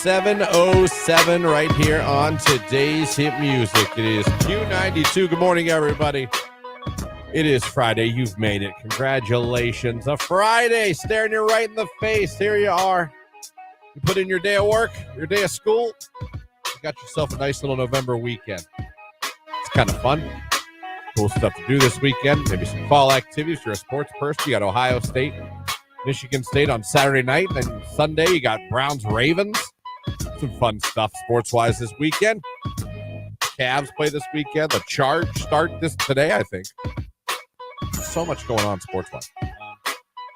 7:07 right here on today's hit music. It is Q92. Good morning, everybody. It is Friday. You've made it. Congratulations. A Friday staring you right in the face. Here you are. You put in your day of work, your day of school. You got yourself a nice little November weekend. It's kind of fun. Cool stuff to do this weekend. Maybe some fall activities. You're a sports person. You got Ohio State, Michigan State on Saturday night. Then Sunday, you got Browns, Ravens. Some fun stuff sports-wise this weekend. Cavs play this weekend. The Charge start today, I think. So much going on sports-wise.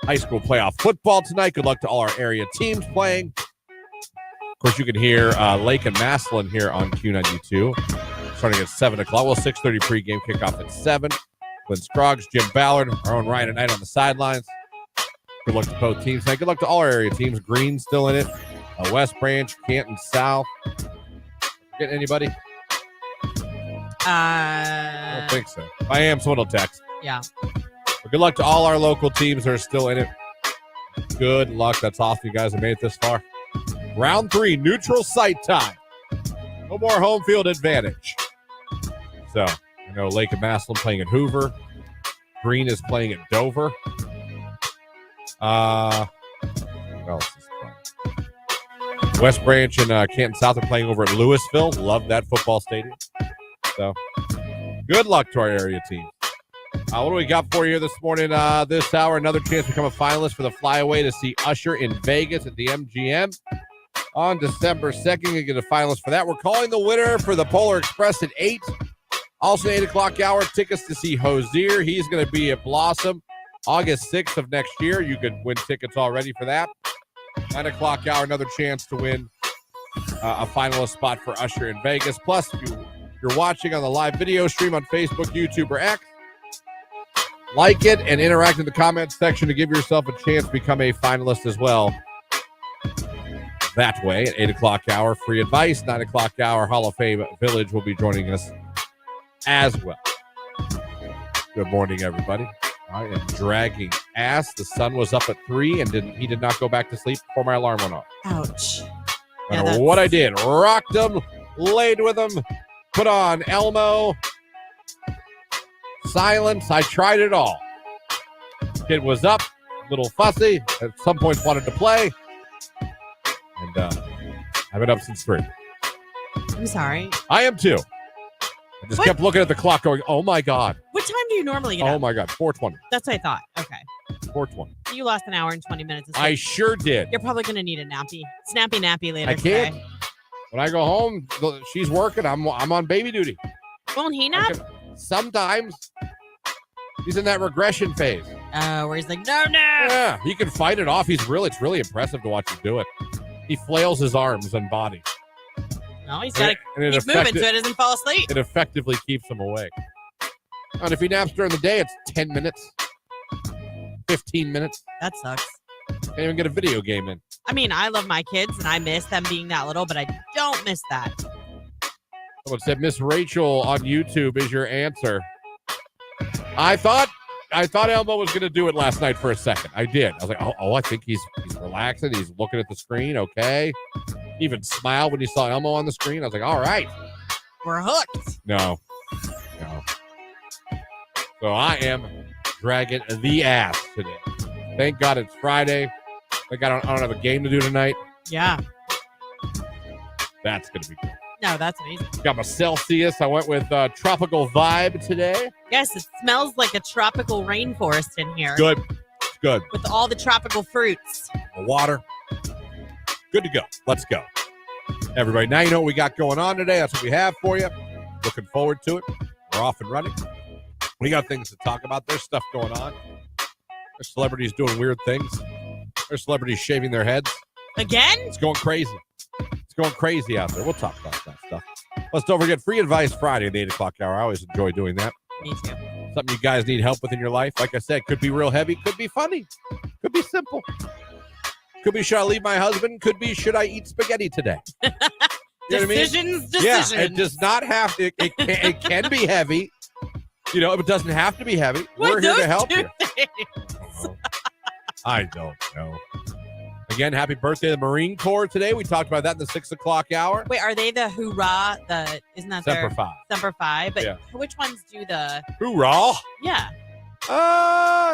High school playoff football tonight. Good luck to all our area teams playing. Of course, you can hear Lake and Massillon here on Q92. Starting at 7 o'clock. Well, 6:30 pregame, kickoff at 7. Glenn Scroggs, Jim Ballard, our own Ryan at night on the sidelines. Good luck to both teams tonight. Good luck to all our area teams. Green's still in it. West Branch, Canton South. Get anybody? I don't think so. If I am, someone will text. Yeah. But good luck to all our local teams that are still in it. Good luck. That's awesome. You guys have made it this far. Round 3, neutral site time. No more home field advantage. So, I know Lake and Massillon playing at Hoover. Green is playing at Dover. What else is playing? West Branch and Canton South are playing over at Louisville. Love that football stadium. So, good luck to our area teams. What do we got for you this morning? This hour, another chance to become a finalist for the flyaway to see Usher in Vegas at the MGM on December 2nd. You get a finalist for that. We're calling the winner for the Polar Express at 8. Also, 8 o'clock hour, tickets to see Hozier. He's going to be at Blossom August 6th of next year. You could win tickets already for that. 9 o'clock hour, another chance to win a finalist spot for Usher in Vegas. Plus, if you're watching on the live video stream on Facebook, YouTube, or X, like it and interact in the comments section to give yourself a chance to become a finalist as well. That way, at 8 o'clock hour, free advice. 9 o'clock hour, Hall of Fame Village will be joining us as well. Good morning, everybody. I am dragging ass. The sun was up at 3 and he did not go back to sleep before my alarm went off. Ouch. No matter what I did, rocked him, laid with him, put on Elmo, silence. I tried it all. Kid was up, a little fussy, at some point wanted to play. And I've been up since 3. I'm sorry. I am too. I just kept looking at the clock going, oh my God. What time do you normally get up? Oh my God, 4:20. That's what I thought. Okay. 4:20. You lost an hour and 20 minutes. I sure did. You're probably going to need a snappy nappy later I can't. today. When I go home, she's working. I'm on baby duty. Won't he nap? Sometimes. He's in that regression phase. Where he's like, no. Yeah, he can fight it off. It's really impressive to watch him do it. He flails his arms and body. No, he's got to keep moving so he doesn't fall asleep. It effectively keeps him awake. And if he naps during the day, it's 10 minutes, 15 minutes. That sucks. Can't even get a video game in. I mean, I love my kids, and I miss them being that little, but I don't miss that. Someone said, Miss Rachel on YouTube is your answer. I thought Elmo was going to do it last night for a second. I did. I was like, I think he's relaxing. He's looking at the screen. Okay. He even smiled when he saw Elmo on the screen. I was like, all right. We're hooked. No. So I am dragging the ass today. Thank God it's Friday. Thank God I don't have a game to do tonight. Yeah. That's going to be good. No, that's amazing. Got my Celsius. I went with Tropical Vibe today. Yes, it smells like a tropical rainforest in here. Good. Good. With all the tropical fruits. The water. Good to go. Let's go. Everybody, now you know what we got going on today. That's what we have for you. Looking forward to it. We're off and running. We got things to talk about. There's stuff going on. There's celebrities doing weird things. There's celebrities shaving their heads. Again? It's going crazy. It's going crazy out there. We'll talk about that stuff. Let's don't forget Free Advice Friday at the 8 o'clock hour. I always enjoy doing that. Me too. Something you guys need help with in your life. Like I said, could be real heavy. Could be funny. Could be simple. Could be, should I leave my husband? Could be, should I eat spaghetti today? You know what I mean? Decisions. Yeah, it does not have to. It can be heavy. You know, it doesn't have to be heavy. We're here to help you. I don't know. Again, happy birthday to the Marine Corps today. We talked about that in the 6 o'clock hour. Wait, are they the hoorah? Isn't that Semper their Fi. Semper Fi? But Yeah. which ones do the? Hoorah! Yeah.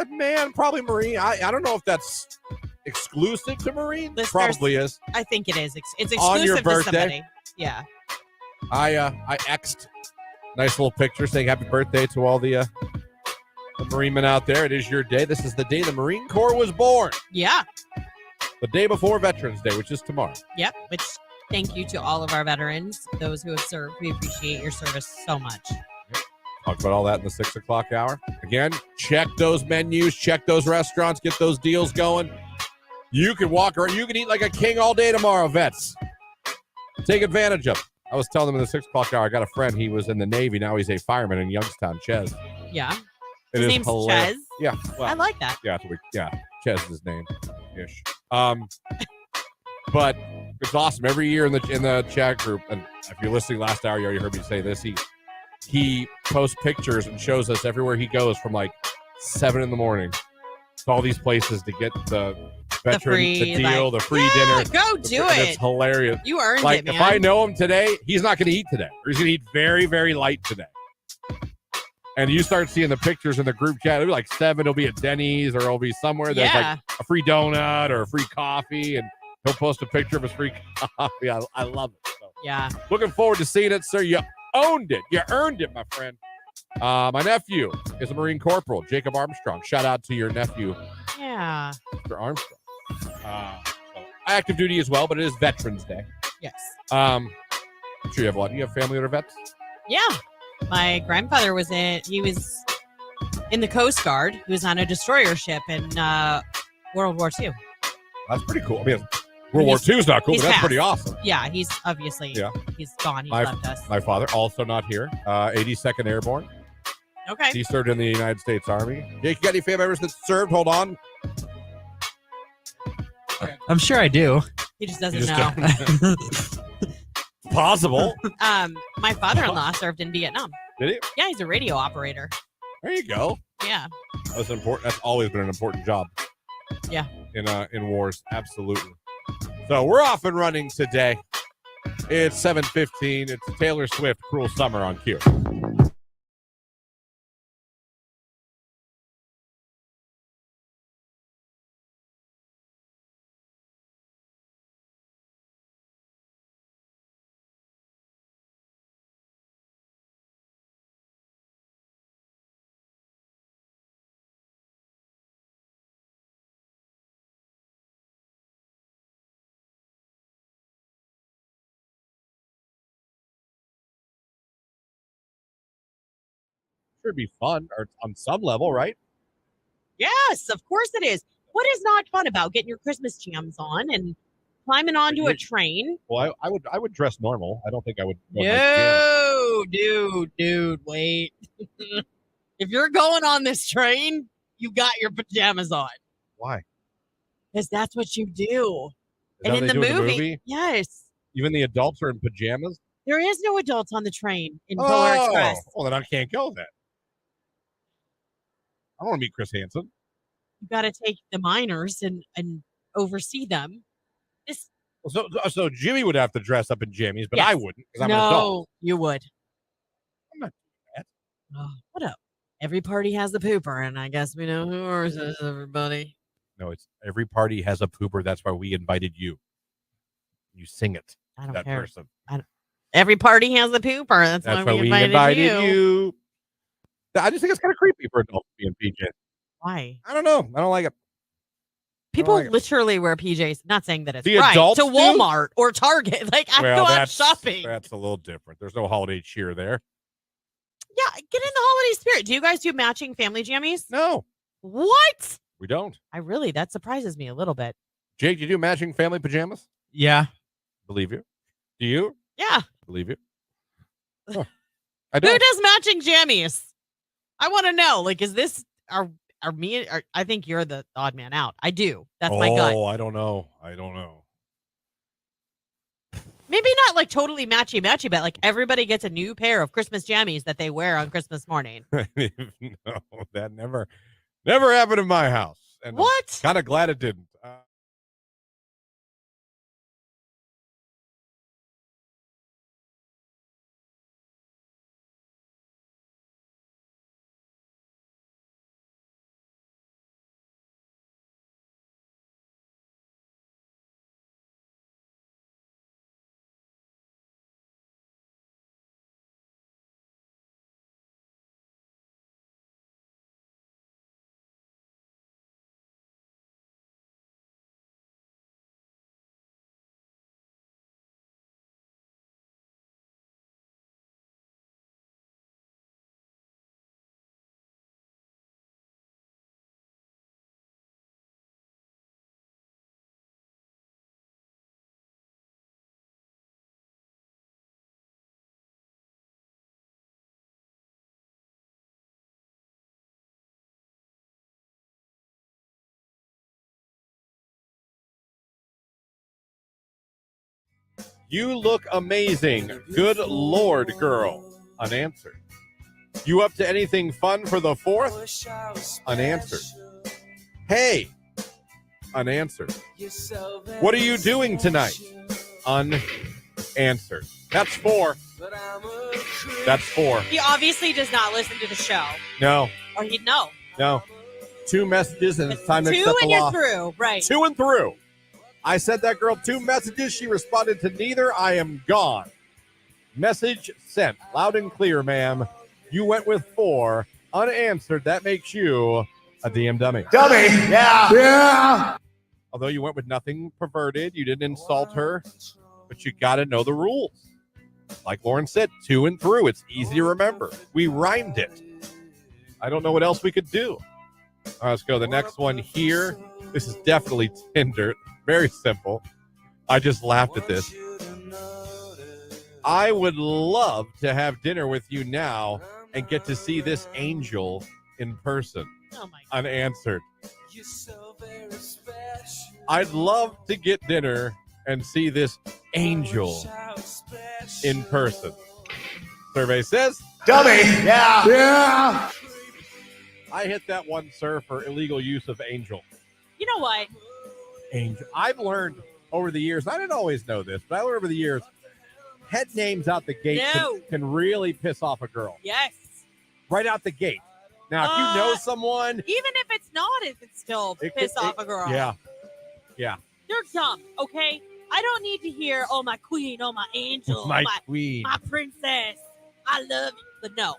Man, probably Marine. I don't know if that's exclusive to Marine. Listeners, Probably is. I think it is. It's On your exclusive to birthday? somebody. Yeah. I X'd nice little picture saying happy birthday to all the Marine men out there. It is your day. This is the day the Marine Corps was born. Yeah. The day before Veterans Day, which is tomorrow. Yep. Which thank you to all of our veterans, those who have served. We appreciate your service so much. Talk about all that in the 6 o'clock hour. Again, check those menus, check those restaurants, get those deals going. You can walk around, you can eat like a king all day tomorrow, vets. Take advantage of it. I was telling them in the 6 o'clock hour, I got a friend, he was in the Navy, now he's a fireman in Youngstown, Ches. Yeah. His name's Ches? Yeah. Well, I like that. Yeah, Ches is his name. Ish. But it's awesome. Every year in the chat group, and if you're listening last hour, you already heard me say this, he posts pictures and shows us everywhere he goes from like 7 a.m. to all these places to get the veteran, the deal, the free dinner. Go do it. It's hilarious. You earned like, it, man. if I know him today, he's not going to eat today. Or he's going to eat very, very light today. And you start seeing the pictures in the group chat. It'll be like 7. It'll be at Denny's or it'll be somewhere there's like a free donut or a free coffee. And he'll post a picture of his free coffee. I love it. So, yeah. Looking forward to seeing it, sir. You owned it. You earned it, my friend. My nephew is a Marine Corporal, Jacob Armstrong. Shout out to your nephew. Yeah. Mr. Armstrong. Active duty as well, but it is Veterans Day. Yes. I'm sure you have a lot. Do you have family that are vets? Yeah. My grandfather was in the Coast Guard. He was on a destroyer ship in World War II. That's pretty cool. I mean, World War II is not cool, but that's pretty awesome. Yeah, he's obviously, he's gone. He left us. My father, also not here, 82nd Airborne. Okay. He served in the United States Army. Jake, you got any family members that served? Hold on. I'm sure I do. He just doesn't know. Possible. My father-in-law served in Vietnam. Did he? Yeah, he's a radio operator. There you go. Yeah. That's important. That's always been an important job. Yeah. In wars, absolutely. So we're off and running today. It's 7:15. It's Taylor Swift, "Cruel Summer" on Q. Should be fun, or on some level, right? Yes, of course it is. What is not fun about getting your Christmas jams on and climbing onto a train? Well, I would dress normal. I don't think I would. No, dude, wait. If you're going on this train, you got your pajamas on. Why? Because that's what you do. Is that And what in they the do movie, yes. Even the adults are in pajamas? There is no adults on the train in Polar Express. Well, then I can't go then. I don't want to meet Chris Hansen. You got to take the minors and oversee them. So Jimmy would have to dress up in jammies, but I wouldn't because I'm an adult. No, you would. I'm not doing that. Oh, what up? Every party has a pooper, and I guess we know who ours is, everybody. No, it's every party has a pooper. That's why we invited you. You sing it. I don't that care. person. Every party has a pooper. That's why we invited you. I just think it's kind of creepy for adults to be in PJs. Why? I don't know. I don't like it. People literally wear PJs. Not saying that it's The right. adults To Walmart or Target. Like, I go out shopping. That's a little different. There's no holiday cheer there. Yeah, get in the holiday spirit. Do you guys do matching family jammies? No. What? We don't. That surprises me a little bit. Jake, do you do matching family pajamas? Yeah. Believe you. Do you? Yeah. Believe you. Huh. I don't. Who does matching jammies? I want to know. Like, is this I think you're the odd man out. I do. That's my gut. Oh, I don't know. Maybe not like totally matchy, but like everybody gets a new pair of Christmas jammies that they wear on Christmas morning. No, that never happened in my house. And what? Kind of glad it didn't. You look amazing. Good Lord, girl. Unanswered. You up to anything fun for the 4th? Unanswered. Hey. Unanswered. What are you doing tonight? Unanswered. That's 4. That's 4. He obviously does not listen to the show. No. Or he'd know. No. 2 messages and it's time to 2 accept the and you're law. through. Right. 2 and through. I sent that girl 2 messages. She responded to neither. I am gone. Message sent. Loud and clear, ma'am. You went with 4. Unanswered. That makes you a DM dummy. Dummy. Yeah. Yeah. Although you went with nothing perverted, you didn't insult her, but you got to know the rules. Like Lauren said, 2 and through. It's easy to remember. We rhymed it. I don't know what else we could do. All right, let's go. The next one here. This is definitely Tinder. Very simple. I just laughed at this. I would love to have dinner with you now and get to see this angel in person. Oh my God. Unanswered. I'd love to get dinner and see this angel in person. Survey says, Dummy. Yeah. Yeah. I hit that one, sir, for illegal use of angel. You know what? Angel. I've learned over the years, I didn't always know this, but I learned over the years, pet names out the gate can really piss off a girl. Yes. Right out the gate. Now, if you know someone. Even if it's not, it could still piss off a girl. Yeah. Yeah. You're dumb, okay? I don't need to hear, oh, my queen, oh, my angel, My queen. my princess. I love you. But no.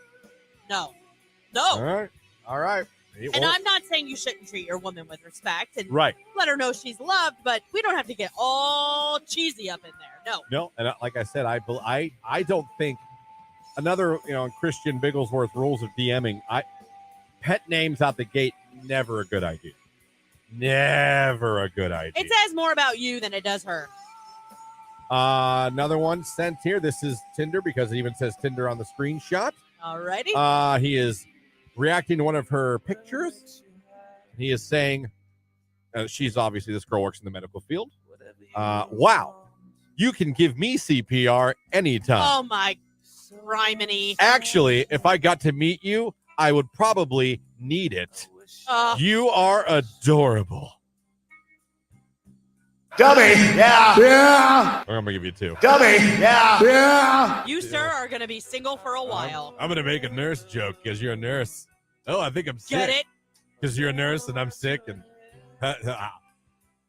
All right. And I'm not saying you shouldn't treat your woman with respect and right. let her know she's loved, but we don't have to get all cheesy up in there. No, and like I said, I don't think another, Christian Bigglesworth rules of DMing, pet names out the gate, never a good idea. Never a good idea. It says more about you than it does her. Another one sent here. This is Tinder because it even says Tinder on the screenshot. Alrighty. He is reacting to one of her pictures. He is saying, she's obviously, this girl works in the medical field. Wow, you can give me CPR anytime. Oh my criminy. Actually, if I got to meet you, I would probably need it. You are adorable. Dummy. Yeah. Yeah. I'm gonna give you 2. Dummy. Yeah. Yeah. You, sir, are going to be single for a while. I'm gonna make a nurse joke because you're a nurse. Oh, I think I'm sick. Get it? Because you're a nurse and I'm sick and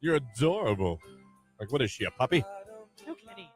you're adorable. Like, what is she, a puppy? No kidding.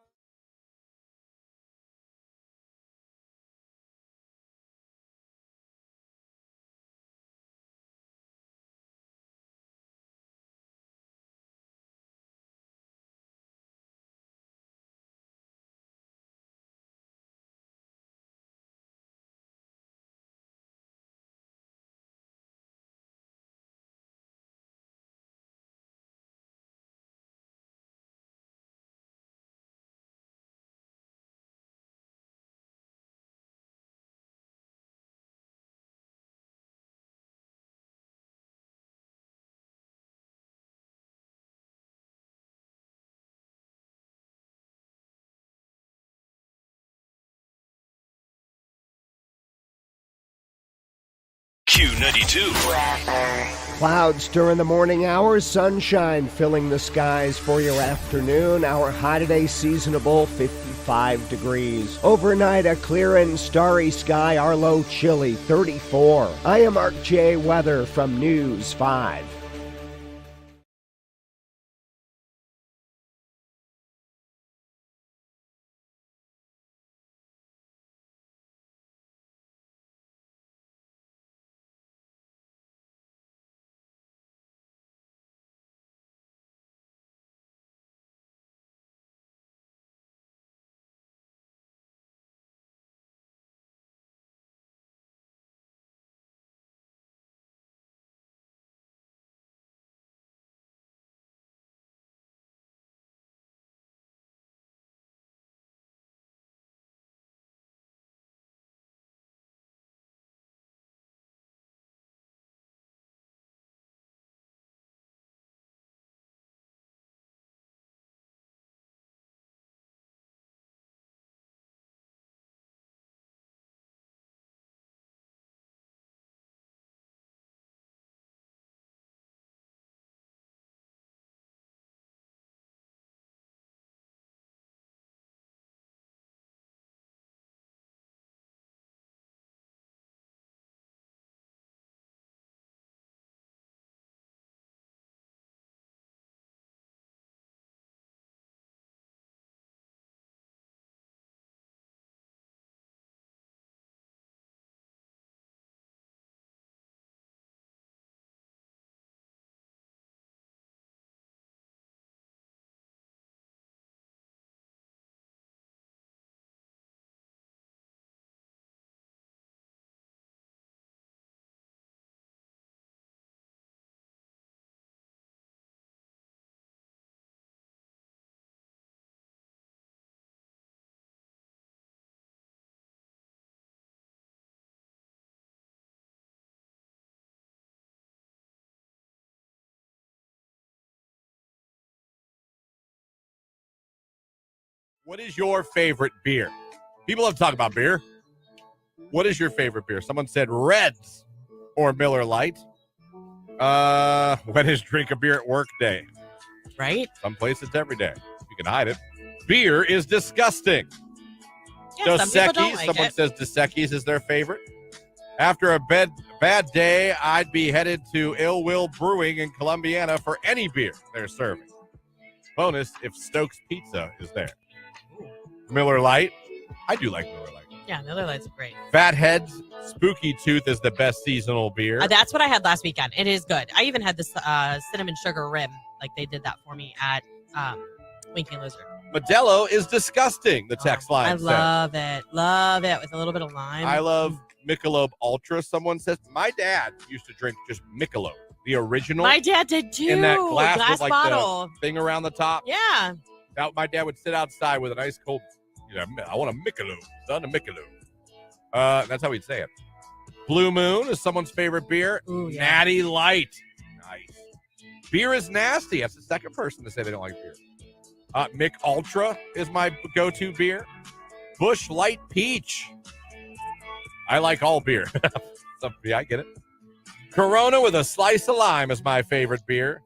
Q92. Clouds during the morning hours, sunshine filling the skies for your afternoon. Our high today seasonable 55 degrees. Overnight, a clear and starry sky, our low chilly 34. I am Mark J. Weather from News 5. What is your favorite beer? People have talked about beer. What is your favorite beer? Someone said Reds or Miller Lite. When is drink a beer at work day? Right? Some places every day. You can hide it. Beer is disgusting. Yeah, some people don't like someone it. says Dos Equis is their favorite. After a bad day, I'd be headed to Ill Will Brewing in Columbiana for any beer they're serving. Bonus if Stokes Pizza is there. Miller Lite. I do like Miller Lite. Yeah, Miller Lite's great. Fathead's Spooky Tooth is the best seasonal beer. That's what I had last weekend. It is good. I even had this cinnamon sugar rim. Like they did that for me at Winking Lizard. Modelo is disgusting, the text line I says. love it. Love it with a little bit of lime. I love Michelob Ultra. Someone says, my dad used to drink just Michelob, the original. My dad did too. In that glass with like bottle. the thing around the top. Yeah. Now my dad would sit outside with a nice cold, I want a Michelob, son, a Michelob. That's how he'd say it. Blue Moon is someone's favorite beer. Ooh, yeah. Natty Light. Nice. Beer is nasty. That's the second person to say they don't like beer. Mick Ultra is my go-to beer. Busch Light Peach. I like all beer. Yeah, I get it. Corona with a slice of lime is my favorite beer.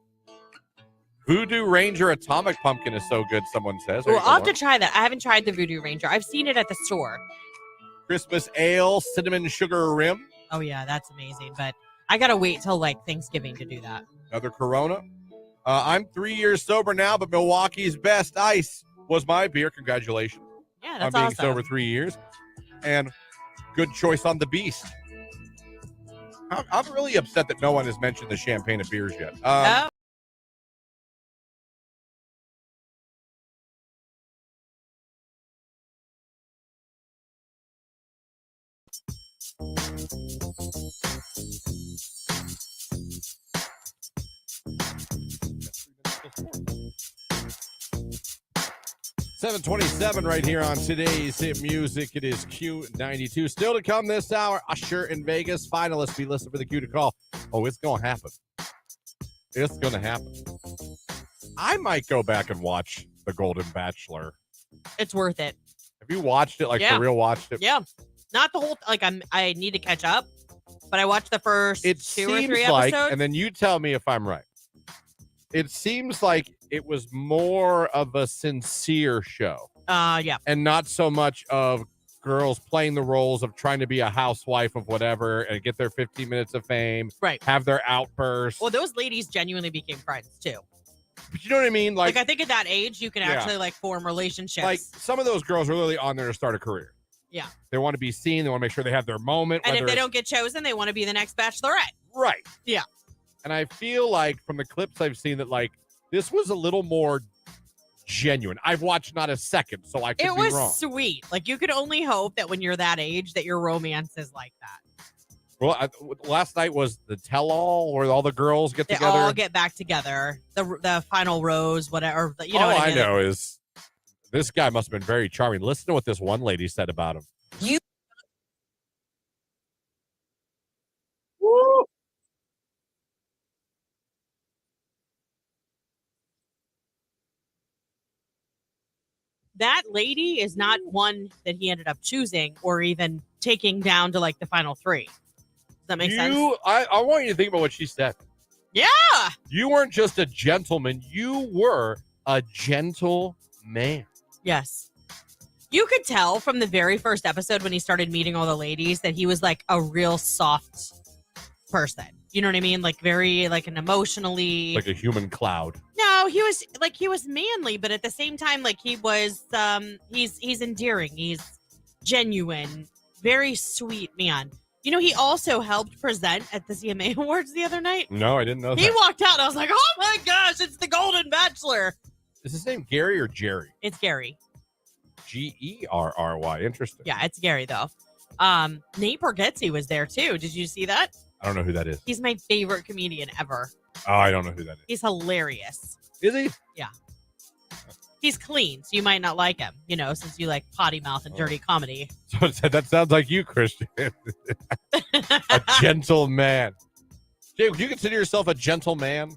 Voodoo Ranger Atomic Pumpkin is so good, someone says. Well, I'll have to try that. I haven't tried the Voodoo Ranger. I've seen it at the store. Christmas Ale Cinnamon Sugar Rim. Oh, yeah, that's amazing. But I got to wait till like Thanksgiving to do that. Another Corona. I'm 3 years sober now, but Milwaukee's Best Ice was my beer. Congratulations. Yeah, that's on being awesome. sober 3 years. And good choice on the Beast. I'm really upset that no one has mentioned the champagne of beers yet. Oh. $7:27 right here on today's hit music. It is Q92. Still to come this hour, Usher in Vegas. Finalists be listening for the Q to call. Oh, it's going to happen. It's going to happen. I might go back and watch The Golden Bachelor. It's worth it. Have you watched it? Like, Yeah. for real watched it? Yeah. Not the whole, like I need to catch up, but I watched the first It 2 or 3 seems like, episodes. and then you tell me if I'm right. It seems like it was more of a sincere show. Yeah. And not so much of girls playing the roles of trying to be a housewife of whatever and get their 15 minutes of fame. Right. Have their outbursts. Well, those ladies genuinely became friends too. But you know what I mean? Like I think at that age, you can actually like form relationships. Like some of those girls are really on there to start a career. Yeah. They want to be seen. They want to make sure they have their moment. And if they don't get chosen, they want to be the next Bachelorette. Right. Yeah. And I feel like from the clips I've seen that like this was a little more genuine. I've watched not a second, so I could be wrong. It was sweet. Like you could only hope that when you're that age that your romance is like that. Well, last night was the tell-all where all the girls get They together. all get back together. The final rose, whatever. You know all what I I mean? know is this guy must have been very charming. Listen to what this one lady said about him. Woo! That lady is not one that he ended up choosing or even taking down to like the final 3. Does that make sense? I want you to think about what she said. Yeah. You weren't just a gentleman. You were a gentle man. Yes. You could tell from the very first episode when he started meeting all the ladies that he was like a real soft person. You know what I mean? Like very like an emotionally Like a human cloud. No, he was manly, but at the same time, like he was he's endearing, he's genuine, very sweet man. You know, he also helped present at the CMA Awards the other night. No, I didn't know He that. walked out and I was like, oh my gosh, it's the Golden Bachelor. Is his name Gary or Jerry? It's Gary. Gerry. Interesting. Yeah, it's Gary though. Nate Bargatze was there too. Did you see that? I don't know who that is. He's my favorite comedian ever. Oh, I don't know who that is. He's hilarious. Is he? Yeah. He's clean, so you might not like him, you know, since you like potty mouth and dirty comedy. So that sounds like you, Christian. A gentle man. Jay, would you consider yourself a gentle man?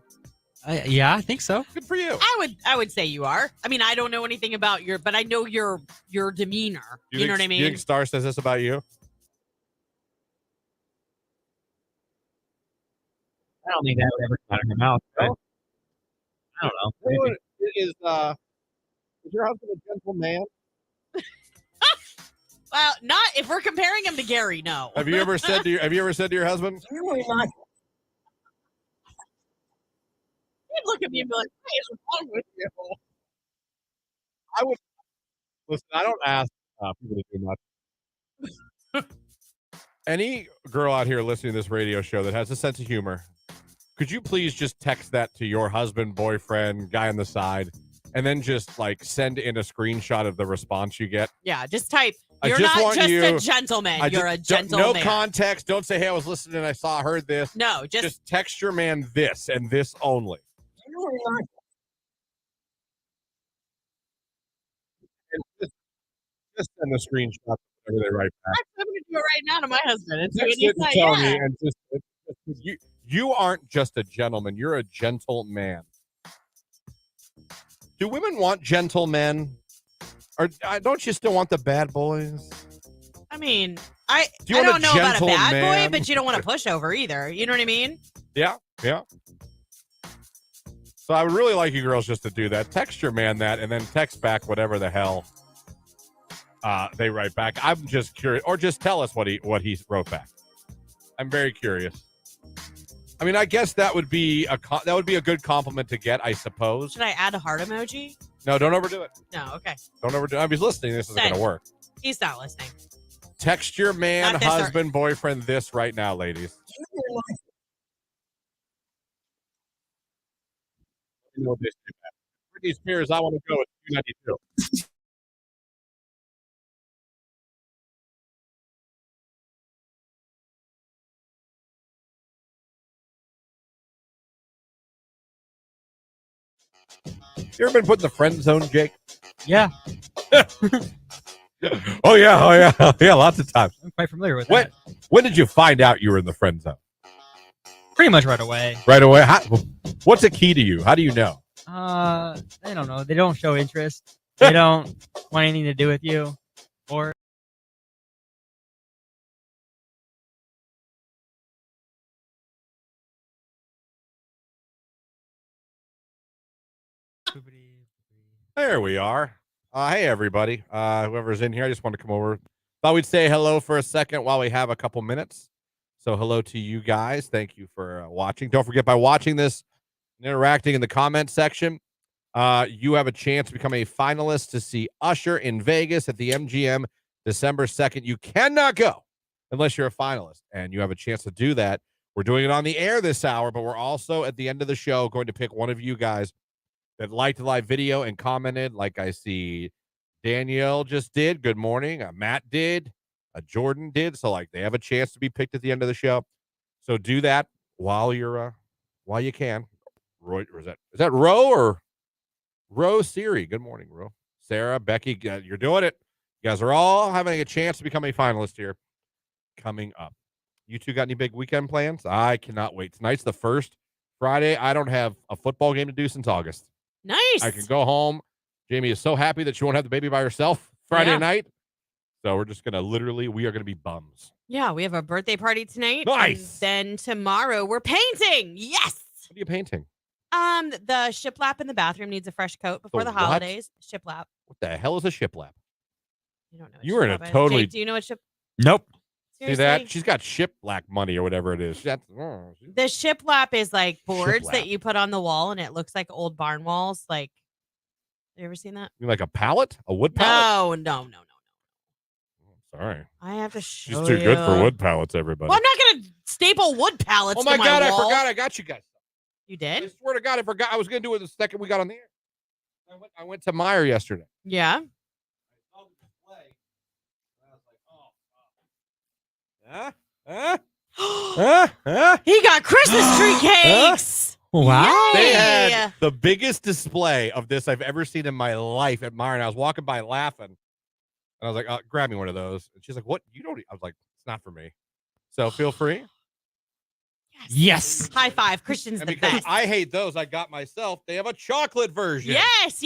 Yeah, I think so. Good for you. I would say you are. I mean, I don't know anything about but I know your demeanor. You know what I mean? You think Star says this about you? I don't think that would ever come out of her mouth. But I don't know. Maybe. Is your husband a gentle man? Well, not if we're comparing him to Gary. No. Have you ever said to your husband? He'd look at me and be like, "What is wrong with you?" I would listen. I don't ask people to do much. Any girl out here listening to this radio show that has a sense of humor, could you please just text that to your husband, boyfriend, guy on the side, and then just like send in a screenshot of the response you get? Yeah, just type. I You're just not want just you- a gentleman. You're a No gentleman. context. Don't say, "Hey, I was listening and I heard this." No, Just text your man this and this only. And just send a screenshot whatever they write back. I'm going to do it right now to my husband. And see Text what he it and says. tell Yeah. me, and you aren't just a gentleman. You're a gentle man. Do women want gentle men, or don't you still want the bad boys? I mean, I Do you want don't a know about a gentle bad man? boy, but you don't want a pushover either. You know what I mean? Yeah. So I would really like you girls just to do that. Text your man that, and then text back whatever the hell they write back. I'm just curious, or just tell us what he wrote back. I'm very curious. I mean, I guess that would be a good compliment to get, I suppose. Should I add a heart emoji? No, don't overdo it. No, okay. Don't overdo it. If he's listening, this isn't going to work. He's not listening. Text your man, Not this, husband, boyfriend this right now, ladies. You know what they say, man. Britney Spears, I want to go with Q92. You ever been put in the friend zone, Jake? Yeah, Oh yeah, lots of times. I'm quite familiar with When that. when did you find out you were in the friend zone? Pretty much right away. Right away. What's the key to you? How do you know? I don't know. They don't show interest. They don't want anything to do with you. Or There we are. Hey everybody. Whoever's in here, I just want to come over. Thought we'd say hello for a second while we have a couple minutes. So hello to you guys. Thank you for watching. Don't forget, by watching this and interacting in the comment section, you have a chance to become a finalist to see Usher in Vegas at the MGM December 2nd. You cannot go unless you're a finalist, and you have a chance to do that. We're doing it on the air this hour, but we're also at the end of the show going to pick one of you guys that liked the live video and commented, like I see Danielle just did. Good morning. Matt did. Jordan did. So like they have a chance to be picked at the end of the show. So do that while you can. Roy, or is that Ro or Ro Siri? Good morning, Ro. Sarah, Becky, you're doing it. You guys are all having a chance to become a finalist here coming up. You two got any big weekend plans? I cannot wait. Tonight's the first Friday. I don't have a football game to do since August. Nice. I can go home. Jamie is so happy that she won't have the baby by herself Friday night. So we're just going to we are going to be bums. Yeah, we have a birthday party tonight. Nice. And then tomorrow we're painting. Yes. What are you painting? The shiplap in the bathroom needs a fresh coat before The the what? holidays. Shiplap. What the hell is a shiplap? You don't know. You were in a shiplap is. totally- Jake, do you know what ship? nope. See that? She's got shiplap money or whatever it is. The shiplap is like boards Shiplap. that you put on the wall, and it looks like old barn walls. Like, you ever seen that? You mean like a pallet? A wood pallet? No. Sorry. I have to show She's too good for wood pallets, everybody. Well, I'm not gonna staple wood pallets. Oh my to God, I wall. forgot I got you guys. You I did? swear to God, I forgot. I was going to do it the second we got on the air. I went to Meyer yesterday. Yeah. He got Christmas tree cakes. Wow. They Yay. had the biggest display of this I've ever seen in my life at Meyer, and I was walking by laughing. And I was like, grab me one of those. And she's like, what? You don't? I was like, it's not for me. So feel free. Yes. High five. Christian's And the because best. I hate those, I got myself. They have a chocolate version. Yes.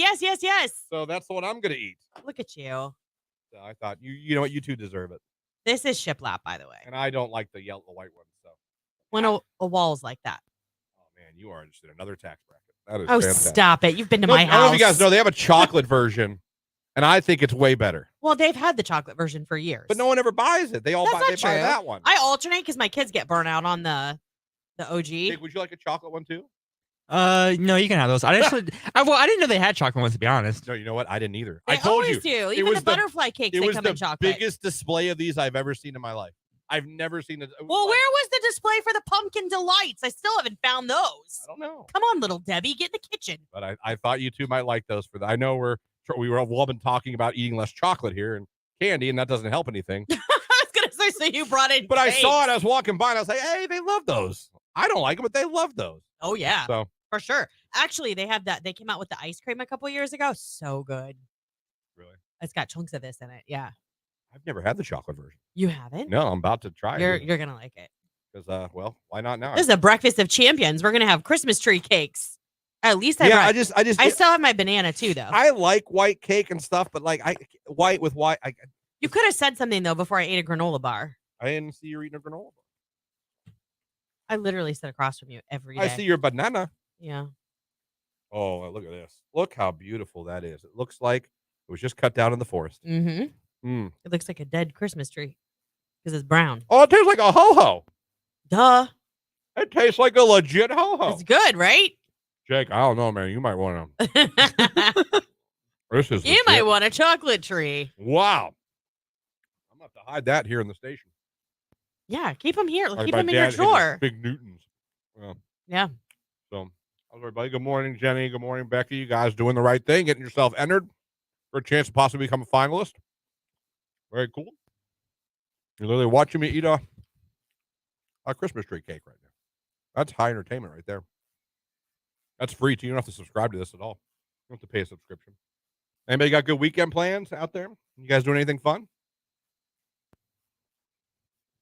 So that's the one I'm going to eat. Look at you. So I thought, you know what? You two deserve it. This is shiplap, by the way. And I don't like the white one. So. When a wall's like that. Oh, man, you are just in another tax bracket. That is Oh, fantastic. stop it. You've been to No, my I house. don't know if you guys know, they have a chocolate version, and I think it's way better. Well, they've had the chocolate version for years. But no one ever buys it. They all That's buy, not they buy true. that one. I alternate because my kids get burnt out on the OG. Jake, would you like a chocolate one too? No, you can have those. I didn't know they had chocolate ones, to be honest. No, you know what? I didn't either. They I told always you. do. Even the butterfly cakes, It they was come the in chocolate. biggest display of these I've ever seen in my life. I've never seen it. Well, where was the display for the pumpkin delights? I still haven't found those. I don't know. Come on, little Debbie, get in the kitchen. But I thought you two might like those for that. I know we've all been talking about eating less chocolate here and candy, and that doesn't help anything. I was gonna say, so you brought in. But I cakes. saw it. I was walking by, and I was like, "Hey, they love those. I don't like them, but they love those." Oh yeah, So for sure. Actually, they have that. They came out with the ice cream a couple years ago. So good. really, It's got chunks of this in it. Yeah. I've never had the chocolate version. You haven't? No, I'm about to try it. You're gonna like it. Because well, why not now? This is a breakfast of champions. We're gonna have Christmas tree cakes. At least I yeah, brought. I still have my banana too, though. I like white cake and stuff, but like white with white. You could have said something though before I ate a granola bar. I didn't see you eating a granola bar. I literally sit across from you every day. I see your banana. Yeah. Oh, look at this. Look how beautiful that is. It looks like it was just cut down in the forest. Mm-hmm. Mm. It looks like a dead Christmas tree because it's brown. Oh, it tastes like a ho-ho. Duh. It tastes like a legit ho-ho. It's good, right? Jake, I don't know, man. You might want to. This is You legit. might want a chocolate tree. Wow. I'm going to have to hide that here in the station. Yeah, keep them here. Like Keep my them in your dad hid his drawer. Big Newtons. Well, Yeah. so, how's everybody? Good morning, Jenny. Good morning, Becky. You guys doing the right thing, getting yourself entered for a chance to possibly become a finalist. Very cool. You're literally watching me eat a Christmas tree cake right now. That's high entertainment right there. That's free too. You don't have to subscribe to this at all. You don't have to pay a subscription. Anybody got good weekend plans out there? You guys doing anything fun?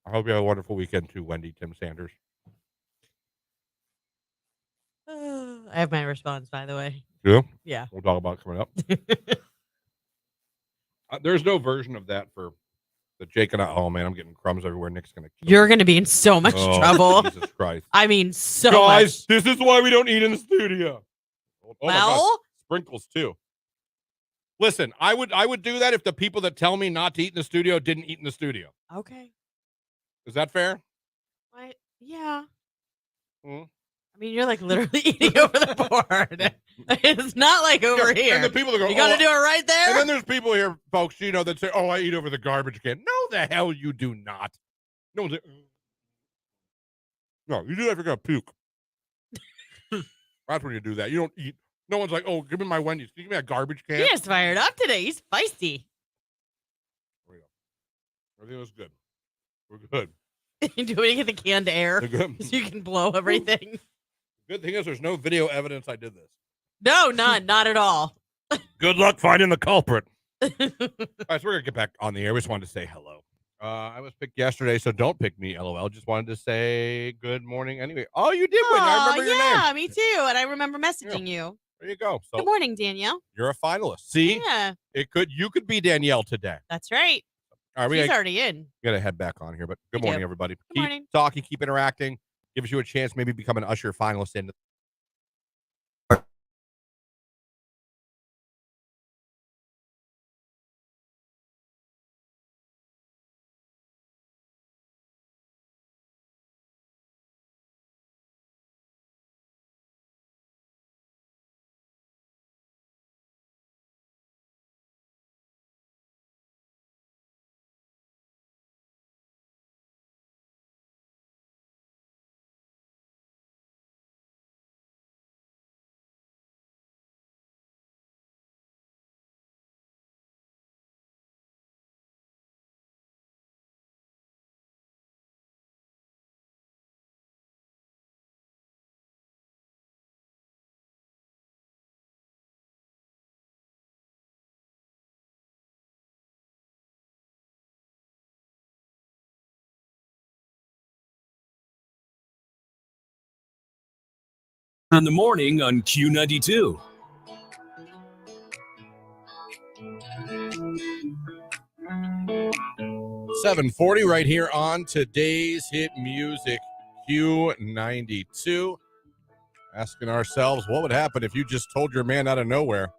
I hope you have a wonderful weekend too, Wendy, Tim Sanders. I have my response, by the way. Yeah? Yeah. We'll talk about it coming up. There's no version of that for the Jake and I. Oh, man, I'm getting crumbs everywhere. Nick's going to kill You're me. going to be in so much trouble. Jesus Christ. I mean, so Guys, much. this is why we don't eat in the studio. Oh, my God. Well, Sprinkles, too. Listen, I would do that if the people that tell me not to eat in the studio didn't eat in the studio. okay. Is that fair? Yeah. Hmm? I mean, you're like literally eating over the board. It's not like over Yeah, here. And the people that go, You got to "Oh," do it right there. and then there's people here, folks, that say, "Oh, I eat over the garbage can." No, the hell you do not. No one's like, no, you do that if you're gonna puke. That's when you do that. You don't eat. No one's like, "Oh, give me my Wendy's. Can you give me a garbage can?" He is fired up today. He's feisty. There we go. Everything was good. We're good. Do we get the canned air We're good. so you can blow everything? Good thing is, there's no video evidence I did this. No, none. Not at all. Good luck finding the culprit. All right, so we're gonna get back on the air. We just wanted to say hello. I was picked yesterday, so don't pick me, LOL. Just wanted to say good morning anyway. Oh, you did win. I remember your name. Yeah, me too. And I remember messaging you. There you go. So Good morning, Danielle. you're a finalist. See, Yeah, you could be Danielle today. that's right. All right, we She's gotta, already in. gotta head back on here, but good We morning, do. everybody. Good Keep morning. talking, keep interacting. Gives you a chance, maybe become an Usher finalist in In the morning on Q92. $7:40 right here on today's hit music, Q92. Asking ourselves, what would happen if you just told your man out of nowhere?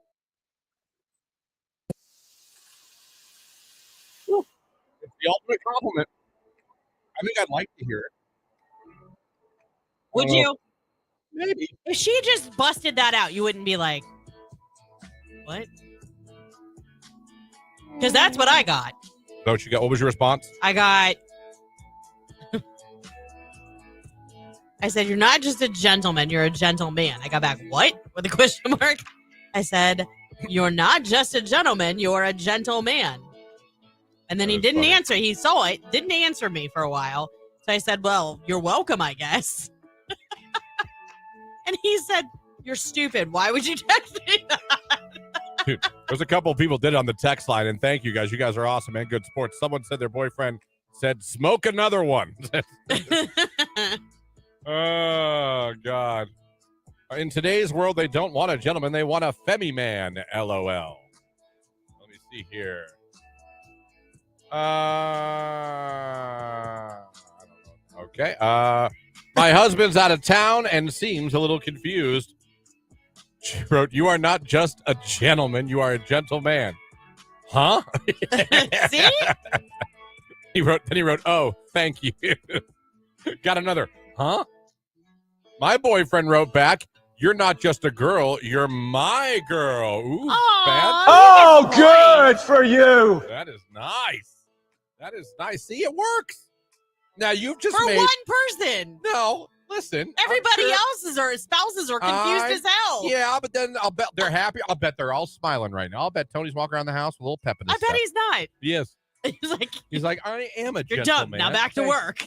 Whew, it's the ultimate compliment. I think I'd like to hear it. Would you? Maybe. If she just busted that out, you wouldn't be like, what? Because that's what I got. Is that what you got? What was your response? I got, I said, you're not just a gentleman, you're a gentleman. I got back, what? With a question mark. I said, you're not just a gentleman, you're a gentleman. And then he didn't answer. He saw it, didn't answer me for a while. So I said, well, you're welcome, I guess. And he said, you're stupid. Why would you text me that? Dude, there's a couple of people did it on the text line, and thank you guys. You guys are awesome, man. Good sports. Someone said their boyfriend said, smoke another one. Oh, God. In today's world, they don't want a gentleman. They want a femi man, LOL. Let me see here. I don't know. Okay. My husband's out of town and seems a little confused. She wrote, you are not just a gentleman, you are a gentleman. Huh? See? He wrote, oh, thank you. Got another, huh? My boyfriend wrote back, you're not just a girl, you're my girl. Ooh, bad. Oh, good for you. That is nice. That is nice. See, it works. Now you've just For made one person. No, listen. Everybody else's or spouses are confused as hell. Yeah, but then I'll bet they're happy. I'll bet they're all smiling right now. I'll bet Tony's walking around the house with a little pep in his I bet step. he's not. Yes. He's like, I am a you're gentleman. done. Now back to work.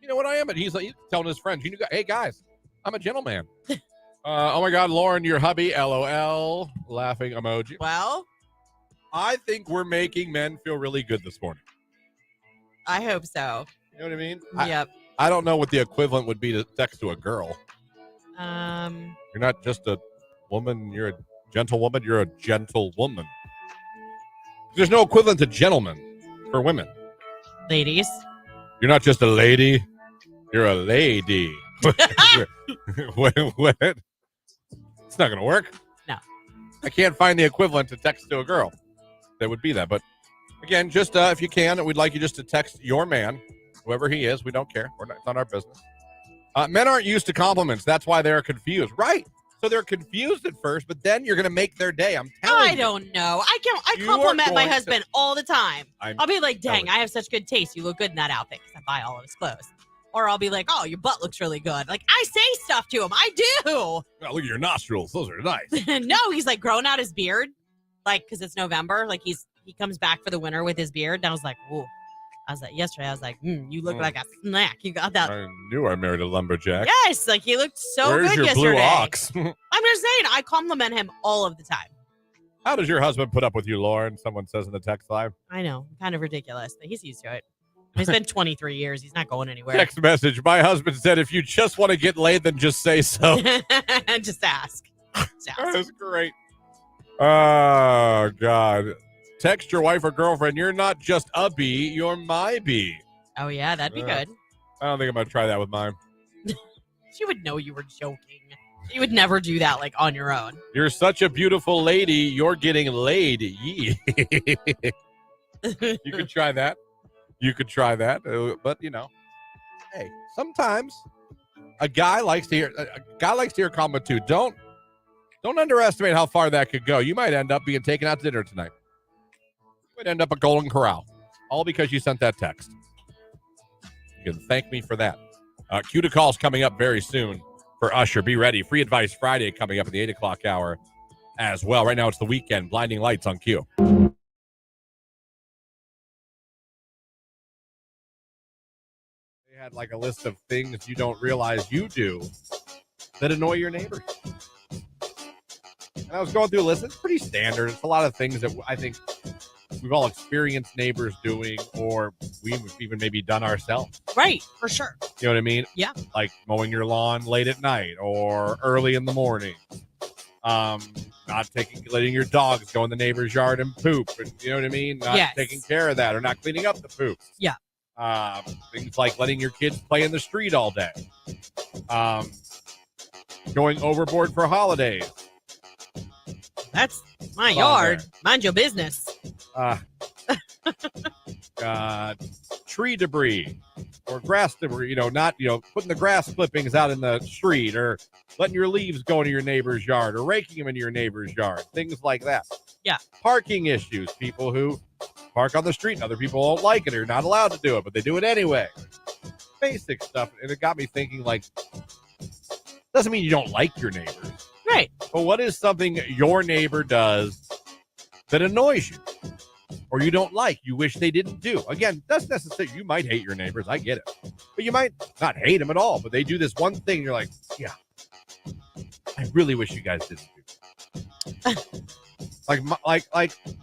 You know what I am? But he's telling his friends, hey guys, I'm a gentleman. Oh my God, Lauren, your hubby, LOL, laughing emoji. Well, I think we're making men feel really good this morning. I hope so. You know what I mean? Yep. I don't know what the equivalent would be to text to a girl. You're not just a woman, you're a gentlewoman, you're a gentle woman. There's no equivalent to gentleman for women. Ladies. You're not just a lady, you're a lady. What? It's not going to work. No. I can't find the equivalent to text to a girl that would be that. But again, just if you can, we'd like you just to text your man, whoever he is. We don't care. It's not our business. Men aren't used to compliments. That's why they're confused. Right. So they're confused at first, but then you're going to make their day. I'm telling you. I don't know. I compliment my husband all the time. I'll be like, dang, I have such good taste. You look good in that outfit because I buy all of his clothes. Or I'll be like, oh, your butt looks really good. Like, I say stuff to him. I do. Oh, look at your nostrils. Those are nice. No, he's like growing out his beard. Like, because it's November. Like, he comes back for the winter with his beard. And I was like, whoa. Yesterday, I was like, you look like a snack. You got that. I knew I married a lumberjack. Yes, like he looked so Where's good your yesterday. blue ox? I'm just saying, I compliment him all of the time. How does your husband put up with you, Lauren? Someone says in the text line. I know, kind of ridiculous, but he's used to it. It's been 23 years. He's not going anywhere. Text message. My husband said, if you just want to get laid, then just say so. Just ask. That's great. Oh, God. Text your wife or girlfriend. You're not just a bee. You're my bee. Oh, yeah. That'd be good. I don't think I'm going to try that with mine. She would know you were joking. You would never do that, like, on your own. You're such a beautiful lady. You're getting laid. You could try that. You could try that. But, hey, sometimes a guy likes to hear a compliment too. Don't underestimate how far that could go. You might end up being taken out to dinner tonight. You might end up at Golden Corral, all because you sent that text. You can thank me for that. Q to calls coming up very soon for Usher. Be ready. Free Advice Friday coming up in the 8 o'clock hour as well. Right now it's the weekend. Blinding Lights on Q. They had like a list of things you don't realize you do that annoy your neighbors. And I was going through a list. It's pretty standard. It's a lot of things that I think we've all experienced neighbors doing, or we've even maybe done ourselves. Right, for sure. You know what I mean? Yeah. Like mowing your lawn late at night or early in the morning. Not letting your dogs go in the neighbor's yard and poop. And, you know what I mean? Not taking care of that or not cleaning up the poop. Yeah. Things like letting your kids play in the street all day. Going overboard for holidays. That's my yard. Mind your business. Tree debris or grass debris, not, putting the grass clippings out in the street or letting your leaves go into your neighbor's yard or raking them into your neighbor's yard. Things like that. Yeah. Parking issues. People who park on the street and other people don't like it or not allowed to do it, but they do it anyway. Basic stuff. And it got me thinking, doesn't mean you don't like your neighbors. Right. But what is something your neighbor does that annoys you or you don't like, you wish they didn't do? Again, doesn't necessarily, you might hate your neighbors. I get it. But you might not hate them at all, but they do this one thing. You're like, yeah, I really wish you guys didn't do that. like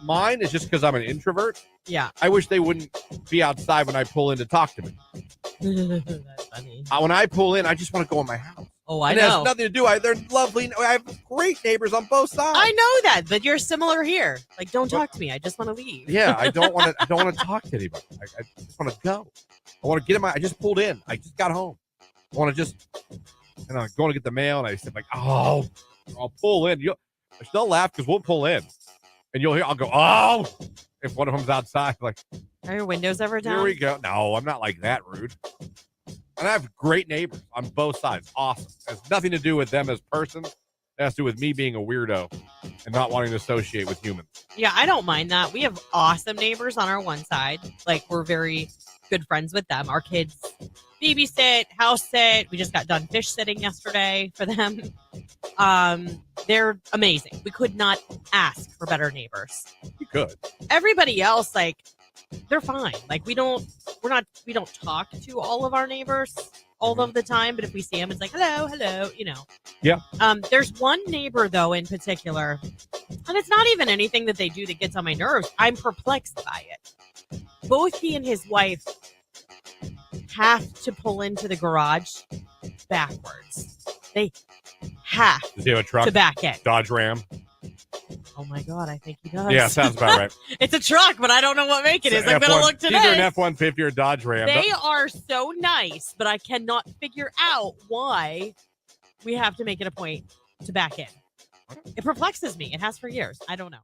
mine is just because I'm an introvert. Yeah. I wish they wouldn't be outside when I pull in to talk to me. That's funny. When I pull in, I just want to go in my house. Oh, I and know. It has nothing to do. They're lovely. I have great neighbors on both sides. I know that, but you're similar here. Don't talk to me. I just want to leave. Yeah, I don't want to. I don't want to talk to anybody. I just want to go. I want to get in I just pulled in. I just got home. I want to just, and I'm going to get the mail, and I said I'll pull in. They'll laugh because we'll pull in, and you'll hear. I'll go, oh, if one of them's outside, Are your windows ever down? Here we go. No, I'm not like that rude. And I have great neighbors on both sides. Awesome. It has nothing to do with them as persons. It has to do with me being a weirdo and not wanting to associate with humans. Yeah, I don't mind that. We have awesome neighbors on our one side. We're very good friends with them. Our kids babysit, house sit. We just got done fish sitting yesterday for them. They're amazing. We could not ask for better neighbors. You could. Everybody else, they're fine. We don't talk to all of our neighbors all of the time, but if we see them, it's hello, Yeah. There's one neighbor though in particular, and it's not even anything that they do that gets on my nerves. I'm perplexed by it. Both he and his wife have to pull into the garage backwards. They have Does he have a truck? to back in. Dodge Ram. Oh my God, I think he does. Yeah, sounds about right. It's a truck, but I don't know what make it is. I'm going to look today. Either an F-150 or a Dodge Ram. They are so nice, but I cannot figure out why we have to make it a point to back in. It perplexes me. It has for years. I don't know.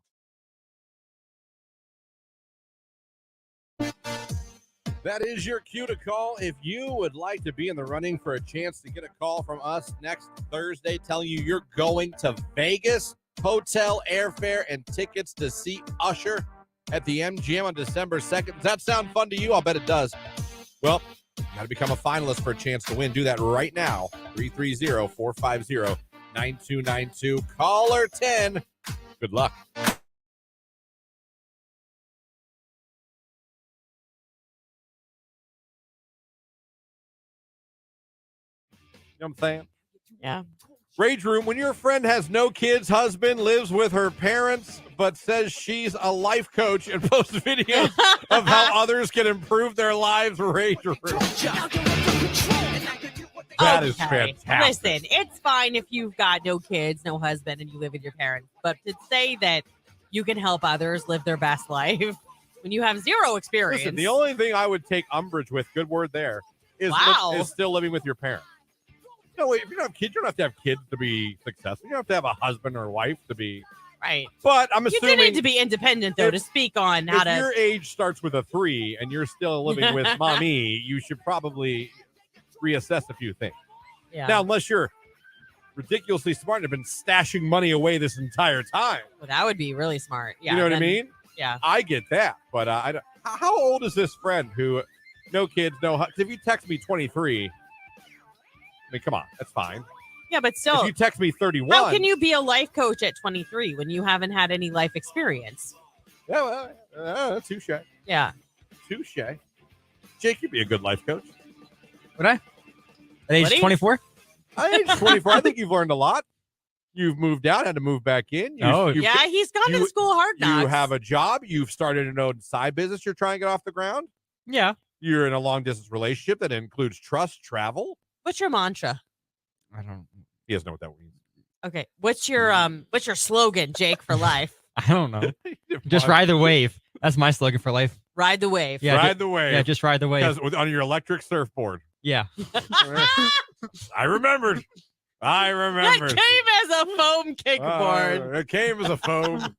That is your cue to call if you would like to be in the running for a chance to get a call from us next Thursday telling you you're going to Vegas. Hotel, airfare, and tickets to see Usher at the MGM on December 2nd. Does that sound fun to you? I'll bet it does. Well, you got to become a finalist for a chance to win. Do that right now. 330-450-9292. Caller 10. Good luck. You know what I'm saying? Yeah. Rage Room, when your friend has no kids, husband, lives with her parents, but says she's a life coach and posts videos of how others can improve their lives, Rage Room. That is fantastic. Listen, it's fine if you've got no kids, no husband, and you live with your parents. But to say that you can help others live their best life when you have zero experience. Listen, the only thing I would take umbrage with, good word there, is still living with your parents. No, if you don't have kids, you don't have to have kids to be successful. You don't have to have a husband or wife to be. Right. But I'm assuming. You do need to be independent, though, to speak on how to. If your age starts with a 3 and you're still living with mommy, you should probably reassess a few things. Yeah. Now, unless you're ridiculously smart and have been stashing money away this entire time. Well, that would be really smart. Yeah. You know what I mean? Yeah. I get that. But I don't, how old is this friend who, no kids, no. If you text me 23. I mean, come on, that's fine. Yeah, but still. If you text me 31. How can you be a life coach at 23 when you haven't had any life experience? Yeah, well, touche. Yeah. Touche. Jake, you'd be a good life coach. Would I? At age 24? At age 24, I think you've learned a lot. You've moved out, had to move back in. He's gone to school hard knocks. You have a job. You've started an own side business you're trying to get off the ground. Yeah. You're in a long distance relationship that includes trust, travel. What's your mantra? I don't. He doesn't know what that means. Okay. What's your slogan, Jake, for life? I don't know. Just ride the wave. That's my slogan for life. Ride the wave. Yeah, Ride the wave. Yeah, just ride the wave. Because on your electric surfboard. Yeah. I remembered. That came as a foam kickboard. It came as a foam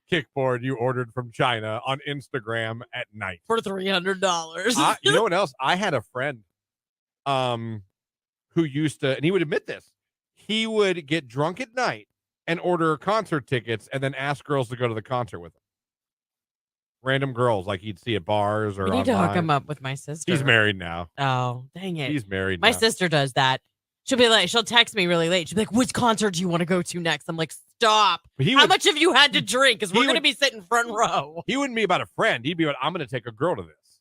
kickboard you ordered from China on Instagram at night. For $300. You know what else? I had a friend who used to, and he would admit this, he would get drunk at night and order concert tickets and then ask girls to go to the concert with him. Random girls like he'd see at bars or You need to online. hook him up with my sister. He's married now. Oh, dang it. He's married My now. sister does that. She'll text me really late. She'll be like, which concert do you want to go to next? I'm like, stop. How much have you had to drink? Because we're going to be sitting front row. He wouldn't be about a friend. He'd be about, I'm going to take a girl to this.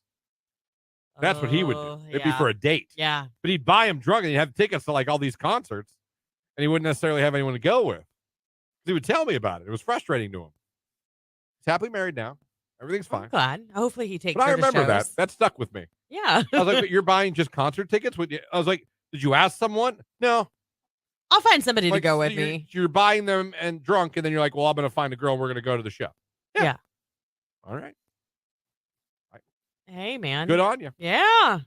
That's what he would do. It'd be for a date. Yeah. But he'd buy him drunk and he'd have tickets to like all these concerts and he wouldn't necessarily have anyone to go with. He would tell me about it. It was frustrating to him. He's happily married now. Everything's fine. I'm glad. Hopefully he takes But I her to remember that. shows. That stuck with me. Yeah. I was like, but you're buying just concert tickets? I was like, did you ask someone? No. I'll find somebody to Like, go so with you're, me. You're buying them and drunk, and then you're like, well, I'm going to find a girl and we're going to go to the show. Yeah. All right. Hey, man. Good on you. Yeah.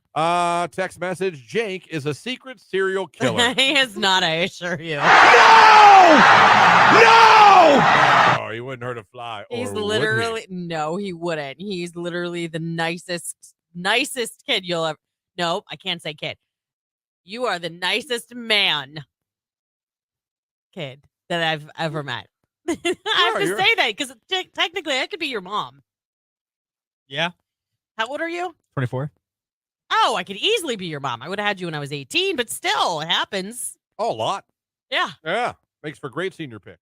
Text message, Jake is a secret serial killer. He is not, I assure you. Oh, he wouldn't hurt a fly. He's or would he? literally, no, he wouldn't. He's literally the nicest kid you'll ever, no, I can't say kid. You are the nicest kid that I've ever met. I have to say that because technically I could be your mom. Yeah. How old are you? 24. Oh, I could easily be your mom. I would have had you when I was 18, but still, it happens. Oh, a lot. Yeah. Yeah. Makes for great senior pick.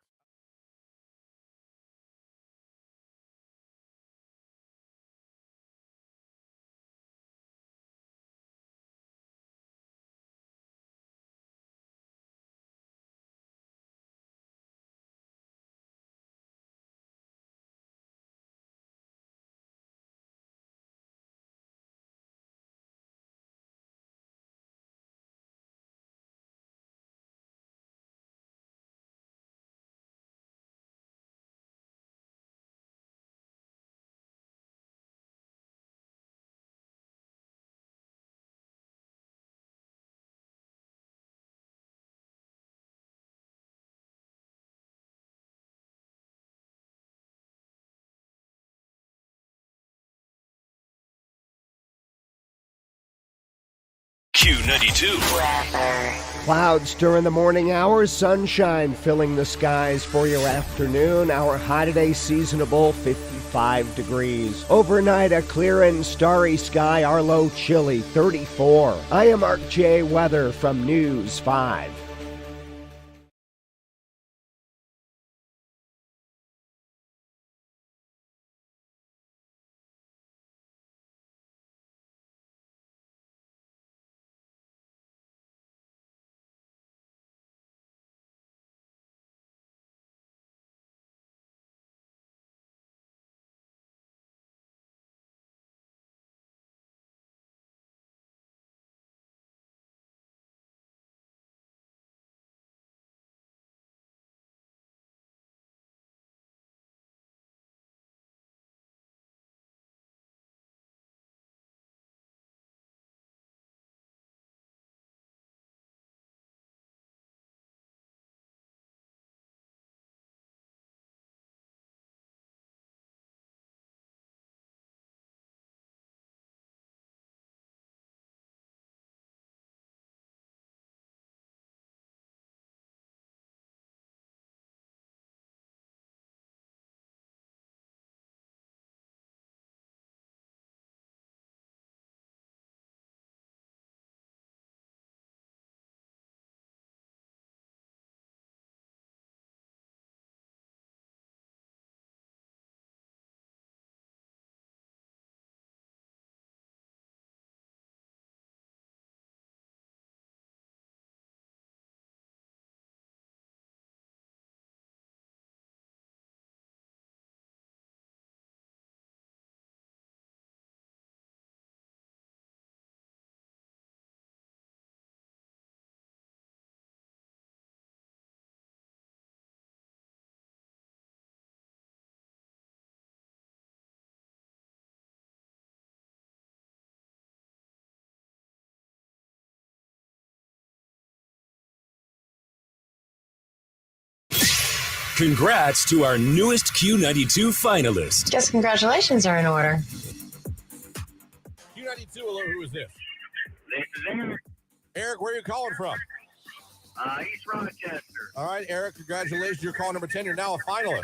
Q92. Clouds during the morning hours, sunshine filling the skies for your afternoon. Our high today seasonable 55 degrees. Overnight, a clear and starry sky. Our low chilly 34. I am Mark J. Weather from News 5. Congrats to our newest Q92 finalist. Guess congratulations are in order. Q92 alert, who is this? This is Eric. Eric, where are you calling from? East Rochester. All right, Eric, congratulations. You're calling number 10. You're now a finalist.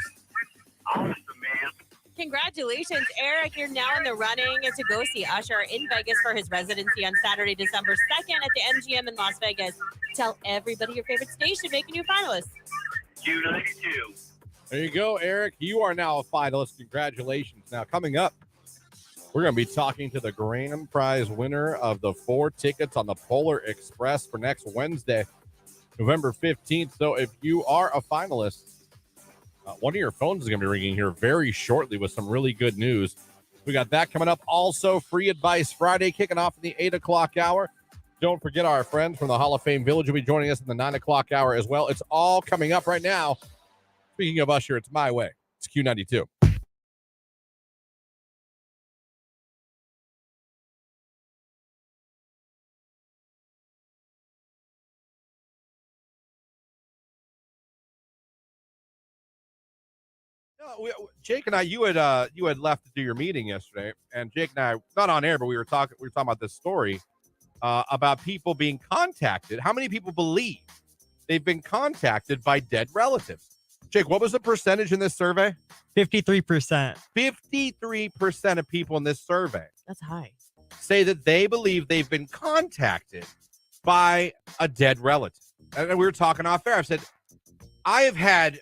Awesome, man. Congratulations, Eric. You're now in the running to go see Usher in Vegas for his residency on Saturday, December 2nd at the MGM in Las Vegas. Tell everybody your favorite station, make a new finalist. Q92. There you go, Eric. You are now a finalist. Congratulations. Now, coming up, we're going to be talking to the grand prize winner of the 4 tickets on the Polar Express for next Wednesday, November 15th. So if you are a finalist, one of your phones is going to be ringing here very shortly with some really good news. We got that coming up. Also, Free Advice Friday kicking off in the 8 o'clock hour. Don't forget our friends from the Hall of Fame Village will be joining us in the 9 o'clock hour as well. It's all coming up right now. Speaking of Usher, it's my way. It's Q92. Jake and I, you had left to do your meeting yesterday, and Jake and I, not on air, but we were talking about this story about people being contacted. How many people believe they've been contacted by dead relatives? Jake, what was the percentage in this survey? 53%. 53% of people in this survey That's high. say that they believe they've been contacted by a dead relative. And we were talking off air. I said, I have had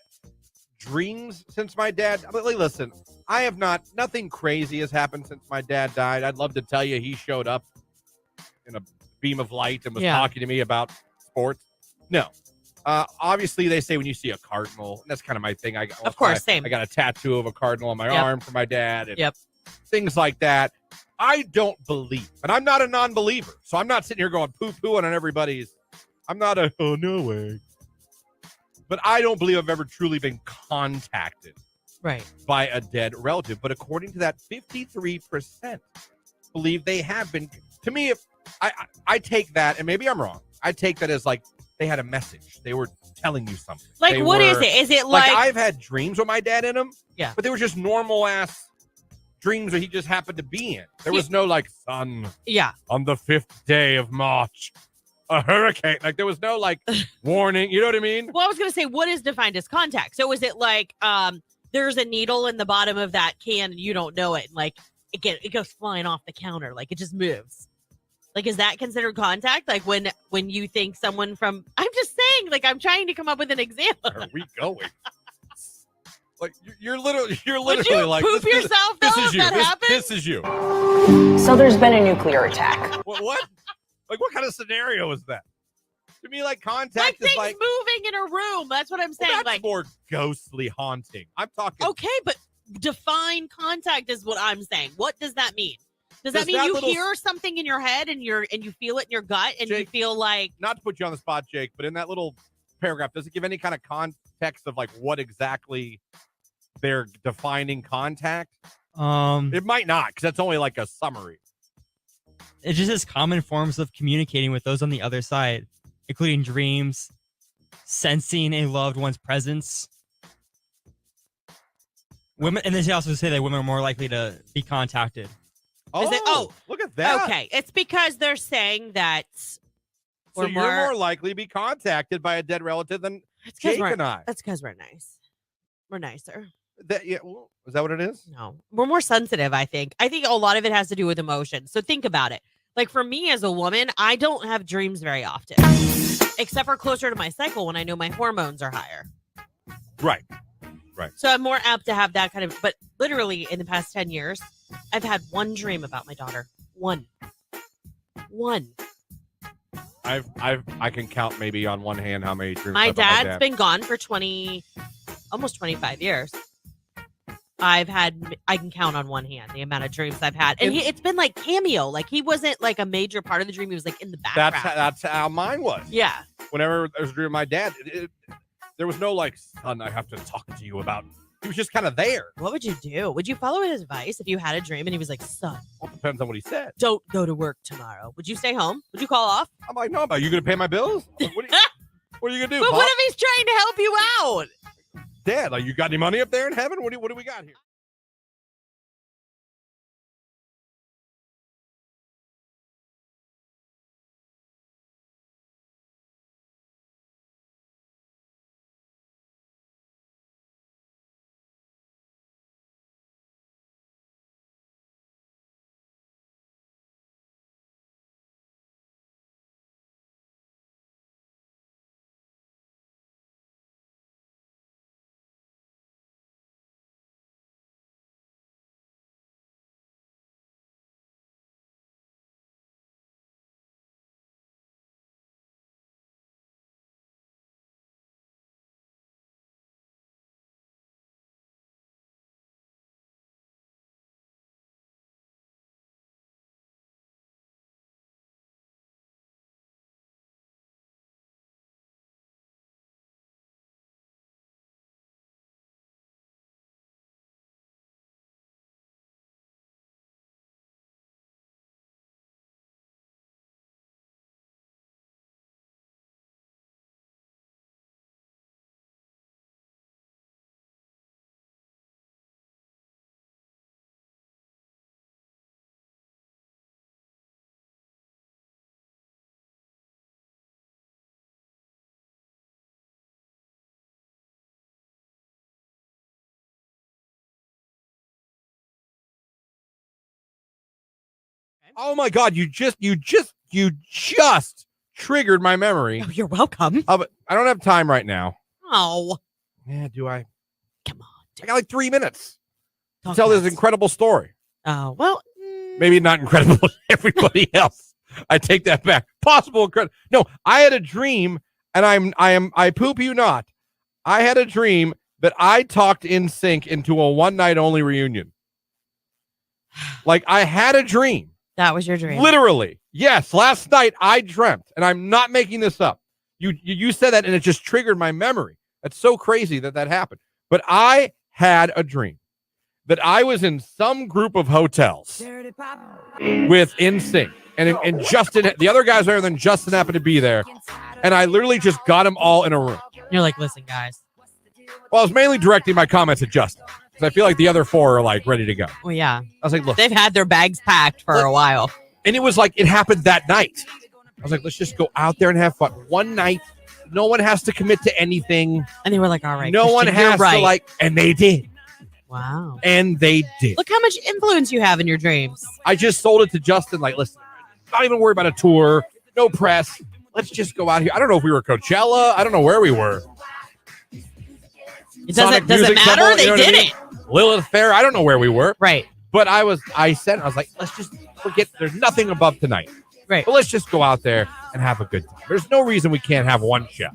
dreams since my dad. But listen, I have nothing crazy has happened since my dad died. I'd love to tell you he showed up in a beam of light and was talking to me about sports. No. Obviously, they say when you see a cardinal, and that's kind of my thing. Of course, same. I got a tattoo of a cardinal on my arm for my dad and things like that. I don't believe, and I'm not a non-believer, so I'm not sitting here going poo-pooing on everybody's. I'm not oh, no way. But I don't believe I've ever truly been contacted by a dead relative. But according to that, 53% believe they have been. To me, if I take that, and maybe I'm wrong, I take that as like they had a message. They were telling you something. Like, what is it? Is it like I've had dreams with my dad in them? Yeah. But they were just normal-ass dreams that he just happened to be in. There was no, like, son. Yeah. On the 5th day of March, a hurricane. Like, there was no, like, warning. You know what I mean? Well, I was going to say, what is defined as contact? So is it like there's a needle in the bottom of that can and you don't know it? And, like, it goes flying off the counter. Like, it just moves. Like, is that considered contact? Like, when you think someone from... I'm just saying, like, I'm trying to come up with an example. Where are we going? Like, you're literally Would you like... poop yourself, though, if that happens? This is you. So there's been a nuclear attack. What? Like, what kind of scenario is that? To me, like, contact Like is things like... moving in a room. That's what I'm saying. Well, that's like more ghostly haunting. I'm talking... Okay, but define contact is what I'm saying. What does that mean? Does that mean that you little... hear something in your head and you feel it in your gut and Jake, you feel like... Not to put you on the spot, Jake, but in that little paragraph, does it give any kind of context of like what exactly they're defining contact? It might not, because that's only like a summary. It just says common forms of communicating with those on the other side, including dreams, sensing a loved one's presence. Women, and they also say that women are more likely to be contacted. Look at that. Okay, it's because they're saying that So you're more likely to be contacted by a dead relative than Jake and I. That's because we're nice. We're nicer. Is that what it is? No, we're more sensitive, I think. I think a lot of it has to do with emotion. So think about it. Like for me as a woman, I don't have dreams very often, except for closer to my cycle when I know my hormones are higher. Right. So I'm more apt to have that kind of, but literally in the past 10 years, I've had one dream about my daughter. One. I can count maybe on one hand how many dreams My I've had dad's been gone for almost 25 years. I can count on one hand the amount of dreams I've had. And it's been like cameo. Like he wasn't like a major part of the dream. He was like in the background. That's how mine was. Yeah. Whenever there was a dream of my dad, there was no like, son, I have to talk to you about. He was just kind of there. What would you do? Would you follow his advice if you had a dream and he was like, son, Well, it depends on what he said. don't go to work tomorrow? Would you stay home? Would you call off? I'm like, no, are you going to pay my bills? What are you going to do? But Pop? what if he's trying to help you out? dead. Like, you got any money up there in heaven? What do we got here? Oh my God! You just triggered my memory. Oh, you're welcome. But I don't have time right now. Oh, Yeah, do I? come on. I got like 3 minutes to Talk tell this fast. incredible story. Oh, well. Maybe not incredible to everybody else. I take that back. Possible incredible. No, I had a dream, and I poop you not. I had a dream that I talked NSYNC into a one night only reunion. Like, I had a dream. That was your dream. Literally. Yes. Last night I dreamt, and I'm not making this up. You said that, and it just triggered my memory. That's so crazy that happened. But I had a dream that I was in some group of hotels with NSYNC, and Justin, the other guys there, and then Justin happened to be there, and I literally just got them all in a room. You're like, listen, guys. Well, I was mainly directing my comments at Justin, because I feel like the other four are like ready to go. Well, yeah. I was like, look. They've had their bags packed for a while. And it was like, it happened that night. I was like, let's just go out there and have fun. One night. No one has to commit to anything. And they were like, all right. No one has to like, and they did. Wow. And they did. Look how much influence you have in your dreams. I just sold it to Justin. Like, listen, not even worry about a tour. No press. Let's just go out here. I don't know if we were Coachella. I don't know where we were. It doesn't matter. They did it. Lilith Fair. I don't know where we were. Right. But I was like, let's just forget. There's nothing above tonight. Right. But let's just go out there and have a good time. There's no reason we can't have one show.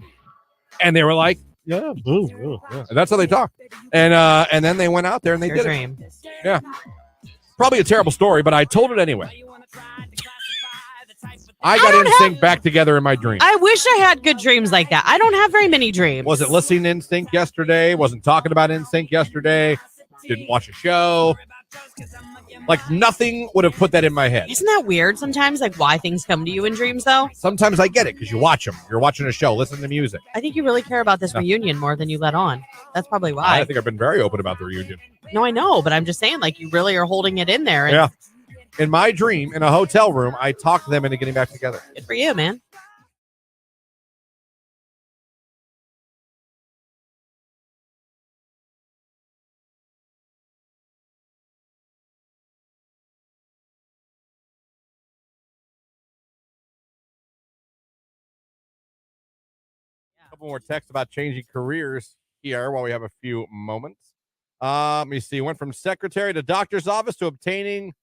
And they were like, yeah. And that's how they talk. And then they went out there and they Your did dream. it. Yeah. Probably a terrible story, but I told it anyway. I got NSYNC back together in my dream. I wish I had good dreams like that. I don't have very many dreams. Wasn't listening to NSYNC yesterday. Wasn't talking about NSYNC yesterday. Didn't watch a show. Like, nothing would have put that in my head. Isn't that weird sometimes, like why things come to you in dreams, though? Sometimes I get it because you watch them. You're watching a show, listen to music. I think you really care about this reunion more than you let on. That's probably why. I think I've been very open about the reunion. No, I know, but I'm just saying, like, you really are holding it in there. And Yeah. In my dream, in a hotel room, I talked them into getting back together. Good for you, man. A couple more texts about changing careers here while we have a few moments. Let me see. Went from secretary to doctor's office to obtaining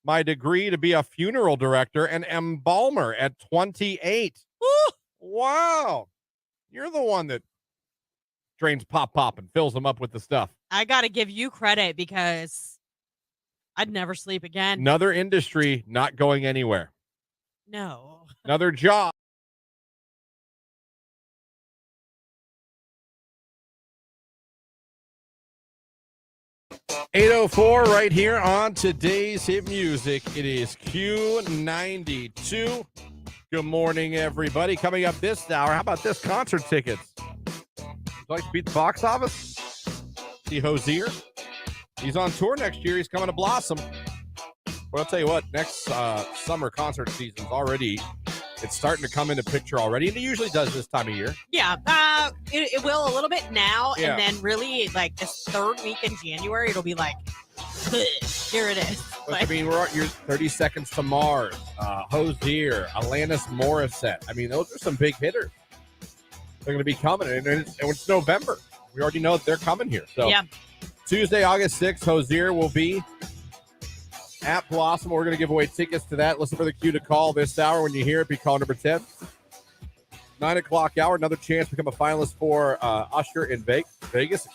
my degree to be a funeral director and embalmer at 28. Woo! Wow. You're the one that drains pop and fills them up with the stuff. I got to give you credit because I'd never sleep again. Another industry not going anywhere. No. Another job. .804 right here on today's hit music. It is Q92. Good morning, everybody. Coming up this hour, how about this? Concert tickets. Would you like to beat the box office? See Hosier? He's on tour next year. He's coming to Blossom. But I'll tell you what, next summer concert season's already, it's starting to come into picture already, and it usually does this time of year. Yeah, it will a little bit now, Yeah. and then really like this third week in January, it'll be like, here it is. But, I mean, you're 30 Seconds to Mars, Hosier, Alanis Morissette. I mean, those are some big hitters. They're going to be coming, and it's November. We already know that they're coming here. So Yeah. Tuesday, August 6th, Hosier will be at Blossom. We're going to give away tickets to that. Listen for the cue to call this hour. When you hear it, be call number 10. 9 o'clock hour, another chance to become a finalist for Usher in Vegas.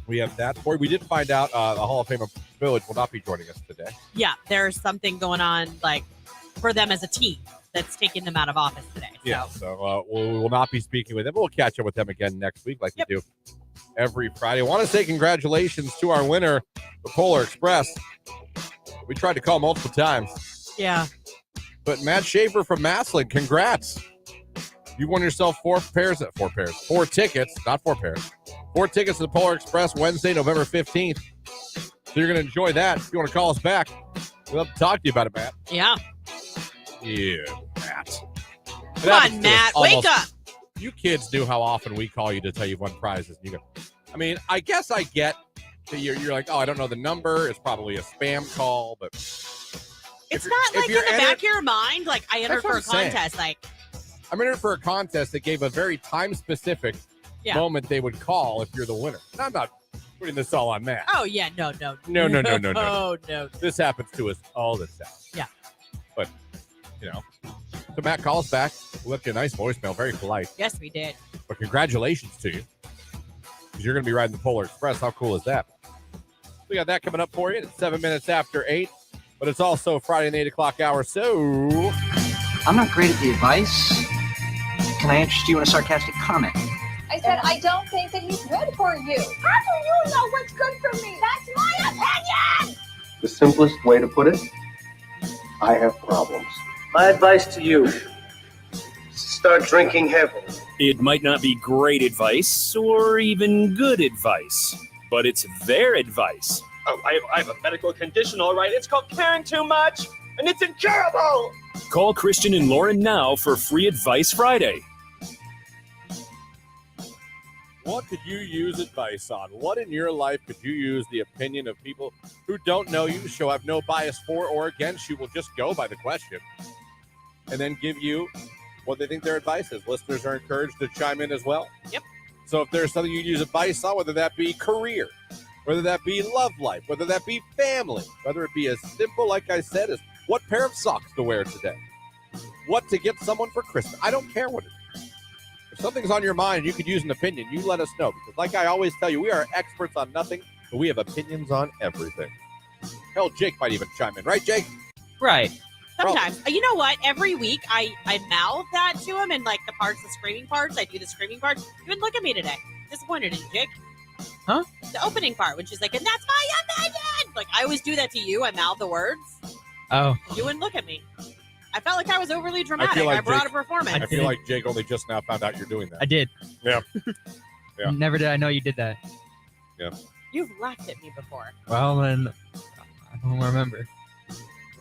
We have that for you. We did find out the Hall of Fame of Village will not be joining us today. Yeah, there's something going on like for them as a team that's taking them out of office today. So. Yeah, so we will not be speaking with them. We'll catch up with them again next week like we do every Friday. I want to say congratulations to our winner, the Polar Express. We tried to call multiple times. Yeah. But Matt Schaefer from Massillon, congrats. You won yourself four tickets, not 4 pairs. 4 tickets to the Polar Express Wednesday, November 15th. So you're going to enjoy that. If you want to call us back, we'd love to talk to you about it, Matt. Yeah. Yeah, Matt. Come on, Matt. Wake up. You kids knew how often we call you to tell you've won prizes. And you go, I mean, I guess I get that you're like, oh, I don't know the number. It's probably a spam call, but It's not like in the back of your mind, like I entered That's what for a I'm saying. contest. Like, I'm entered for a contest that gave a very time-specific moment they would call if you're the winner. And I'm not putting this all on Matt. oh yeah, no. No. No. This happens to us all the time. Yeah. But, so Matt, call us back. We left you a nice voicemail, very polite. Yes, we did. But congratulations to you, because you're going to be riding the Polar Express. How cool is that? We got that coming up for you. It's 7 minutes after 8, but it's also Friday in the 8 o'clock hour. So I'm not great at the advice. Can I interest you in a sarcastic comment? I said, I don't think that he's good for you. How do you know what's good for me? That's my opinion! The simplest way to put it, I have problems. My advice to you, start drinking heavily. It might not be great advice or even good advice, but it's their advice. Oh, I have a medical condition, all right. It's called caring too much, and it's incurable. Call Christian and Lauren now for Free Advice Friday. what could you use advice on? What in your life could you use the opinion of people who don't know you, show have no bias for or against you, will just go by the question and then give you what they think their advice is? Listeners are encouraged to chime in as well. Yep. So if there's something you use advice on, whether that be career, whether that be love life, whether that be family, whether it be as simple, like I said, as what pair of socks to wear today, what to get someone for Christmas. I don't care what it is. If something's on your mind and you could use an opinion, you let us know. Because like I always tell you, we are experts on nothing, but we have opinions on everything. Hell, Jake might even chime in. Right, Jake? Right. Sometimes. You know what? Every week I mouth that to him, and like the parts, the screaming parts, I do the screaming parts. You wouldn't look at me today. Disappointed in you, Jake. Huh? The opening part, which is like, and that's my opinion. Like, I always do that to you. I mouth the words. Oh. You wouldn't look at me. I felt like I was overly dramatic. feel like I brought Jake- a performance. I feel like Jake only just now found out you're doing that. I did. Yeah. Yeah. Never did I know you did that. Yeah. You've laughed at me before. Well, then I don't remember. I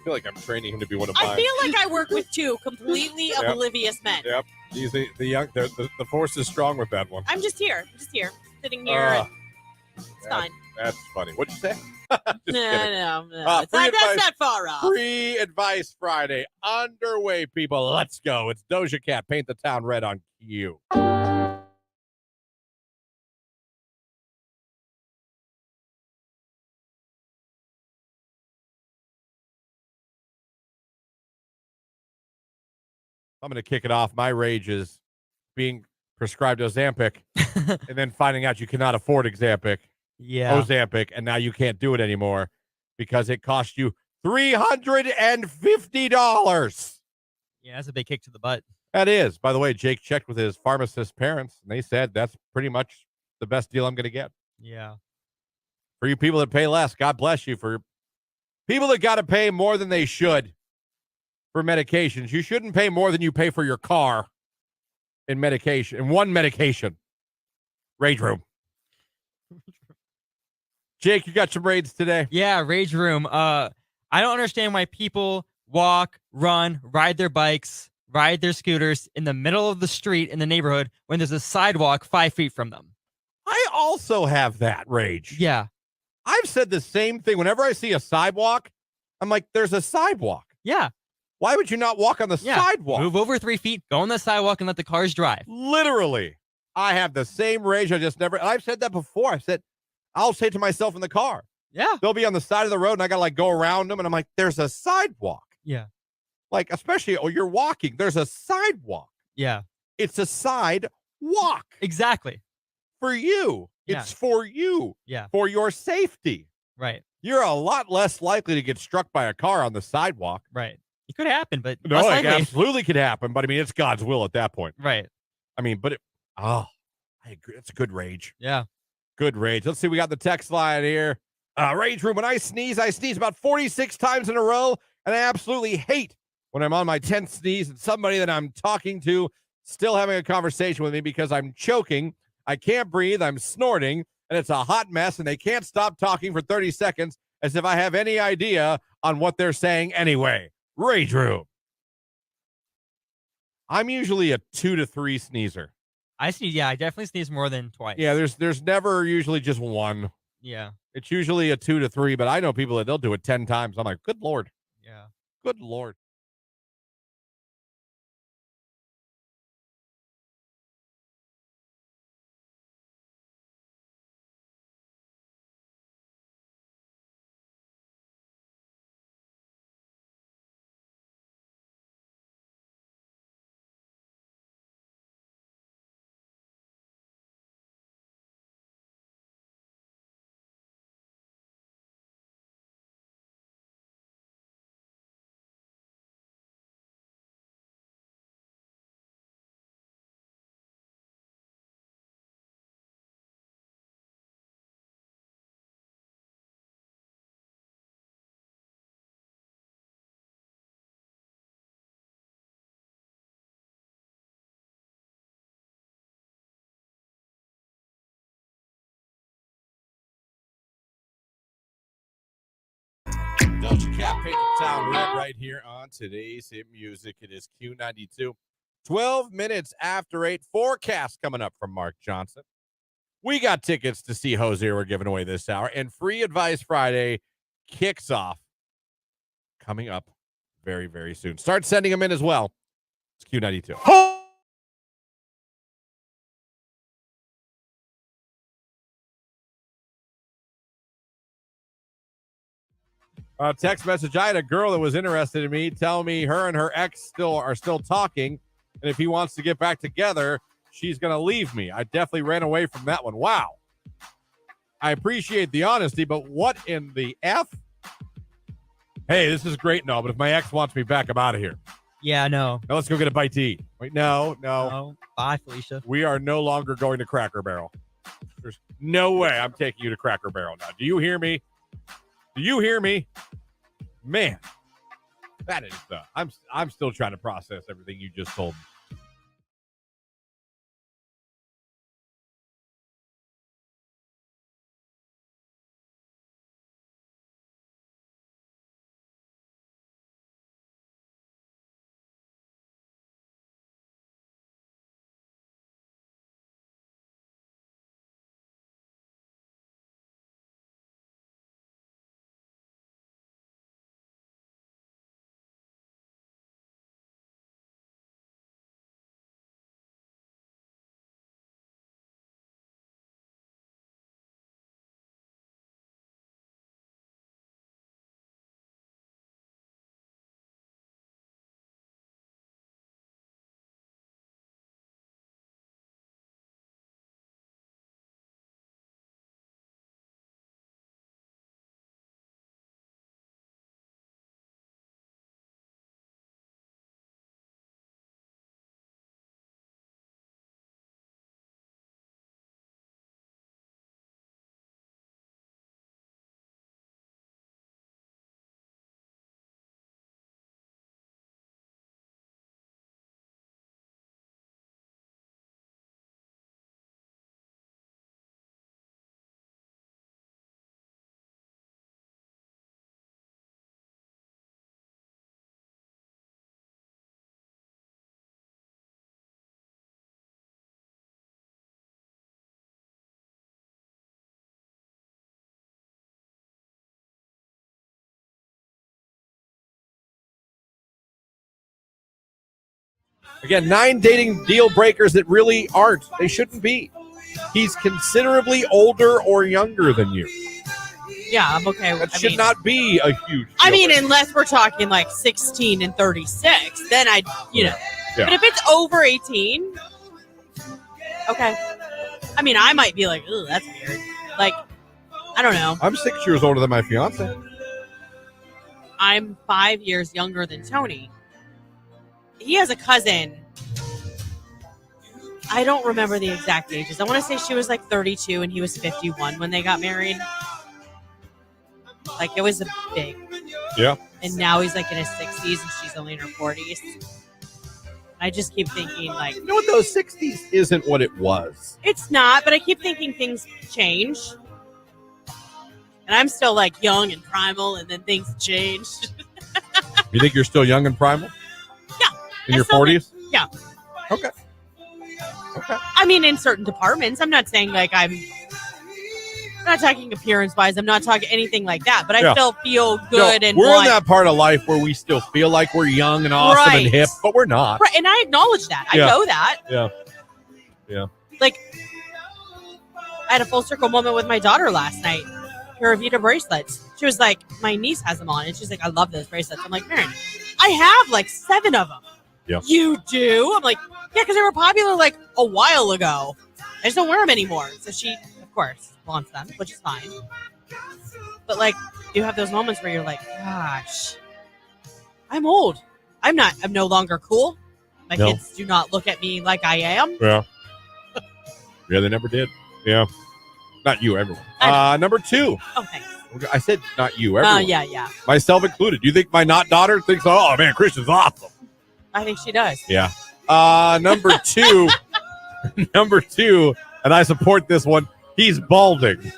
feel like I'm training him to be one of I mine. feel like I work with two completely Yep. oblivious men. Yep. He's the young. The force is strong with that one. I'm just here. Sitting here. It's fine. That's funny. What'd you say? Just No. kidding. That's not far off. Free Advice Friday underway, people. Let's go. It's Doja Cat, Paint the Town Red on Q. I'm going to kick it off. My rage is being prescribed Ozempic and then finding out you cannot afford Ozempic. Yeah. Ozempic, and now you can't do it anymore because it cost you $350. Yeah, that's a big kick to the butt. That is. By the way, Jake checked with his pharmacist parents, and they said that's pretty much the best deal I'm going to get. Yeah. For you people that pay less, God bless you. For people that got to pay more than they should for medications, you shouldn't pay more than you pay for your car in medication, in one medication. Rage room. Jake, you got some raids today? Yeah, rage room. I don't understand why people walk, run, ride their bikes, ride their scooters in the middle of the street in the neighborhood when there's a sidewalk 5 feet from them. I also have that rage. Yeah. I've said the same thing. Whenever I see a sidewalk, I'm like, there's a sidewalk. Yeah. Why would you not walk on the sidewalk? Move over 3 feet, go on the sidewalk, and let the cars drive. Literally. I have the same rage. I've said that before. I'll say to myself in the car. Yeah. They'll be on the side of the road and I got to like go around them. And I'm like, there's a sidewalk. Yeah. Like, especially, you're walking. There's a sidewalk. Yeah. It's a sidewalk. Exactly. For you. Yeah. It's for you. Yeah. For your safety. Right. You're a lot less likely to get struck by a car on the sidewalk. Right. It could happen, but No, less it likely. absolutely could happen. But I mean, it's God's will at that point. Right. I mean, I agree. It's a good rage. Yeah. Good rage. Let's see. We got the text line here. Rage room. When I sneeze about 46 times in a row. And I absolutely hate when I'm on my 10th sneeze and somebody that I'm talking to still having a conversation with me because I'm choking. I can't breathe. I'm snorting. And it's a hot mess. And they can't stop talking for 30 seconds as if I have any idea on what they're saying anyway. Rage room. I'm usually a 2 to 3 sneezer. I definitely sneeze more than twice. Yeah, there's never usually just one. Yeah. It's usually a 2 to 3, but I know people that they'll do it 10 times. I'm like, good Lord. Yeah. Good Lord. Doja Cat Paint the Town Red right here on today's hit music. It is Q92. 12 minutes after 8. Forecast coming up from Mark Johnson. We got tickets to see Hosier we're giving away this hour. And Free Advice Friday kicks off coming up very, very soon. Start sending them in as well. It's Q92. Text message. I had a girl that was interested in me tell me her and her ex are still talking. And if he wants to get back together, she's going to leave me. I definitely ran away from that one. Wow. I appreciate the honesty, but what in the F? Hey, this is great and all, but if my ex wants me back, I'm out of here. Yeah, no. Now let's go get a bite to eat. Wait, no. Bye, Felicia. We are no longer going to Cracker Barrel. There's no way I'm taking you to Cracker Barrel now. Do you hear me? Do you hear me? Man, that is I'm still trying to process everything you just told me. Again, 9 dating deal breakers that really aren't. They shouldn't be. He's considerably older or younger than you. Yeah, I'm okay with That should not be a huge deal I mean, breaker. unless we're talking like 16 and 36, then I'd, Yeah. But if it's over 18, okay. I mean, I might be like, ooh, that's weird. Like, I don't know. I'm 6 years older than my fiance. I'm 5 years younger than Tony. He has a cousin. I don't remember the exact ages. I want to say she was like 32 and he was 51 when they got married. Like, it was a big. Yeah. And now he's like in his 60s and she's only in her 40s. I just keep thinking, like, You know what, though? 60s isn't what it was. it's not, but I keep thinking things change. And I'm still like young and primal, and then things change. You think you're still young and primal? Yeah. In your 40s? Yeah. Okay. I mean, in certain departments. I'm not saying like I'm not talking appearance wise. I'm not talking anything like that, but I Yeah. still feel good and we're want. in that part of life where we still feel like we're young and awesome and Right. hip, but we're not. Right, and I acknowledge that. Yeah. I know that. Yeah. Yeah. Like, I had a full circle moment with my daughter last night. Her Avita bracelets. She was like, my niece has them on, and she's like, I love those bracelets. I'm like, Maren, I have like 7 of them. Yeah. You do? I'm like, yeah, because they were popular like a while ago. I just don't wear them anymore. So she, of course, wants them, which is fine. But like, you have those moments where you're like, gosh, I'm old. I'm no longer cool. My No. kids do not look at me like I am. Yeah. Yeah, they never did. Yeah. Not you, everyone. Number 2. Oh, thanks. I said not you, everyone. Yeah. Myself included. You think my not daughter thinks, oh, man, Christian's awesome? I think she does. Yeah. Number 2. Number 2, and I support this one. He's balding.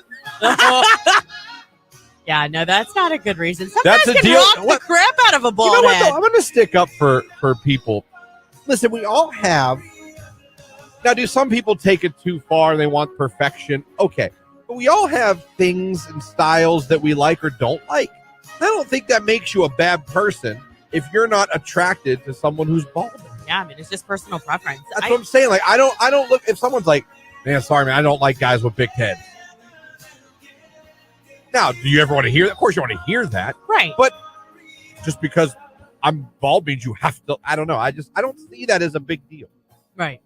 Yeah, no, that's not a good reason. Sometimes That's a can deal. rock the crap out of a bald You know what, head. though? I'm going to stick up for people. Listen, we all have. Now, do some people take it too far? They want perfection. Okay. But we all have things and styles that we like or don't like. I don't think that makes you a bad person if you're not attracted to someone who's balding. Yeah, I mean, it's just personal preference. That's what I'm saying. Like, I don't look, if someone's like, man, sorry, man, I don't like guys with big heads. Now, do you ever want to hear that? Of course you want to hear that. Right. But just because I'm bald means you have to, I don't know. I don't see that as a big deal. Right.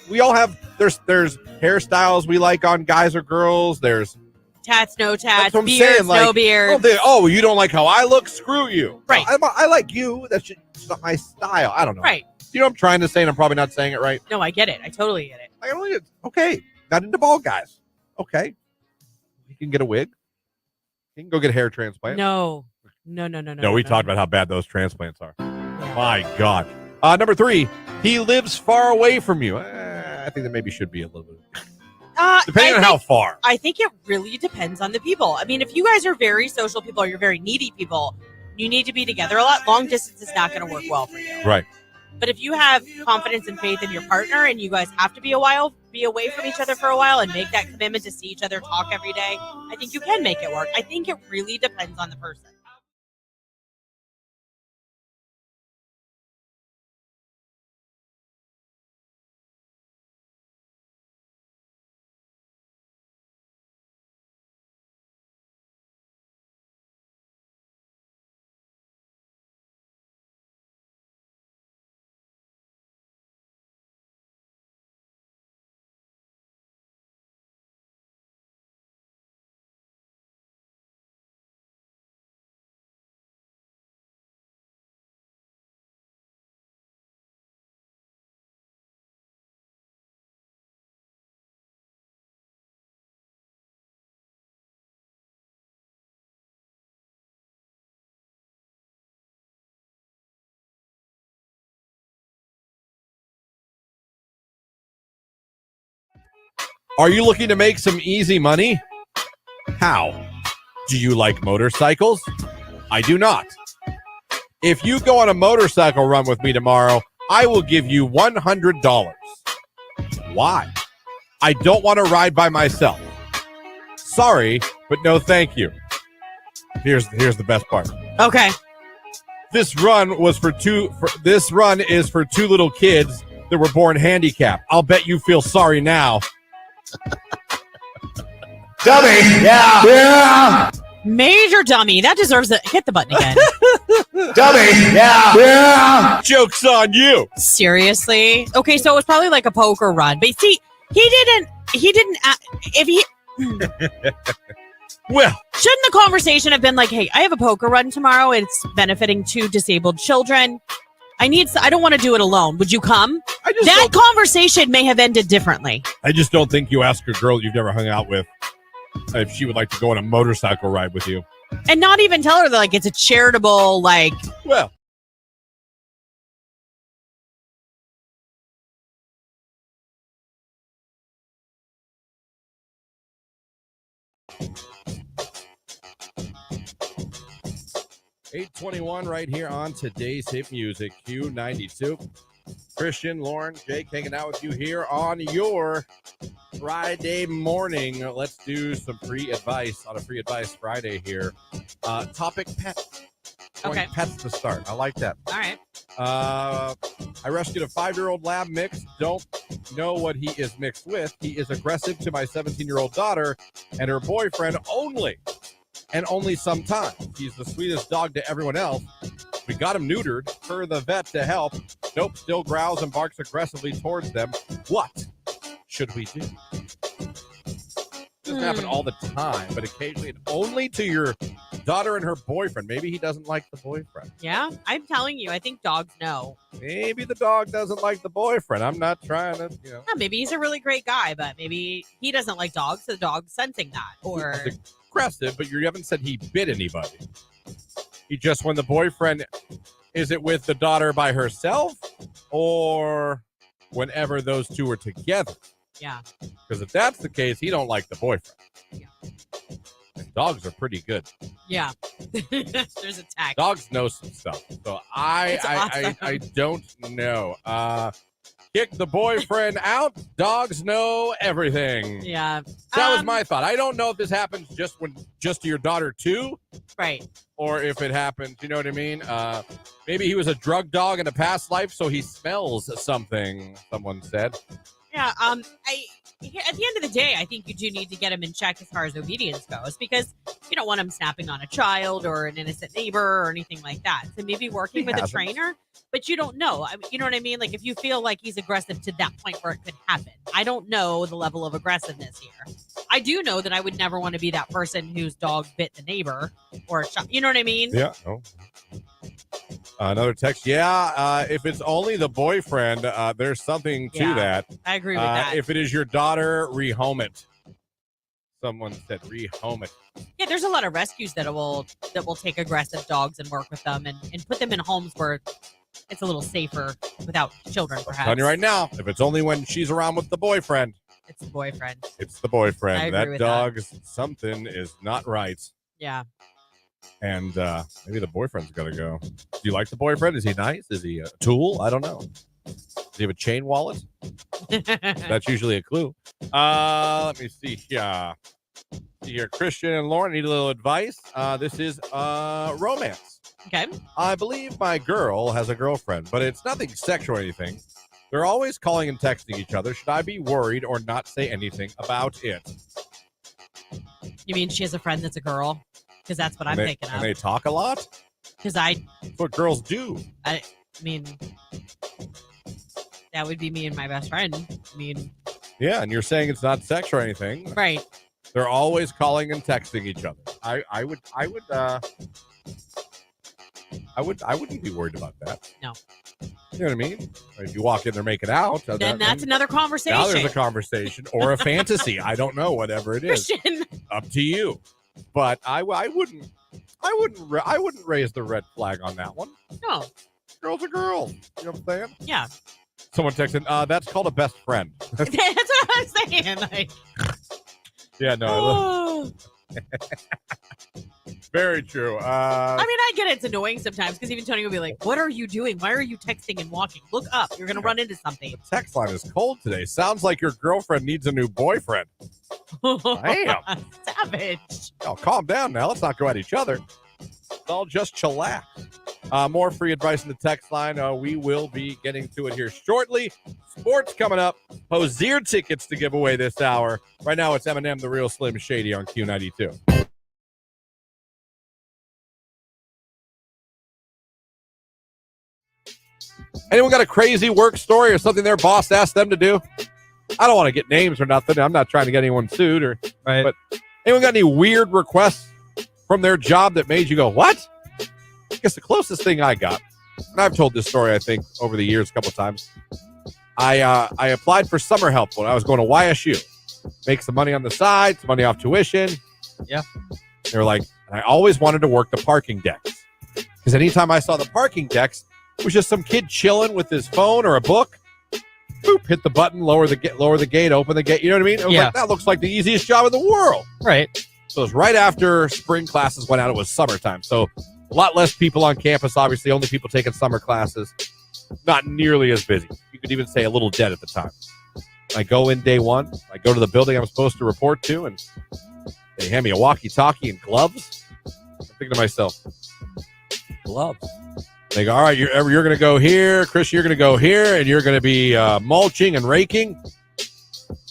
We all have, there's hairstyles we like on guys or girls. There's tats, no tats, that's what I'm beards, saying. Like, no beards. oh, you don't like how I look? Screw you. Right. I like you. That's just not my style. I don't know. Right. You know what I'm trying to say, and I'm probably not saying it right. No, I get it. I totally get it. I only, okay, not into bald guys. Okay. You can get a wig. You can go get a hair transplant. No, we talked about how bad those transplants are. My God. Number 3, he lives far away from you. I think that maybe should be a little bit. Depending on how far. I think it really depends on the people. I mean, if you guys are very social people or you're very needy people, you need to be together a lot. Long distance is not going to work well for you. Right. But if you have confidence and faith in your partner and you guys have to be away from each other for a while and make that commitment to see each other, talk every day, I think you can make it work. I think it really depends on the person. Are you looking to make some easy money? How? Do you like motorcycles? I do not. If you go on a motorcycle run with me tomorrow, I will give you $100. Why? I don't want to ride by myself. Sorry, but no thank you. Here's the best part. Okay. This run is for two little kids that were born handicapped. I'll bet you feel sorry now. Dummy. Yeah. Major dummy. That deserves it. Hit the button again. Dummy. Yeah. Joke's on you. Seriously? Okay, so it was probably like a poker run. But see, he didn't, if he, well, shouldn't the conversation have been like, hey, I have a poker run tomorrow. It's benefiting 2 disabled children. I don't want to do it alone. Would you come? That conversation may have ended differently. I just don't think you ask a girl you've never hung out with if she would like to go on a motorcycle ride with you. And not even tell her that, like, it's a charitable, like... Well... $8:21 right here on today's hit music, Q92. Christian, Lauren, Jake hanging out with you here on your Friday morning. Let's do some free advice on a Free Advice Friday here. Topic pets. Okay. Pets to start. I like that. All right. I rescued a 5-year-old lab mix. Don't know what he is mixed with. He is aggressive to my 17-year-old daughter and her boyfriend only. And only sometimes. He's the sweetest dog to everyone else. We got him neutered for the vet to help. Nope, still growls and barks aggressively towards them. What should we do? Doesn't happen all the time, but occasionally, and only to your daughter and her boyfriend. Maybe he doesn't like the boyfriend. Yeah, I'm telling you, I think dogs know. Maybe the dog doesn't like the boyfriend. I'm not trying to, Yeah, maybe he's a really great guy, but maybe he doesn't like dogs, so the dog's sensing that. Or aggressive, but you haven't said he bit anybody. He just, when the boyfriend, is it with the daughter by herself or whenever those two are together? Yeah. Because if that's the case, he don't like the boyfriend. Yeah. And dogs are pretty good. Yeah. There's a tag. Dogs know some stuff. So I don't know. Kick the boyfriend out. Dogs know everything. Yeah. That was my thought. I don't know if this happens just to your daughter too. Right. Or if it happens, you know what I mean? Maybe he was a drug dog in a past life, so he smells something, someone said. Yeah, at the end of the day, I think you do need to get him in check as far as obedience goes, because you don't want him snapping on a child or an innocent neighbor or anything like that. So maybe working with a trainer, but you don't know. You know what I mean? Like if you feel like he's aggressive to that point where it could happen. I don't know the level of aggressiveness here. I do know that I would never want to be that person whose dog bit the neighbor or a child. You know what I mean? Yeah. Oh. Another text. Yeah, if it's only the boyfriend, there's something to that. I agree with that. If it is your daughter, rehome it. Someone said rehome it. Yeah, there's a lot of rescues that will take aggressive dogs and work with them and put them in homes where it's a little safer without children, perhaps. I'm telling you right now, if it's only when she's around with the boyfriend. It's the boyfriend. It's the boyfriend. I agree That with dog, something is not right. Yeah. And maybe the boyfriend's got to go. Do you like the boyfriend? Is he nice? Is he a tool? I don't know. Does he have a chain wallet? That's usually a clue. Let me see here. Christian and Lauren need a little advice. This is romance. Okay. I believe my girl has a girlfriend, but it's nothing sexual or anything. They're always calling and texting each other. Should I be worried or not say anything about it? You mean she has a friend that's a girl? Because that's what I'm thinking of. And they talk a lot? Because that's what girls do. I mean, that would be me and my best friend. I mean. Yeah, and you're saying it's not sex or anything. Right. They're always calling and texting each other. I wouldn't be worried about that. No. You know what I mean? If you walk in, they're making out. Then that's another conversation. Now there's a conversation or a fantasy. I don't know, whatever it is. Christian. Up to you. But I wouldn't raise the red flag on that one. No. Girl's a girl. You know what I'm saying? Yeah. Someone texted, that's called a best friend. That's what I'm saying. Like. Yeah, no. Oh. Very true. I mean, I get it's annoying sometimes because even Tony will be like, what are you doing? Why are you texting and walking? Look up. You're going to run into something. The text line is cold today. Sounds like your girlfriend needs a new boyfriend. Damn. Savage. Oh, calm down now. Let's not go at each other. Let's all just chillax. More free advice in the text line. We will be getting to it here shortly. Sports coming up. Hozier tickets to give away this hour. Right now, it's Eminem, the Real Slim Shady on Q92. Anyone got a crazy work story or something their boss asked them to do? I don't want to get names or nothing. I'm not trying to get anyone sued or. Right. But anyone got any weird requests from their job that made you go, what? I guess the closest thing I got, and I've told this story, I think, over the years a couple times. I applied for summer help when I was going to YSU. Make some money on the side, some money off tuition. Yeah. They were like, and I always wanted to work the parking decks. Because anytime I saw the parking decks, it was just some kid chilling with his phone or a book. Boop, hit the button, lower the gate, open the gate. You know what I mean? It was like, that looks like the easiest job in the world. Right. So it was right after spring classes went out. It was summertime. So a lot less people on campus, obviously. Only people taking summer classes. Not nearly as busy. You could even say a little dead at the time. I go in day one. I go to the building I'm supposed to report to, and they hand me a walkie-talkie and gloves. I'm thinking to myself, gloves? They go, all right, you're going to go here. Chris, you're going to go here, and you're going to be mulching and raking.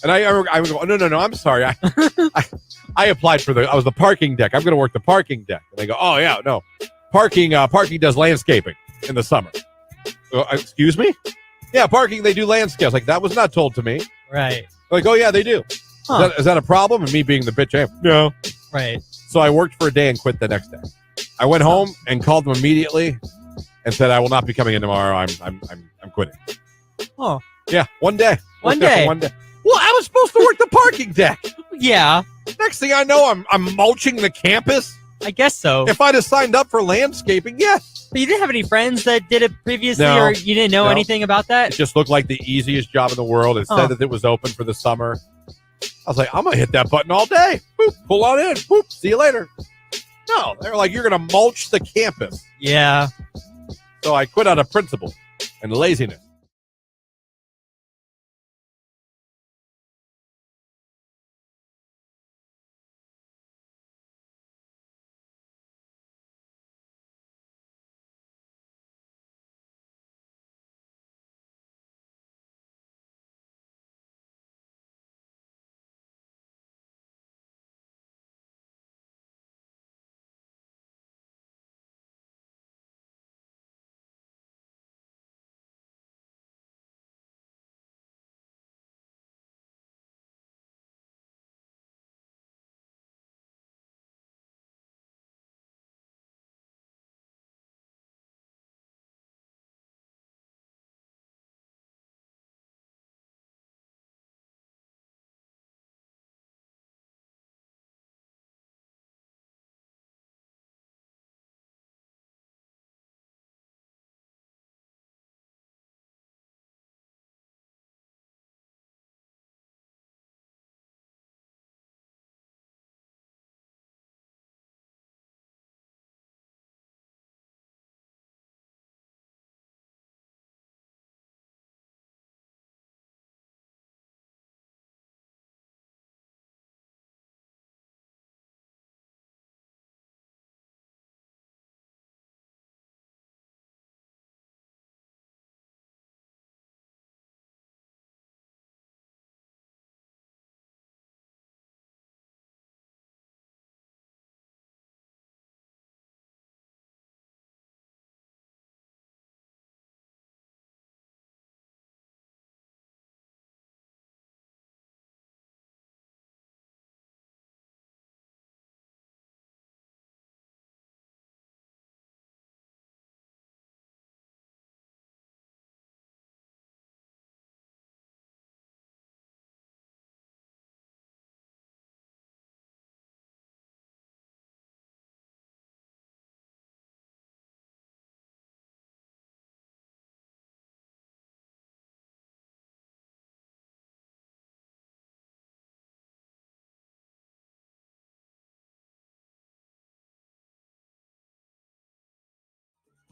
And I go, no, I'm sorry. I applied for I was the parking deck. I'm going to work the parking deck. And they go, oh, yeah, no. Parking does landscaping in the summer. Excuse me? Yeah, parking, they do landscapes. I was like, that was not told to me. Right. Like, oh, yeah, they do. Huh. Is that a problem? And me being the bitch I am? No. Right. So I worked for a day and quit the next day. I went home and called them immediately and said, I will not be coming in tomorrow. I'm quitting. Oh. Yeah, one day. One day. Well, I was supposed to work the parking deck. Yeah. Next thing I know, I'm mulching the campus. I guess so. If I'd have signed up for landscaping, yes. But you didn't have any friends that did it previously, No. or you didn't know anything about that? It just looked like the easiest job in the world. It said that it was open for the summer. I was like, I'm going to hit that button all day. Boop, pull on in. Boop, see you later. No, they were like, you're going to mulch the campus. Yeah. So I quit out of principle and laziness.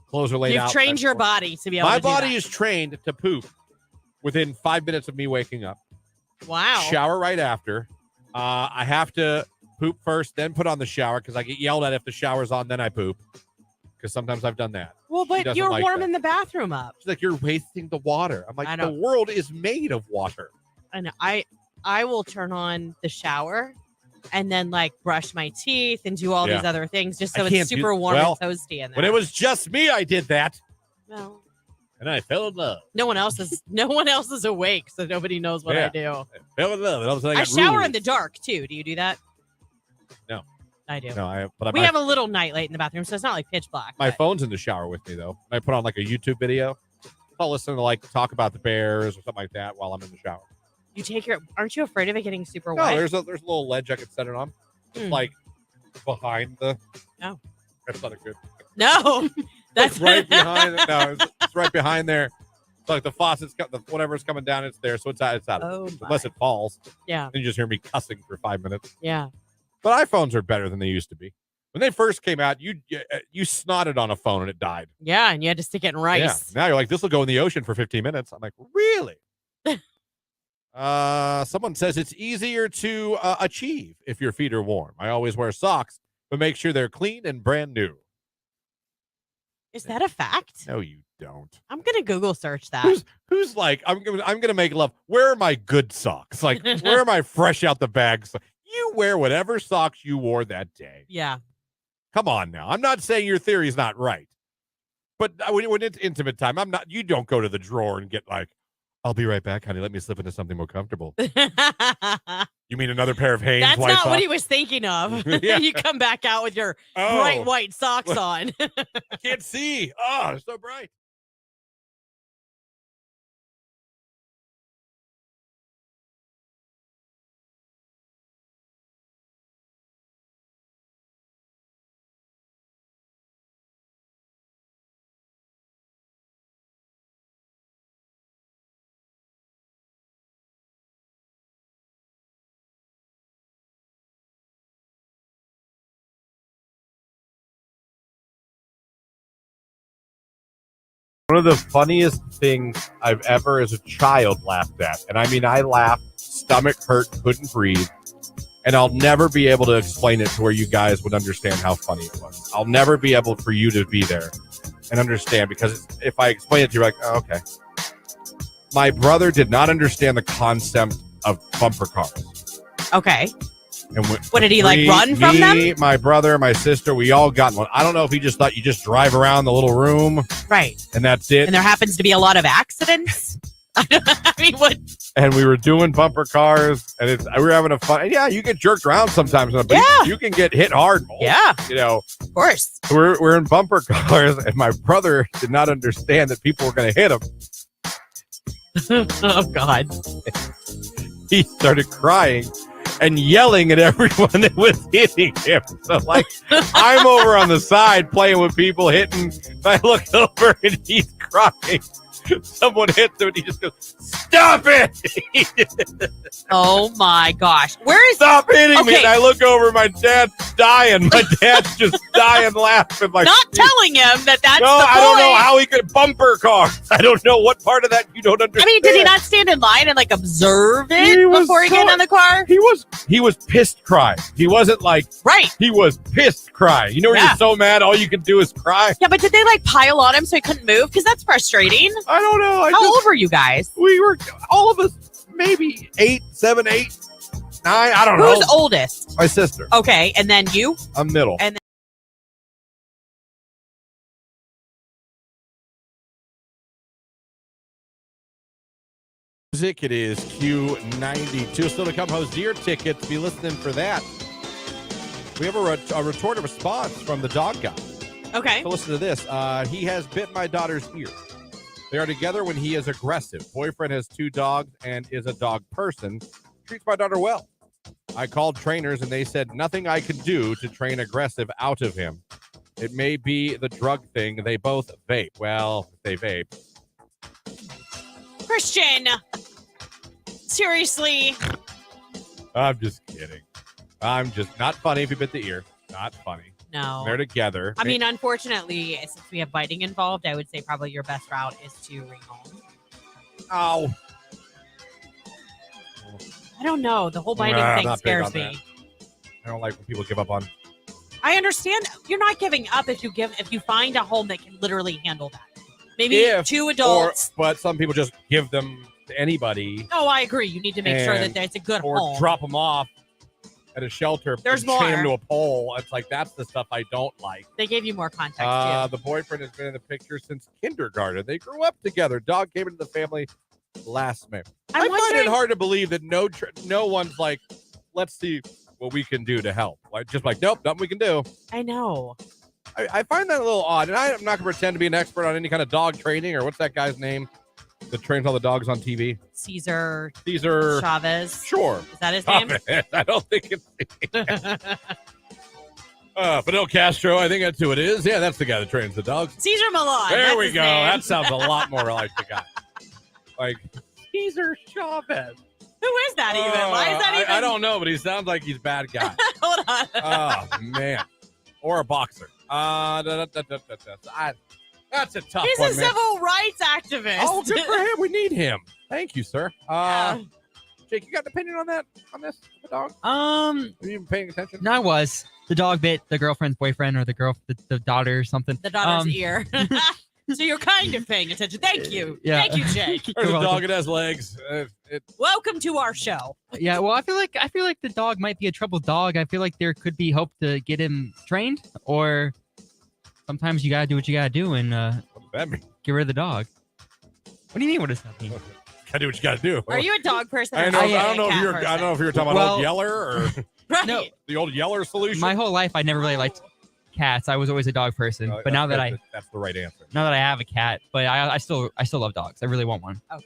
Clothes are laid You've out. trained your body to be able My to do body that. is trained to poop within 5 minutes of me waking up. Wow. Shower right after. I have to poop first, then put on the shower because I get yelled at if the shower's on, then I poop. because sometimes I've done that. Well, She but doesn't you're like warming that. the bathroom up. She's like, you're wasting the water. I'm I like, know. the world is made of water. And I will turn on the shower and then like brush my teeth and do all Yeah. these other things just so I it's can't do- super warm well, and toasty in there. When it was just me, I did that. Well, And I fell in love. no one else is awake, so nobody knows what I do. I fell in love. And all of a sudden I got shower rules. in the dark too. Do you do that? No. I do. No, but We have a little nightlight in the bathroom, so it's not like pitch black. my but- phone's in the shower with me, though. I put on like a YouTube video. I'll listen to like talk about the Bears or something like that while I'm in the shower. You take your. Aren't you afraid of it getting super No, wet? there's a little ledge I can set it on. It's like behind the. No. That's not a good. No, that's It's right behind. No, it's right behind there. It's like the faucet's whatever's coming down, it's there, so it's out. Oh, unless it falls. Yeah. Then you just hear me cussing for 5 minutes. Yeah. But iPhones are better than they used to be. When they first came out, you snotted on a phone and it died. Yeah, and you had to stick it in rice. Yeah. Now you're like, this will go in the ocean for 15 minutes. I'm like, really? Someone says it's easier to achieve if your feet are warm. I always wear socks, but make sure they're clean and brand new. Is that a fact? No, you don't. I'm gonna Google search that. Who's like, I'm gonna make love. Where are my good socks? Like, where are my fresh out the bag? You wear whatever socks you wore that day. Yeah. Come on now. I'm not saying your theory is not right, but when it's intimate time, you don't go to the drawer and get like, I'll be right back, honey. Let me slip into something more comfortable. You mean another pair of Hanes That's white not socks? what he was thinking of. Yeah. You come back out with your Oh. bright white socks on. I can't see. Oh, it's so bright. One of the funniest things I've ever as a child laughed at, and I mean I laughed, stomach hurt, couldn't breathe, and I'll never be able to explain it to where you guys would understand how funny it was. I'll never be able for you to be there and understand, because if I explain it to you, you're like, oh, okay. My brother did not understand the concept of bumper cars. Okay. And What did he like run from them? My brother, my sister, we all got one. I don't know if he just thought you just drive around the little room. Right. And that's it. And there happens to be a lot of accidents. I mean, what? And we were doing bumper cars, and we were having a fun. And yeah, you get jerked around sometimes, but you can get hit hard. Yeah. You know, of course. We're in bumper cars, and my brother did not understand that people were going to hit him. Oh, God. He started crying and yelling at everyone that was hitting him. So, like, I'm over on the side playing with people hitting. And I look over, and he's crying. Someone hits him, and he just goes, "Stop it!" Oh, my gosh. Where is... Stop hitting me. Okay. And I look over, my dad's dying. My dad's just dying laughing. Like, Not telling him that that's no, the point. I don't know how he could bumper cars. I don't know what part of that you don't understand. I mean, did he not stand in line and like observe it before he got on the car? He was pissed crying. He wasn't like, right. He was pissed crying. You know when Yeah. you're so mad, all you can do is cry? Yeah, but did they like pile on him so he couldn't move? Because that's frustrating. I don't know. How old were you guys? We were, all of us, maybe 7, 8, 9. I don't know. Who's oldest? My sister. Okay, and then you? I'm middle. And Music. It is Q92. Still to come, host Deer Tickets. Be listening for that. We have a retorted response from the dog guy. Okay. So listen to this. He has bit my daughter's ear. They are together when he is aggressive. Boyfriend has 2 dogs and is a dog person. Treats my daughter well. I called trainers and they said nothing I could do to train aggressive out of him. It may be the drug thing. They both vape. Well, they vape. Christian, seriously. I'm just kidding. I'm just not funny if you bit the ear. Not funny. No. They're together. I mean, unfortunately, since we have biting involved, I would say probably your best route is to ring home. Ow. I don't know. The whole biting I'm thing not big scares on me. that. I don't like when people give up on. I understand you're not giving up if you find a home that can literally handle that. Maybe If, 2 adults. But some people just give them to anybody. Oh, I agree. You need to make sure that it's a good or home. Or drop them off at a shelter. There's and chain more. them to a pole. It's like, that's the stuff I don't like. They gave you more context, too. The boyfriend has been in the picture since kindergarten. They grew up together. Dog came into the family last May. I find it hard to believe that no one's like, let's see what we can do to help. Like, just like, nope, nothing we can do. I know. I find that a little odd, and I'm not going to pretend to be an expert on any kind of dog training, or what's that guy's name that trains all the dogs on TV? Caesar Chavez. Sure. Is that his name? I don't think it's Fidel Castro, I think that's who it is. Yeah, that's the guy that trains the dogs. Caesar Milan. There we go. Name. That sounds a lot more like the guy. Like, Caesar Chavez. Who is that even? Why is that even? I don't know, but he sounds like he's a bad guy. Hold on. Oh, man. Or a boxer. That's a tough He's one, a civil rights activist. Oh, good for him. We need him. Thank you, sir. Jake, you got an opinion on this, the dog? Are you even paying attention? No, I was. The dog bit the girlfriend's boyfriend or the daughter or something. The daughter's ear. So you're kind of paying attention. Thank you. Yeah. Thank you, Jake. There's a dog that has legs. Welcome to our show. Yeah, well, I feel like the dog might be a troubled dog. I feel like there could be hope to get him trained, or sometimes you gotta do what you gotta do and what does that mean? Get rid of the dog. What do you mean? What does that mean? Gotta do what you gotta do. Are you a dog person? I don't know if you're talking about Old Yeller or right. No, the Old Yeller solution. My whole life, I never really liked cats. I was always a dog person, but now that that's the right answer. Now that I have a cat, but I still love dogs. I really want one. Okay.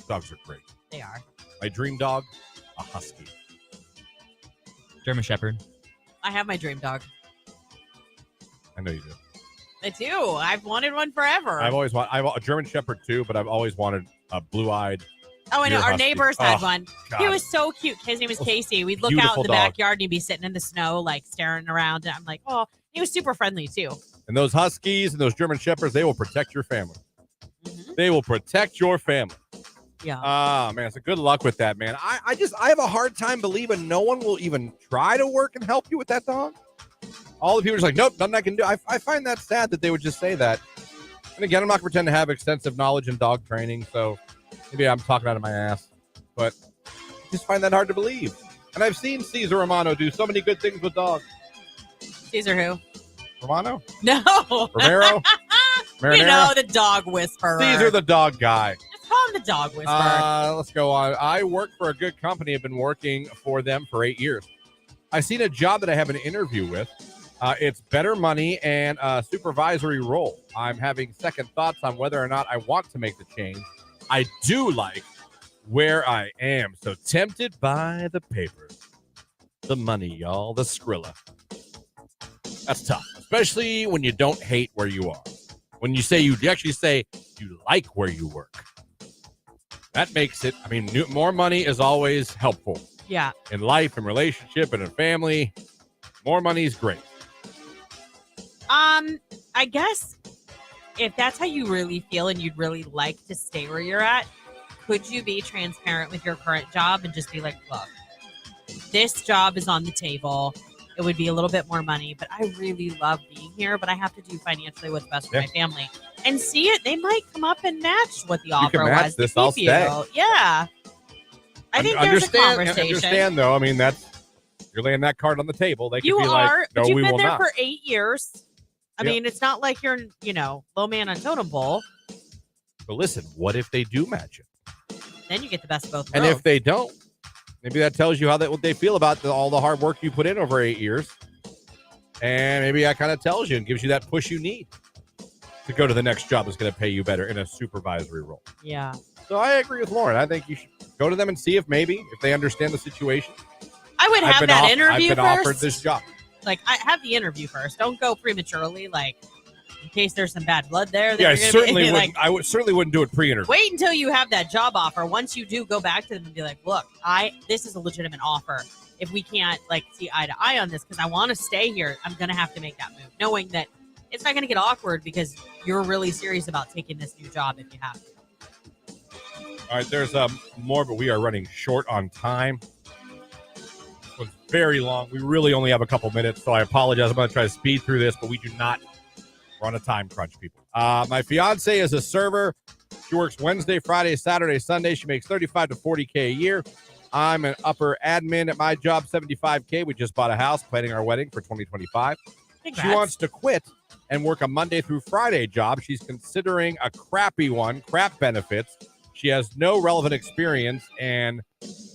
Dogs are great. They are. My dream dog, a husky. German Shepherd. I have my dream dog. I know you do. I do. I've wanted one forever. I've a German Shepherd too, but I've always wanted a blue-eyed. Oh, I know. Our husky. neighbors had one. God. He was so cute. His name was Casey. We'd look out in the backyard and he'd be sitting in the snow, like staring around. And I'm like, oh, he was super friendly too. And those huskies and those German Shepherds, they will protect your family. Mm-hmm. They will protect your family. Yeah. Man, so good luck with that, man. I have a hard time believing no one will even try to work and help you with that dog. All the people are just like, nope, nothing I can do. I find that sad that they would just say that. And again, I'm not going to pretend to have extensive knowledge in dog training, so maybe I'm talking out of my ass. But I just find that hard to believe. And I've seen Cesar Romano do so many good things with dogs. Caesar who? Romano? No. Romero? You know, the dog whisperer. Cesar the dog guy. Just call him the dog whisperer. Let's go on. I work for a good company. I've been working for them for 8 years. I've seen a job that I have an interview with. It's better money and a supervisory role. I'm having second thoughts on whether or not I want to make the change. I do like where I am. So tempted by the paper. The money, y'all. The Skrilla. That's tough. Especially when you don't hate where you are. When you actually say you like where you work. That makes it, more money is always helpful. Yeah. In life and relationship and in family, more money is great. I guess if that's how you really feel and you'd really like to stay where you're at, could you be transparent with your current job and just be like, look, this job is on the table. It would be a little bit more money, but I really love being here, but I have to do financially what's best for my family. And see it, they might come up and match what the offer was. This, I'll stay. Yeah. I think there's a conversation. Understand, though. You're laying that card on the table. They could be like, no, but we you've will been there not. for 8 years. I mean, it's not like you're, low man on totem pole. But listen, what if they do match it? Then you get the best of both worlds. And if they don't, maybe that tells you what they feel about all the hard work you put in over 8 years. And maybe that kind of tells you and gives you that push you need to go to the next job that's going to pay you better in a supervisory role. Yeah. So I agree with Lauren. I think you should go to them and see if they understand the situation. I would have that interview I've been first. offered this job. Like, I have the interview first. Don't go prematurely, like, in case there's some bad blood there. Yeah, I certainly wouldn't. I certainly wouldn't do it pre-interview. Wait until you have that job offer. Once you do, go back to them and be like, look, this is a legitimate offer. If we can't, see eye to eye on this, because I want to stay here, I'm going to have to make that move, knowing that it's not going to get awkward because you're really serious about taking this new job if you have to. All right, there's more, but we are running short on time. one's very long. We really only have a couple minutes, so I apologize. I'm going to try to speed through this, but we do not run a time crunch, people. My fiance is a server. She works Wednesday, Friday, Saturday, Sunday. She makes $35 to $40K a year. I'm an upper admin at my job, $75K. We just bought a house, planning our wedding for 2025. Congrats. She wants to quit and work a Monday through Friday job. She's considering a crappy one, crap benefits. She has no relevant experience and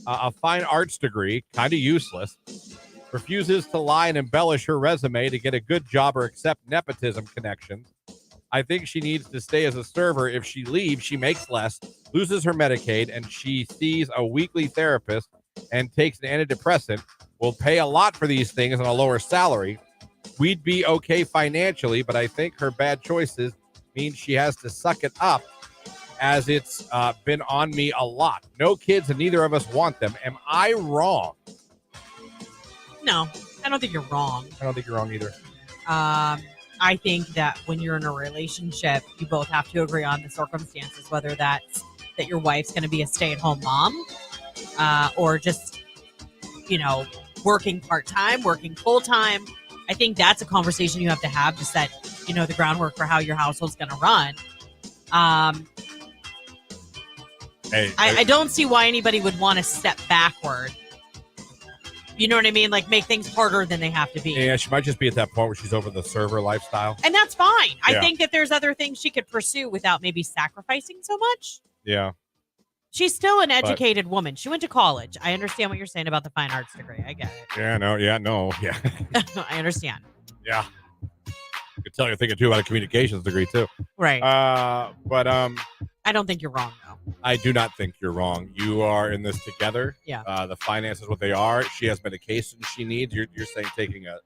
a fine arts degree, kind of useless. Refuses to lie and embellish her resume to get a good job or accept nepotism connections. I think she needs to stay as a server. If she leaves, she makes less, loses her Medicaid, and she sees a weekly therapist and takes an antidepressant. Will pay a lot for these things on a lower salary. We'd be okay financially, but I think her bad choices mean she has to suck it up, as it's been on me a lot. No kids, and neither of us want them. Am I wrong? No, I don't think you're wrong. I don't think you're wrong either. I think that when you're in a relationship, you both have to agree on the circumstances, whether that's that your wife's going to be a stay-at-home mom or just, working part-time, working full-time. I think that's a conversation you have to set, the groundwork for how your household's going to run. I don't see why anybody would want to step backward. You know what I mean? Like, make things harder than they have to be. Yeah, she might just be at that point where she's over the server lifestyle. And that's fine. Yeah. I think that there's other things she could pursue without maybe sacrificing so much. Yeah. She's still an educated woman. She went to college. I understand what you're saying about the fine arts degree. I get it. Yeah, no. I understand. Yeah. I could tell you're thinking, too, about a communications degree, too. Right. But I don't think you're wrong, though. I do not think you're wrong. You are in this together. Yeah. The finances, what they are. She has medication she needs. You're saying taking a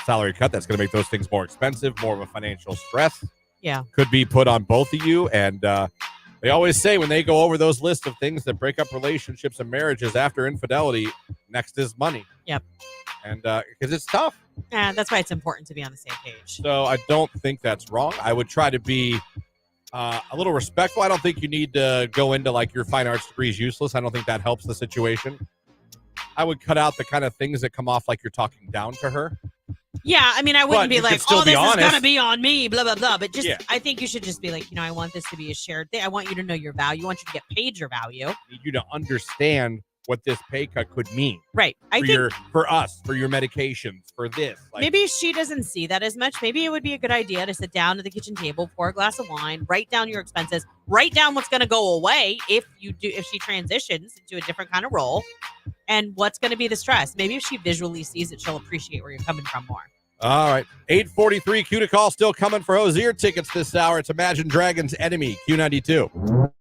salary cut, that's going to make those things more expensive, more of a financial stress. Yeah. Could be put on both of you. And they always say when they go over those lists of things that break up relationships and marriages after infidelity, next is money. Yep. And because it's tough. Yeah, that's why it's important to be on the same page. So I don't think that's wrong. I would try to be a little respectful. I don't think you need to go into like your fine arts degree is useless. I don't think that helps the situation. I would cut out the kind of things that come off like you're talking down to her. Yeah, I mean, I wouldn't be like, oh, this is going to be on me, blah, blah, blah. But just, I think you should just be like, I want this to be a shared thing. I want you to know your value. I want you to get paid your value. I need you to understand what this pay cut could mean. Right. For us, for your medications, for this. Like, maybe she doesn't see that as much. Maybe it would be a good idea to sit down at the kitchen table, pour a glass of wine, write down your expenses, write down what's going to go away if she transitions into a different kind of role, and what's going to be the stress. Maybe if she visually sees it, she'll appreciate where you're coming from more. All right. 8:43, Q to call still coming for Hosier tickets this hour. It's Imagine Dragons Enemy, Q92.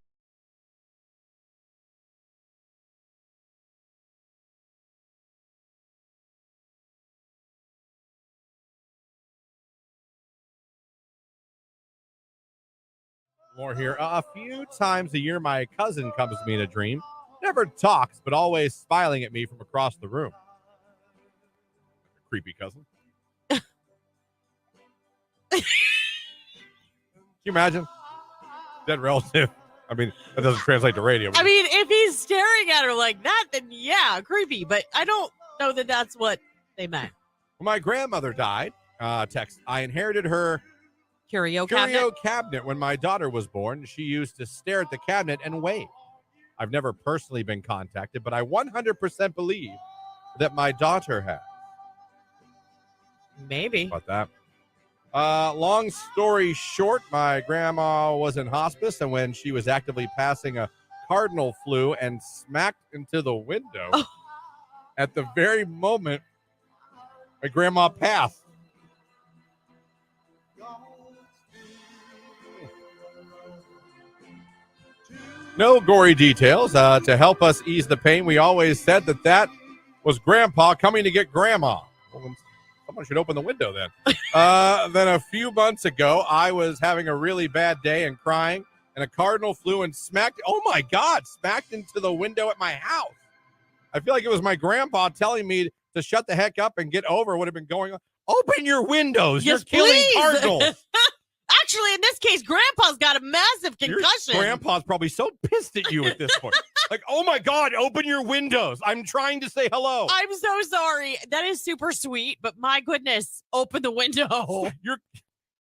More here. A few times a year, my cousin comes to me in a dream. Never talks, but always smiling at me from across the room. Creepy cousin. Can you imagine? Dead relative. I mean, that doesn't translate to radio. I mean, if he's staring at her like that, then yeah, creepy. But I don't know that that's what they meant. When my grandmother died, I inherited her curio cabinet when my daughter was born. She used to stare at the cabinet and wave. I've never personally been contacted, but I 100% believe that my daughter has. Maybe. About that. Long story short, my grandma was in hospice, and when she was actively passing a cardinal flu and smacked into the window at the very moment my grandma passed. No gory details. To help us ease the pain, we always said that was Grandpa coming to get Grandma. Well, someone should open the window then. Then a few months ago, I was having a really bad day and crying, and a cardinal flew and smacked into the window at my house. I feel like it was my grandpa telling me to shut the heck up and get over what had been going on. Open your windows. Yes, you're killing please. cardinals. Actually, in this case, Grandpa's got a massive concussion. Your grandpa's probably so pissed at you at this point. Like, oh my God, open your windows. I'm trying to say hello. I'm so sorry. That is super sweet, but my goodness, open the window.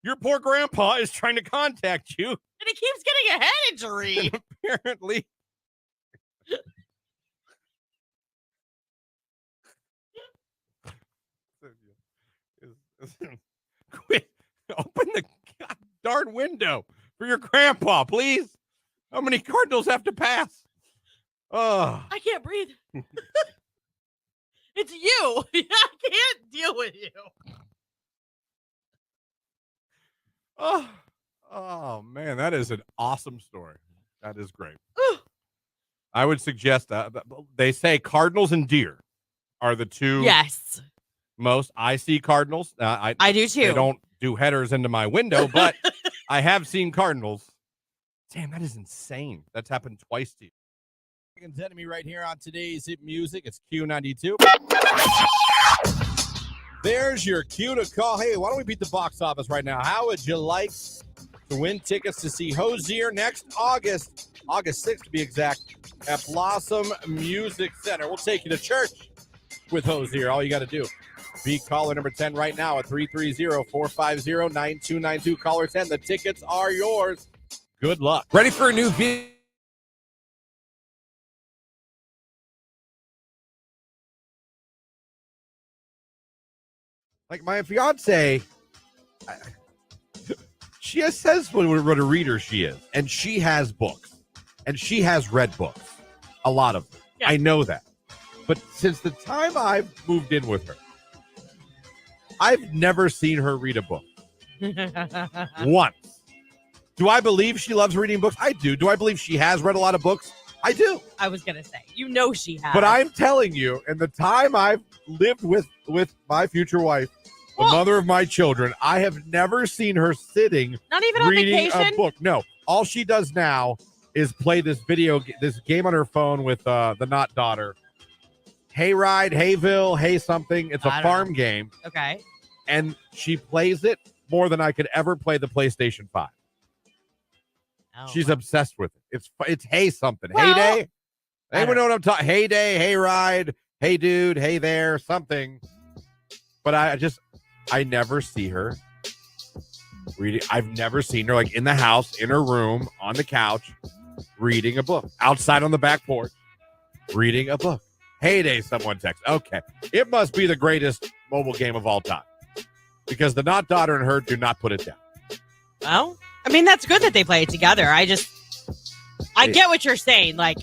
Your poor grandpa is trying to contact you. And he keeps getting a head injury. Apparently. Quit. Open the darn window for your grandpa, please. How many cardinals have to pass? Oh. I can't breathe. It's you. I can't deal with you. Oh, man, that is an awesome story. That is great. I would suggest that they say cardinals and deer are the two most. I see cardinals. I do too. They don't do headers into my window, but I have seen cardinals. Damn, that is insane. That's happened twice to you. Sending me right here on today's hit music. It's Q92. There's your cue to call. Hey, why don't we beat the box office right now? How would you like to win tickets to see Hozier next August 6th to be exact, at Blossom Music Center? We'll take you to church with Hozier. All you got to do, be caller number 10 right now at 330-450-9292. Caller 10, the tickets are yours. Good luck. Ready for a new video? Like my fiance, she says what a reader she is, and she has books, and she has read books, a lot of them. Yeah. I know that. But since the time I've moved in with her, I've never seen her read a book. Once. Do I believe she loves reading books? I do. Do I believe she has read a lot of books? I do. I was going to say, she has. But I'm telling you, in the time I've lived with my future wife, the mother of my children, I have never seen her sitting not even reading on vacation? A book. No. All she does now is play this game on her phone with the not daughter. Hey Ride, Hayville, Hey something. It's a farm game. Okay. And she plays it more than I could ever play the PlayStation 5. Oh, she's obsessed with it. It's Hey something. Hey Day. Anyone know what I'm talking? Hey Day, Hey Ride, Hey Dude, Hey There, something. But I never see her reading. I've never seen her like in the house, in her room, on the couch, reading a book. Outside on the back porch, reading a book. Hey Day, someone text. Okay. It must be the greatest mobile game of all time. Because the not daughter and her do not put it down. Well, I mean, that's good that they play it together. I get what you're saying. Like,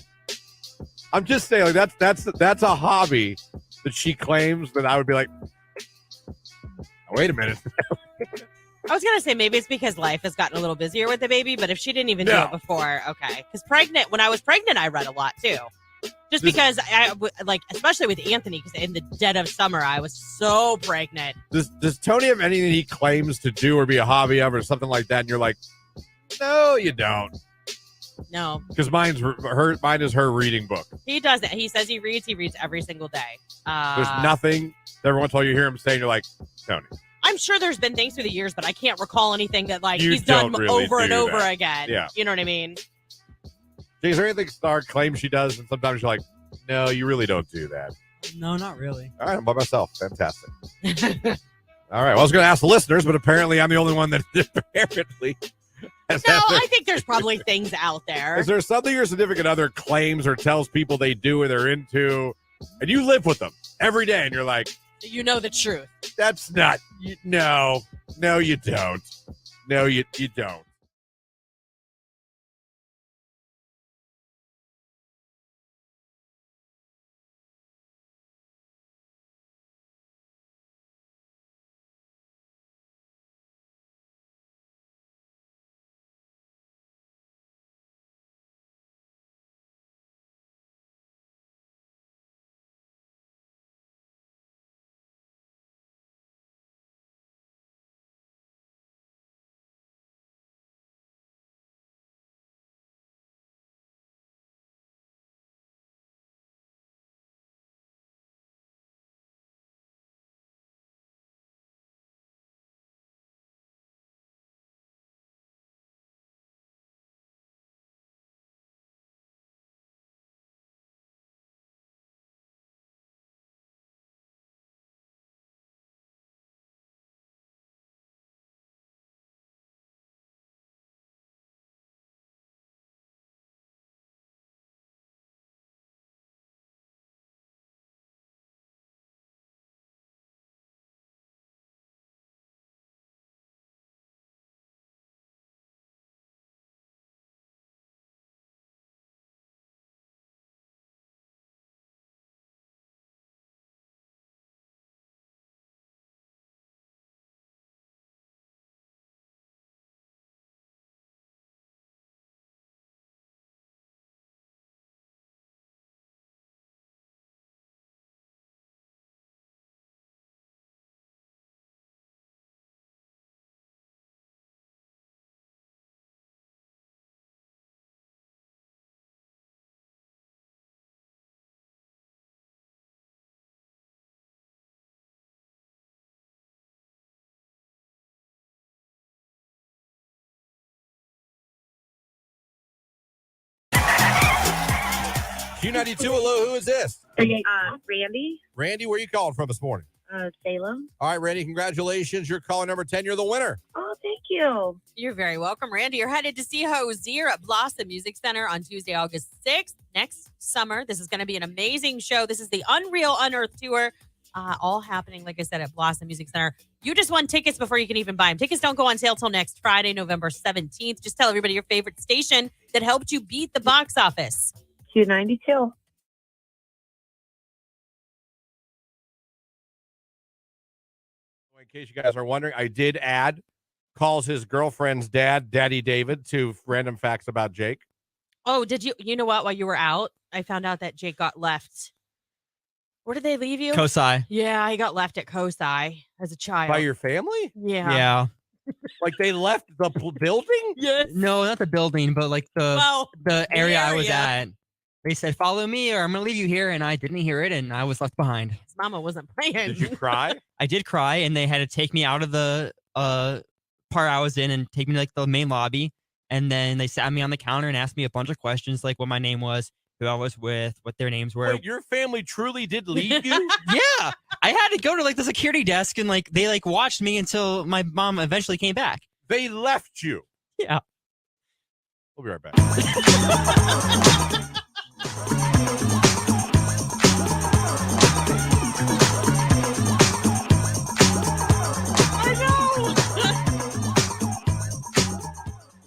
I'm just saying, like that's a hobby that she claims that I would be like, wait a minute. I was gonna say maybe it's because life has gotten a little busier with the baby, but if she didn't even do it before, okay. Because when I was pregnant, I read a lot too. Just because I like, especially with Anthony, because in the dead of summer, I was so pregnant. Does Tony have anything he claims to do or be a hobby of or something like that? And you're like, no, you don't. No, because mine is her reading book. He does it. He says he reads every single day. There's nothing. Every once in a while you hear him saying, you're like, Tony. I'm sure there's been things through the years, but I can't recall anything that like he's done really over and over again. Yeah. You know what I mean? Is there anything Star claims she does, and sometimes you're like, no, you really don't do that? No, not really. All right, I'm by myself. Fantastic. All right, well, I was going to ask the listeners, but apparently I'm the only one that apparently has. No, I think there's probably things out there. Is there something your significant other claims or tells people they do or they're into, and you live with them every day, and you're like, you know the truth. That's not. No, you don't. No, you don't. Q92, hello, who is this? Randy, Randy, where are you calling from this morning? Salem. All right, Randy, congratulations. You're caller number 10. You're the winner. Oh, thank you. You're very welcome, Randy. You're headed to see Hozier at Blossom Music Center on Tuesday, August 6th, next summer. This is going to be an amazing show. This is the Unreal Unearthed Tour, all happening, like I said, at Blossom Music Center. You just won tickets before you can even buy them. Tickets don't go on sale till next Friday, November 17th. Just tell everybody your favorite station that helped you beat the box office. Q92. In case you guys are wondering, I did add calls his girlfriend's dad, Daddy David, to random facts about Jake. Oh, did you? You know what? While you were out, I found out that Jake got left. Where did they leave you? Kosai. Yeah, he got left at Kosai as a child. By your family? Yeah. Yeah. Like they left the building? Yes. No, not the building, but like the area I was at. They said, follow me or I'm going to leave you here. And I didn't hear it. And I was left behind. His mama wasn't playing. Did you cry? I did cry. And they had to take me out of the part I was in and take me to like the main lobby. And then they sat me on the counter and asked me a bunch of questions, like what my name was, who I was with, what their names were. Wait, your family truly did leave you? Yeah. I had to go to like the security desk and like they like watched me until my mom eventually came back. They left you? Yeah. We'll be right back.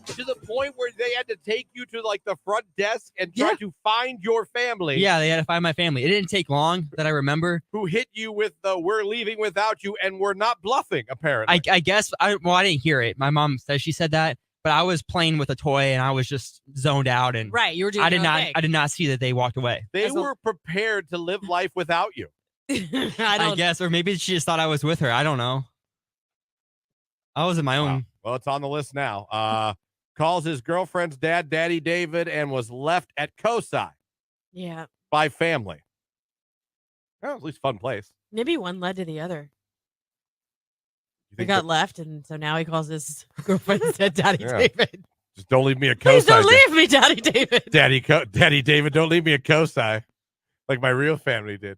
To the point where they had to take you to like the front desk and try to find your family. Yeah, they had to find my family. It didn't take long that I remember. Who hit you with the "we're leaving without you" and we're not bluffing, apparently. I guess, I didn't hear it. My mom says she said that, but I was playing with a toy and I was just zoned out. And right, you were doing I did not see that they walked away. They were prepared to live life without you. I guess, or maybe she just thought I was with her. I don't know. I was in my own. Wow. Well, it's on the list now. Calls his girlfriend's dad, Daddy David, and was left at Kosai. Yeah. By family. Well, at least fun place. Maybe one led to the other. You He think got left, and so now he calls his girlfriend and said, Daddy Yeah. David. Just don't leave me at Kosai. Please don't leave me, Daddy David. Daddy David, don't leave me at Kosai. Like my real family did.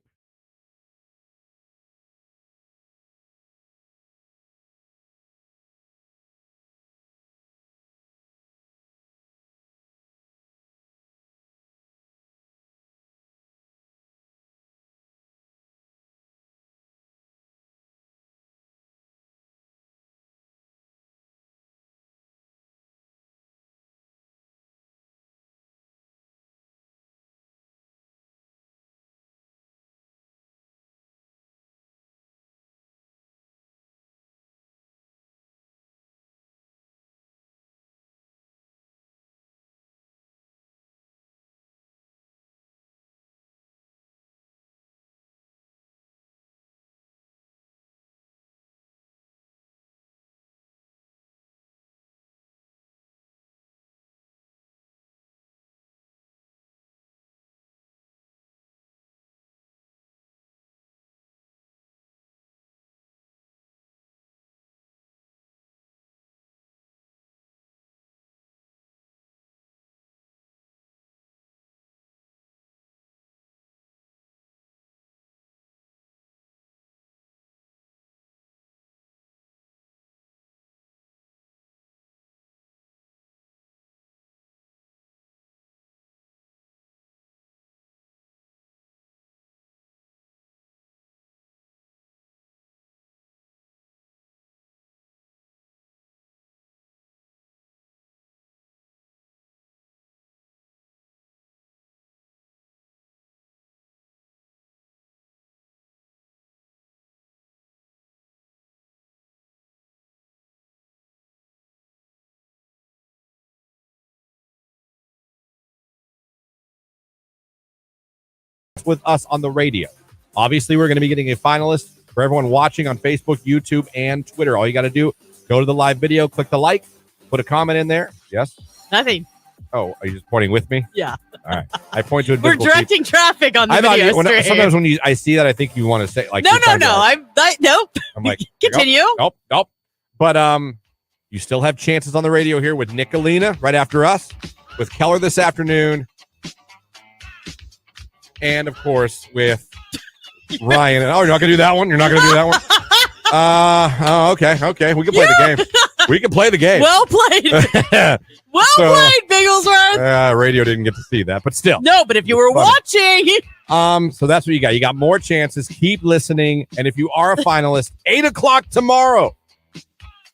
With us on the radio. Obviously, we're going to be getting a finalist for everyone watching on Facebook, YouTube, and Twitter. All you got to do, go to the live video, click the like, put a comment in there. Yes? Nothing. Oh, are you just pointing with me? Yeah. All right. I point to We're invisible directing traffic on the I thought video stream. sometimes when I see that, I think you want to say like No. Nope. I'm like, Continue. Nope. But you still have chances on the radio here with Nicolina right after us, with Keller this afternoon. and of course with Ryan. Oh, you're not gonna do that one. You're not gonna do that one. Okay. We can play the game. We can play the game. Well played. Played, Bigglesworth. Radio didn't get to see that, but still. No, but if you were watching. So that's what you got. You got more chances. Keep listening. And if you are a finalist, 8:00 tomorrow.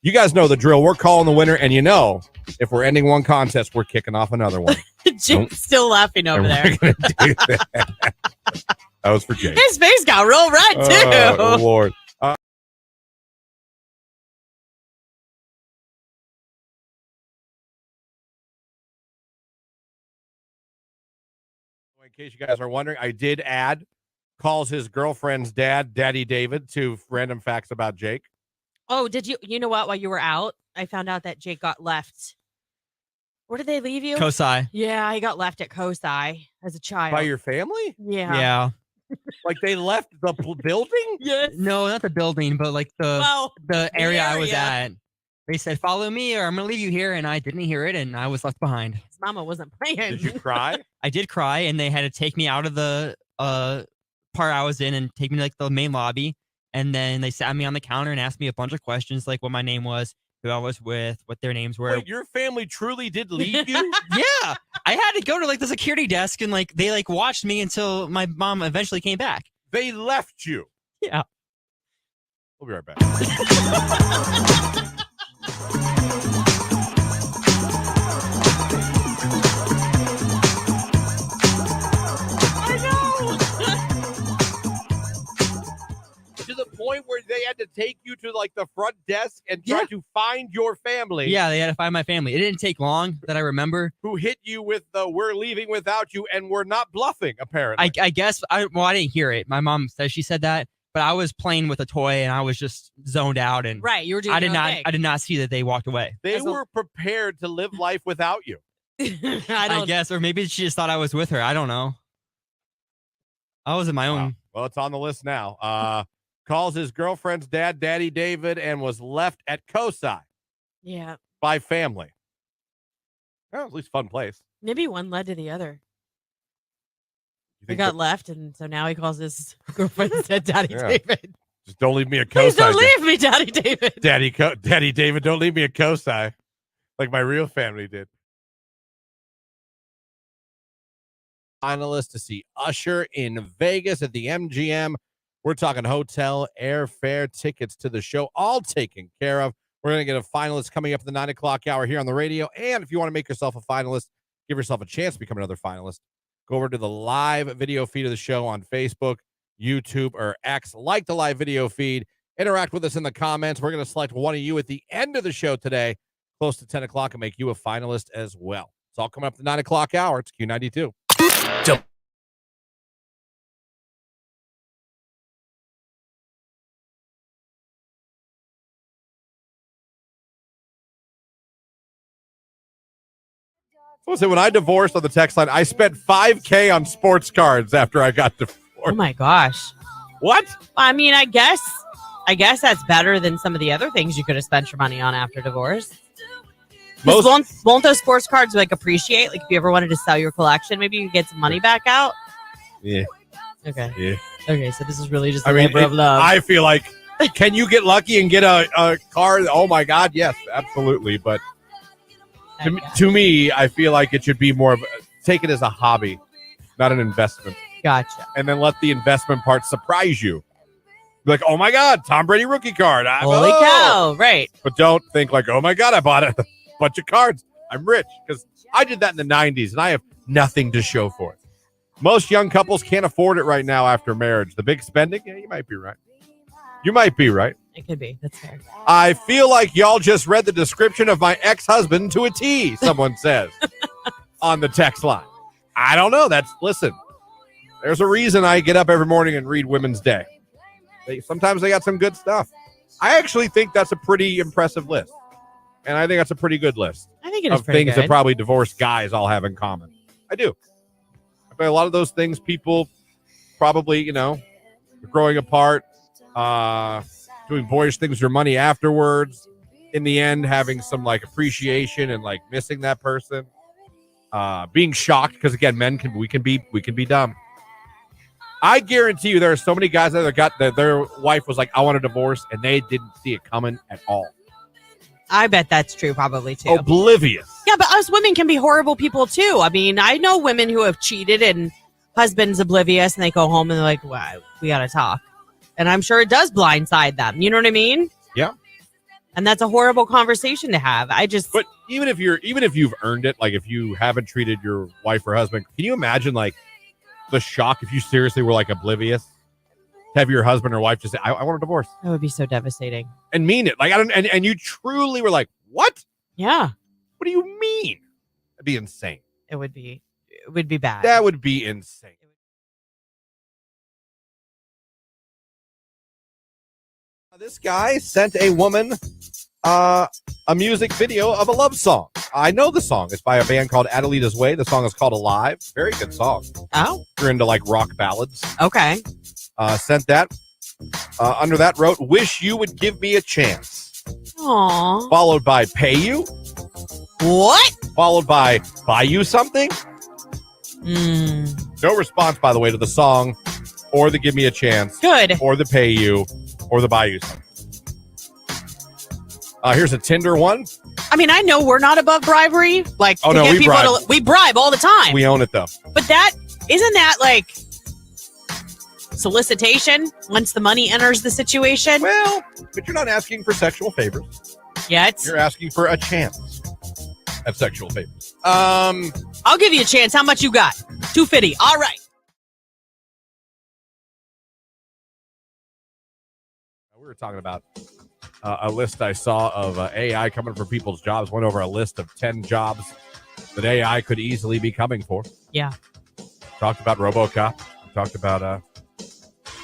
You guys know the drill. We're calling the winner. And if we're ending one contest, we're kicking off another one. Jake's still laughing over there. We're gonna do that. That was for Jake. His face got real red, too. Oh, Lord. In case you guys are wondering, I did add calls his girlfriend's dad, Daddy David, to random facts about Jake. Oh, did you? You know what? While you were out, I found out that Jake got left. Where did they leave you? Kosai. Yeah, he got left at Kosai as a child. By your family? Yeah. Yeah. Like they left the building? Yes. No, not the building, but like the area I was at. They said, follow me or I'm going to leave you here. And I didn't hear it. And I was left behind. His mama wasn't playing. Did you cry? I did cry. And they had to take me out of the part I was in and take me to like the main lobby. And then they sat me on the counter and asked me a bunch of questions, like what my name was, who I was with, what their names were. Wait, your family truly did leave you? Yeah. I had to go to like the security desk and like they like watched me until my mom eventually came back. They left you? Yeah. We'll be right back. To the point where they had to take you to like the front desk and try to find your family. Yeah, they had to find my family. It didn't take long that I remember. Who hit you with the "we're leaving without you" and we're not bluffing, apparently. I guess, I didn't hear it. My mom says she said that, but I was playing with a toy and I was just zoned out. And right, you were doing I did not see that they walked away. They were prepared to live life without you. I guess, or maybe she just thought I was with her. I don't know. I was in my own. Well, it's on the list now. Calls his girlfriend's dad, Daddy David, and was left at Kosai. Yeah. By family. Well, at least fun place. Maybe one led to the other. He got left, and so now he calls his girlfriend's dad, Daddy David. Just don't leave me at Kosai. Please don't leave me, Daddy David. Daddy David, don't leave me at Kosai. Like my real family did. Finalists to see Usher in Vegas at the MGM. We're talking hotel, airfare, tickets to the show, all taken care of. We're going to get a finalist coming up at the 9 o'clock hour here on the radio. And if you want to make yourself a finalist, give yourself a chance to become another finalist, go over to the live video feed of the show on Facebook, YouTube, or X. Like the live video feed. Interact with us in the comments. We're going to select one of you at the end of the show today, close to 10 o'clock, and make you a finalist as well. It's all coming up at the 9 o'clock hour. It's Q92. So when I divorced on the text line, I spent $5,000 on sports cards after I got divorced. Oh my gosh. What? I mean, I guess that's better than some of the other things you could have spent your money on after divorce. Won't those sports cards like appreciate? Like if you ever wanted to sell your collection, maybe you could get some money back out. Yeah. Okay. Yeah. Okay, so this is really just a labor of love. I feel like, can you get lucky and get a card? Oh my God, yes, absolutely. But to me, I feel like it should be more of take it as a hobby, not an investment. Gotcha. And then let the investment part surprise you. Be like, oh my God, Tom Brady rookie card. Holy cow, right. But don't think like, oh my God, I bought a bunch of cards. I'm rich. Because I did that in the 90s and I have nothing to show for it. Most young couples can't afford it right now after marriage. The big spending? Yeah, you might be right. You might be right. It could be. That's fair. I feel like y'all just read the description of my ex-husband to a T, someone says on the text line. I don't know. Listen, there's a reason I get up every morning and read Women's Day. Sometimes they got some good stuff. I actually think that's a pretty impressive list. And I think that's a pretty good list. I think it is of pretty things good. that probably divorced guys all have in common. I do. I bet a lot of those things people probably, growing apart, doing boyish things with your money afterwards, in the end having some like appreciation and like missing that person, being shocked because again, men can be dumb. I guarantee you there are so many guys that got that their wife was like, I want a divorce, and they didn't see it coming at all. I bet that's true probably too. Oblivious. Yeah, but us women can be horrible people too. I mean, I know women who have cheated and husband's oblivious and they go home and they're like, wow, we got to talk. And I'm sure it does blindside them. You know what I mean? Yeah. And that's a horrible conversation to have. But even if you've earned it, like if you haven't treated your wife or husband, can you imagine like the shock if you seriously were like oblivious? Have your husband or wife just say, I want a divorce. That would be so devastating. And mean it. Like, and you truly were like, what? Yeah. What do you mean? That'd be insane. It would be bad. That would be insane. This guy sent a woman a music video of a love song. I know the song. It's by a band called Adelita's Way. The song is called Alive. Very good song. Oh. You're into like rock ballads. Okay. Sent that. Under that wrote, wish you would give me a chance. Aww. Followed by pay you. What? Followed by buy you something. No response, by the way, to the song or the give me a chance. Good. Or the pay you or the buy you something. Here's a Tinder one. I mean, I know we're not above bribery. Like, oh no, we bribe all the time. We own it though. But isn't that like solicitation once the money enters the situation? Well, but you're not asking for sexual favors. Yet. You're asking for a chance at sexual favors. I'll give you a chance. How much you got? $250. All right. We were talking about a list I saw of AI coming for people's jobs. Went over a list of 10 jobs that AI could easily be coming for. Yeah. Talked about RoboCop. We talked about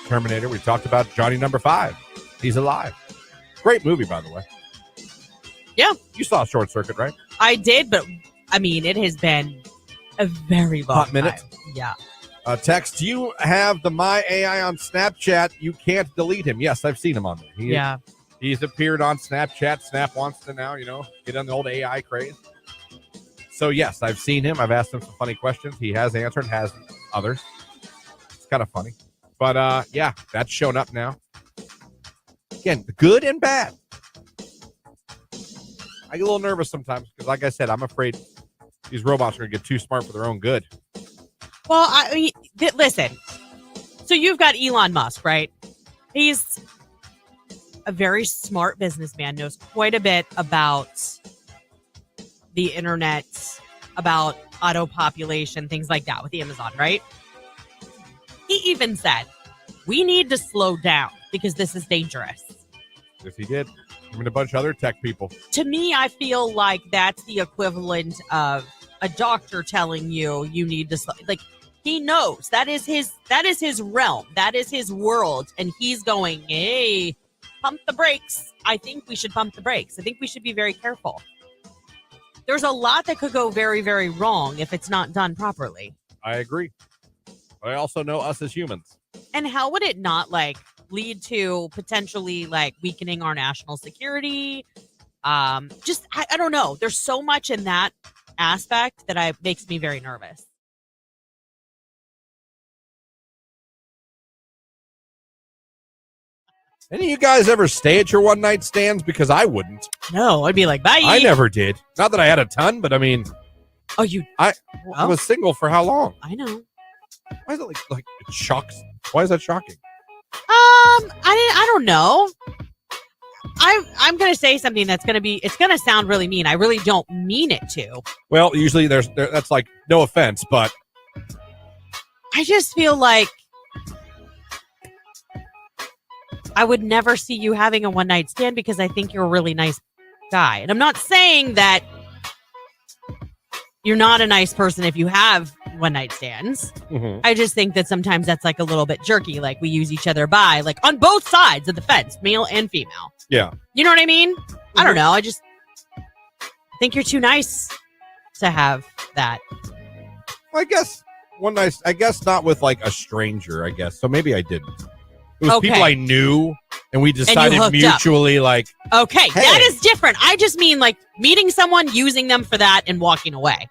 Terminator. We talked about Johnny Number 5. He's alive. Great movie, by the way. Yeah. You saw Short Circuit, right? I did, but I mean, it has been a very long hot minute. time. Yeah. Text, you have the My AI on Snapchat. You can't delete him. Yes, I've seen him on there. He's appeared on Snapchat. Snap wants to now, get on the old AI craze. So, yes, I've seen him. I've asked him some funny questions. He has answered, has others. It's kind of funny. But, yeah, that's shown up now. Again, good and bad. I get a little nervous sometimes because, like I said, I'm afraid these robots are going to get too smart for their own good. Well, I mean, listen. So you've got Elon Musk, right? He's a very smart businessman, knows quite a bit about the internet, about auto population, things like that with Amazon, right? He even said, we need to slow down because this is dangerous. Yes, he did. Him and a bunch of other tech people. To me, I feel like that's the equivalent of a doctor telling you need to slow. Like, he knows that is his realm, that is his world, and he's going, hey, pump the brakes. I think we should pump the brakes. I think we should be very careful. There's a lot that could go very, very wrong if it's not done properly. I agree. But I also know us as humans. And how would it not lead to potentially weakening our national security? I don't know. There's so much in that aspect that makes me very nervous. Any of you guys ever stay at your one night stands? Because I wouldn't. No, I'd be like, bye. I never did. Not that I had a ton, but I mean, I was single for how long? I know. Why is it like it shocks? Why is that shocking? I don't know. I'm gonna say something that's gonna sound really mean. I really don't mean it to. Well, usually that's like no offense, but I just feel like I would never see you having a one night stand because I think you're a really nice guy. And I'm not saying that you're not a nice person if you have one night stands. Mm-hmm. I just think that sometimes that's a little bit jerky. Like we use each other by on both sides of the fence, male and female. Yeah. You know what I mean? Mm-hmm. I don't know. I just think you're too nice to have that. I guess not with a stranger, I guess. So maybe I didn't. It was people I knew, and we decided mutually, okay, hey. That is different. I just mean, meeting someone, using them for that, and walking away.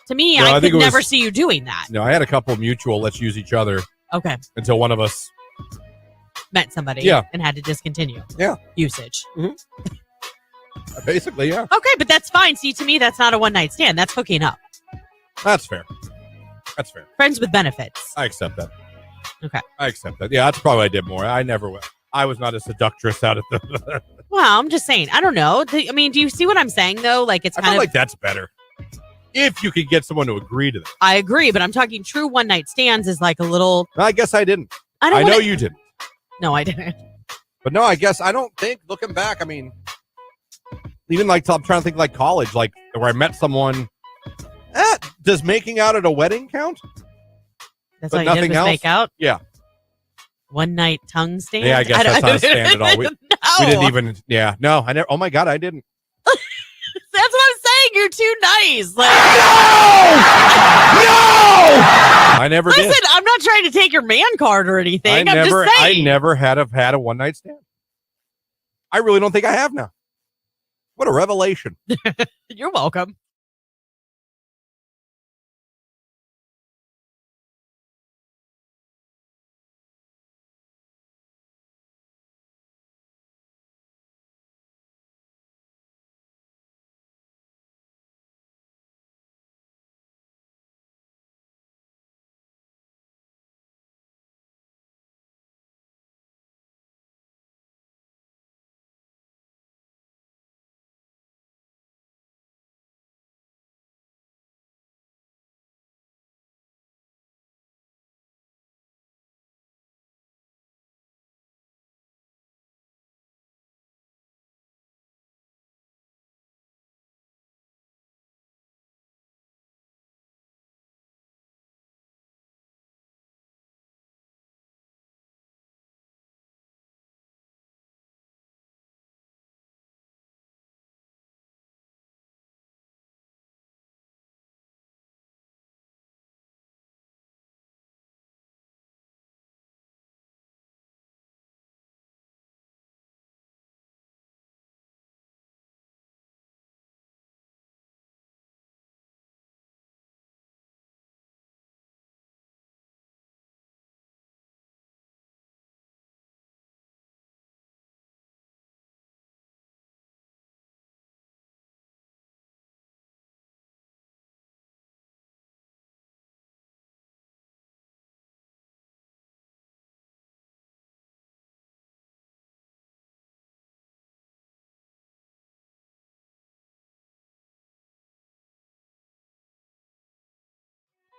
To me, I could never see you doing that. No, I had a couple mutual, let's use each other. Okay. until one of us. Met somebody. Yeah. And had to discontinue. Yeah. Usage. Basically, yeah. Okay, but that's fine. See, to me, that's not a one-night stand. That's hooking up. That's fair. That's fair. Friends with benefits. I accept that. Okay. I accept that. Yeah, that's probably what I did more. I was not a seductress out at the. Well, I'm just saying. I don't know. I mean, do you see what I'm saying, though? Like, it's I kind feel of. like that's better. If you could get someone to agree to that. I agree, but I'm talking true one-night stands is like a little. I guess I didn't. I know you didn't. No, I didn't. But no, I guess I don't think, looking back, I mean, even like, I'm trying to think like college, like where I met someone. Does making out at a wedding count? That's But all you did nothing was else? make out? Yeah. One night tongue stand? Yeah, I guess that's not a stand at all. We No. didn't even, yeah. No, I never, oh my God, I didn't. That's what I'm saying. You're too nice. Like, I never listen, did. I'm not trying to take your man card or anything. I'm just I saying. never had a one night stand. I really don't think I have now. What a revelation. You're welcome.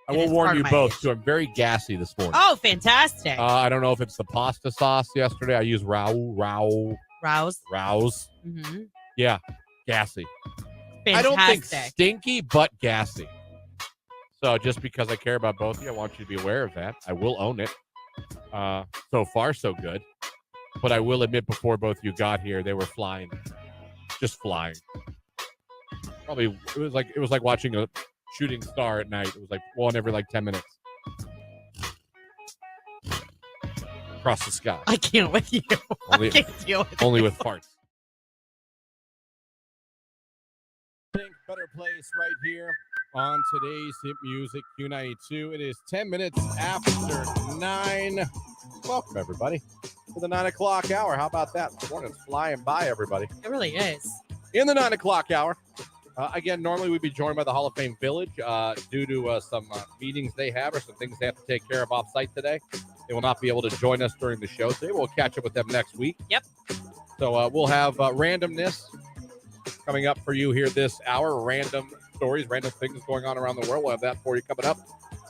I It will is warn part you of my both, age. too. I'm very gassy this morning. Oh, fantastic. I don't know if it's the pasta sauce yesterday. I used Rouse. Rouse. Mm-hmm. Yeah, gassy. Fantastic. I don't think stinky, but gassy. So just because I care about both of you, I want you to be aware of that. I will own it. So far, so good. But I will admit, before both of you got here, they were flying. Just flying. Probably, it was like watching a shooting star at night. It was like one every like 10 minutes. Across the sky. I can't with you. Only, I can't deal with only you. with farts. Better place right here on today's hit music Q92. It is 10 minutes after 9. Welcome, everybody, to the 9 o'clock hour. How about that? The morning's flying by, everybody. It really is. In the 9 o'clock hour, again, normally we'd be joined by the Hall of Fame Village due to some meetings they have or some things they have to take care of off-site today. They will not be able to join us during the show today. We'll catch up with them next week. Yep. So we'll have randomness coming up for you here this hour. Random stories, random things going on around the world. We'll have that for you coming up.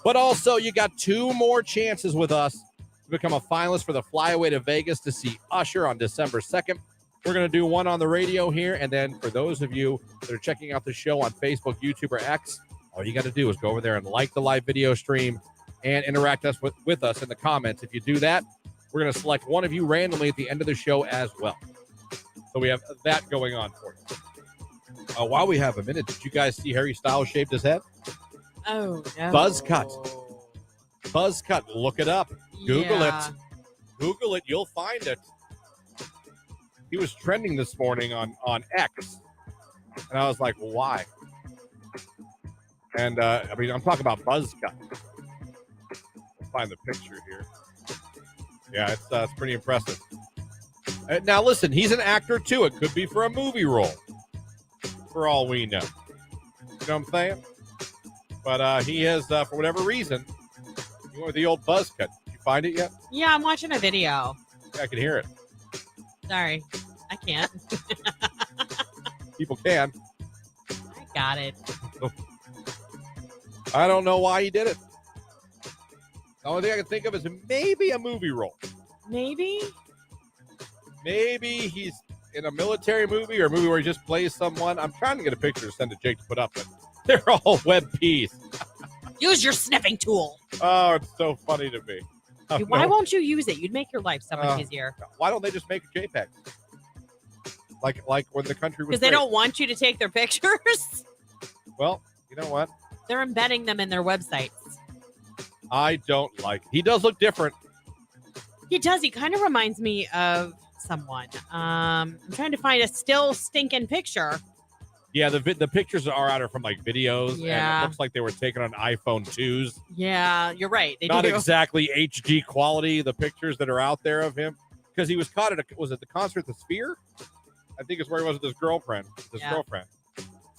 But also, you got 2 more chances with us to become a finalist for the flyaway to Vegas to see Usher on December 2nd. We're going to do one on the radio here. And then for those of you that are checking out the show on Facebook, YouTube, or X, all you got to do is go over there and like the live video stream and interact with us in the comments. If you do that, we're going to select one of you randomly at the end of the show as well. So we have that going on for you. While we have a minute, did you guys see Harry Styles shaved his head? Oh, no. Buzz cut. Buzz cut. Look it up. Google Yeah. it. Google it. You'll find it. He was trending this morning on X. And I was like, why? And, I'm talking about buzz cut. find the picture here. Yeah, it's pretty impressive. Now, listen, he's an actor, too. It could be for a movie role, for all we know. You know what I'm saying? But he has, for whatever reason, he went with the old buzz cut. Did you find it yet? Yeah, I'm watching a video. Yeah, I can hear it. Sorry, I can't. People can. I got it. I don't know why he did it. The only thing I can think of is maybe a movie role. Maybe he's in a military movie or a movie where he just plays someone. I'm trying to get a picture to send to Jake to put up, but they're all WebPs. Use your sniffing tool. Oh, it's so funny to me. Why won't you use it? You'd make your life so much easier. Why don't they just make a JPEG? Like when the country was Because they don't want you to take their pictures. Well, you know what? They're embedding them in their websites. I don't like it. He does look different. He does. He kind of reminds me of someone. I'm trying to find a still stinking picture. Yeah, the pictures are out from like videos. Yeah. And it looks like they were taken on iPhone 2s. Yeah, you're right. They Not do. exactly HD quality, the pictures that are out there of him. Because he was caught at was it the concert at the Sphere? I think it's where he was with his girlfriend.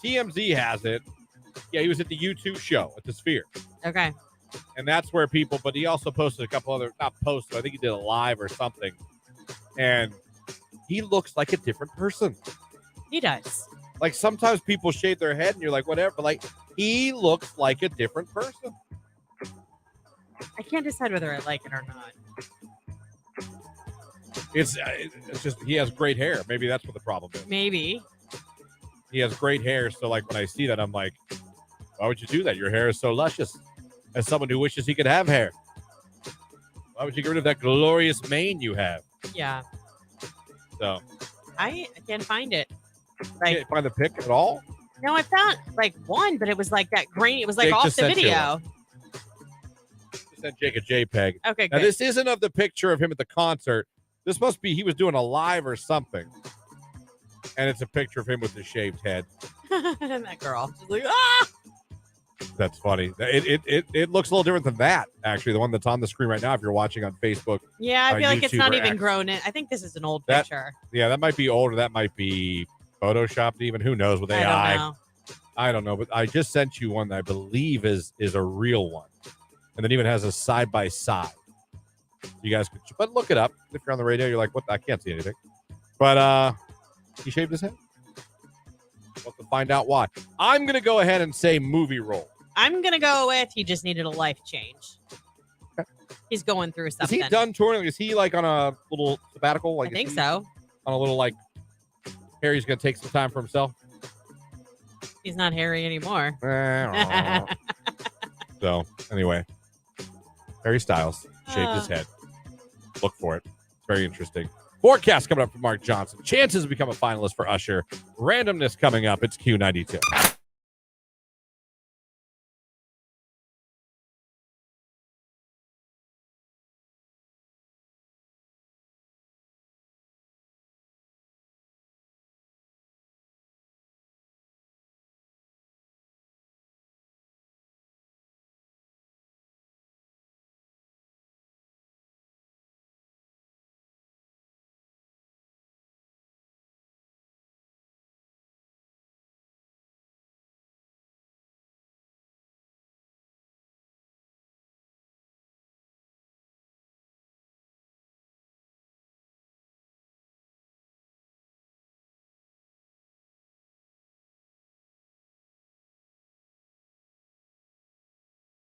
TMZ has it. Yeah, he was at the U2 show at the Sphere. Okay. And that's where people, but he also posted a couple other, not posted, I think he did a live or something. And he looks like a different person. He does. Like sometimes people shave their head and you're like, whatever. But like he looks like a different person. I can't decide whether I like it or not. It's just, he has great hair. Maybe that's what the problem is. Maybe. He has great hair. So like when I see that, I'm like, why would you do that? Your hair is so luscious. As someone who wishes he could have hair. Why would you get rid of that glorious mane you have? Yeah. So. I can't find it. Like, can't find the pic at all? No, I found like one, but it was like that grain. It was like Jake off the video. Just sent Jake a JPEG. Okay, now good. This isn't of the picture of him at the concert. This must be he was doing a live or something. And it's a picture of him with the shaved head. And that girl. She's like, ah! That's funny. It looks a little different than that, actually. The one that's on the screen right now, if you're watching on Facebook. Yeah, I feel like YouTube it's not or even X. grown in. I think this is an old picture. Yeah, that might be older. That might be Photoshopped even. Who knows with AI? I don't know. But I just sent you one that I believe is a real one. And then even has a side-by-side. You guys could, but look it up. If you're on the radio, you're like, what? I can't see anything. But he shaved his head. We'll have to find out why. I'm going to go ahead and say movie role. I'm going to go with he just needed a life change. Okay. He's going through something. Is he done touring? Is he like on a little sabbatical? Like I think so. On a little like, Harry's going to take some time for himself? He's not Harry anymore. So, anyway. Harry Styles shaved his head. Look for it. It's very interesting. Forecast coming up from Mark Johnson. Chances to become a finalist for Usher. Randomness coming up. It's Q92.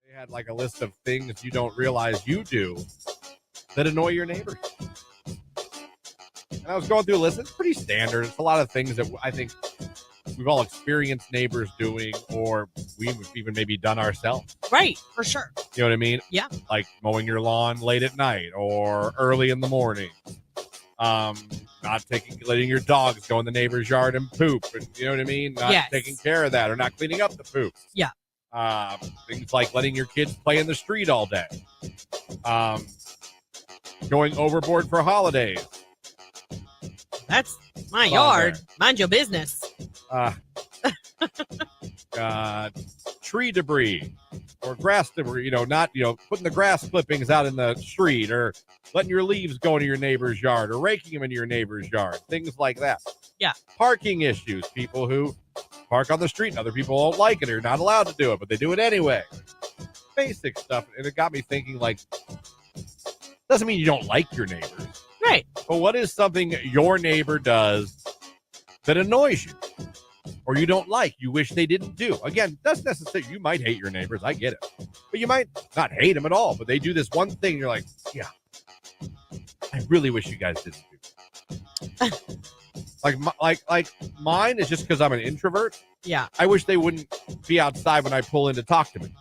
They had like a list of things you don't realize you do that annoy your neighbors. And I was going through a list. It's pretty standard. It's a lot of things that I think we've all experienced neighbors doing, or we've even maybe done ourselves. Right, for sure. You know what I mean? Yeah. Like mowing your lawn late at night or early in the morning. Letting your dogs go in the neighbor's yard and poop. And, you know what I mean? Not taking care of that or not cleaning up the poop. Yeah. Things like letting your kids play in the street all day. Going overboard for holidays. That's my yard. Mind your business. Tree debris. or grass, or, not, putting the grass clippings out in the street, or letting your leaves go into your neighbor's yard, or raking them into your neighbor's yard, things like that. Yeah. Parking issues, people who park on the street and other people don't like it or not allowed to do it, but they do it anyway. Basic stuff. And it got me thinking, doesn't mean you don't like your neighbors. Right. But what is something your neighbor does that annoys you or you don't like, you wish they didn't do? Again, doesn't necessarily, you might hate your neighbors, I get it, but you might not hate them at all, but they do this one thing, you're like, yeah, I really wish you guys didn't do that. like mine is just because I'm an introvert. Yeah. I wish they wouldn't be outside when I pull in to talk to me.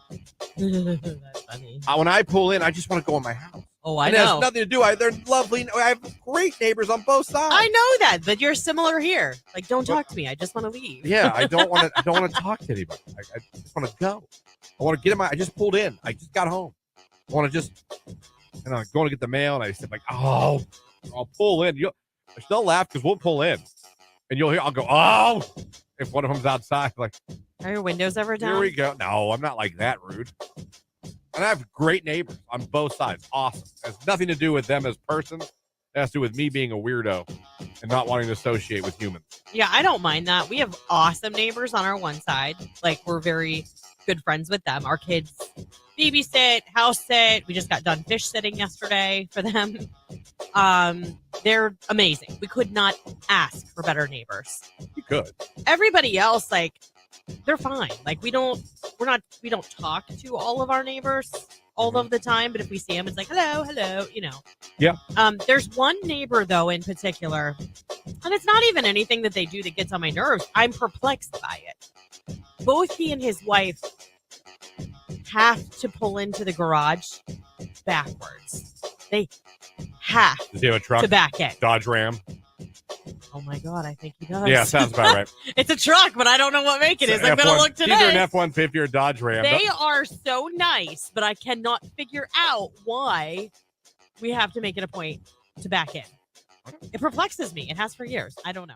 That's funny. When I pull in, I just want to go in my house. Oh, I and know. It has nothing to do. They're lovely. I have great neighbors on both sides. I know that, but you're similar here. Don't talk to me. I just want to leave. Yeah, I don't want to. I don't want to talk to anybody. I just want to go. I want to get in I just pulled in. I just got home. I want to just, I'm going to get the mail, and I said I'll pull in. They'll laugh because we'll pull in, and you'll hear. I'll go, oh, if one of them's outside, Are your windows ever down? Here we go. No, I'm not like that rude. And I have great neighbors on both sides. Awesome. It has nothing to do with them as persons. It has to do with me being a weirdo and not wanting to associate with humans. Yeah, I don't mind that. We have awesome neighbors on our one side. We're very good friends with them. Our kids babysit, house sit. We just got done fish sitting yesterday for them. They're amazing. We could not ask for better neighbors. You could. Everybody else, they're fine. We don't talk to all of our neighbors all of the time, but if we see them, it's hello, Yeah. There's one neighbor though in particular, and it's not even anything that they do that gets on my nerves. I'm perplexed by it. Both he and his wife have to pull into the garage backwards. They have Does he have a truck? to back in. Dodge Ram? Oh my God, I think he does. Yeah, sounds about right. It's a truck, but I don't know what make it is. I'm going to look today. Either an F-150 or a Dodge Ram. They are so nice, but I cannot figure out why we have to make it a point to back in. It perplexes me. It has for years. I don't know.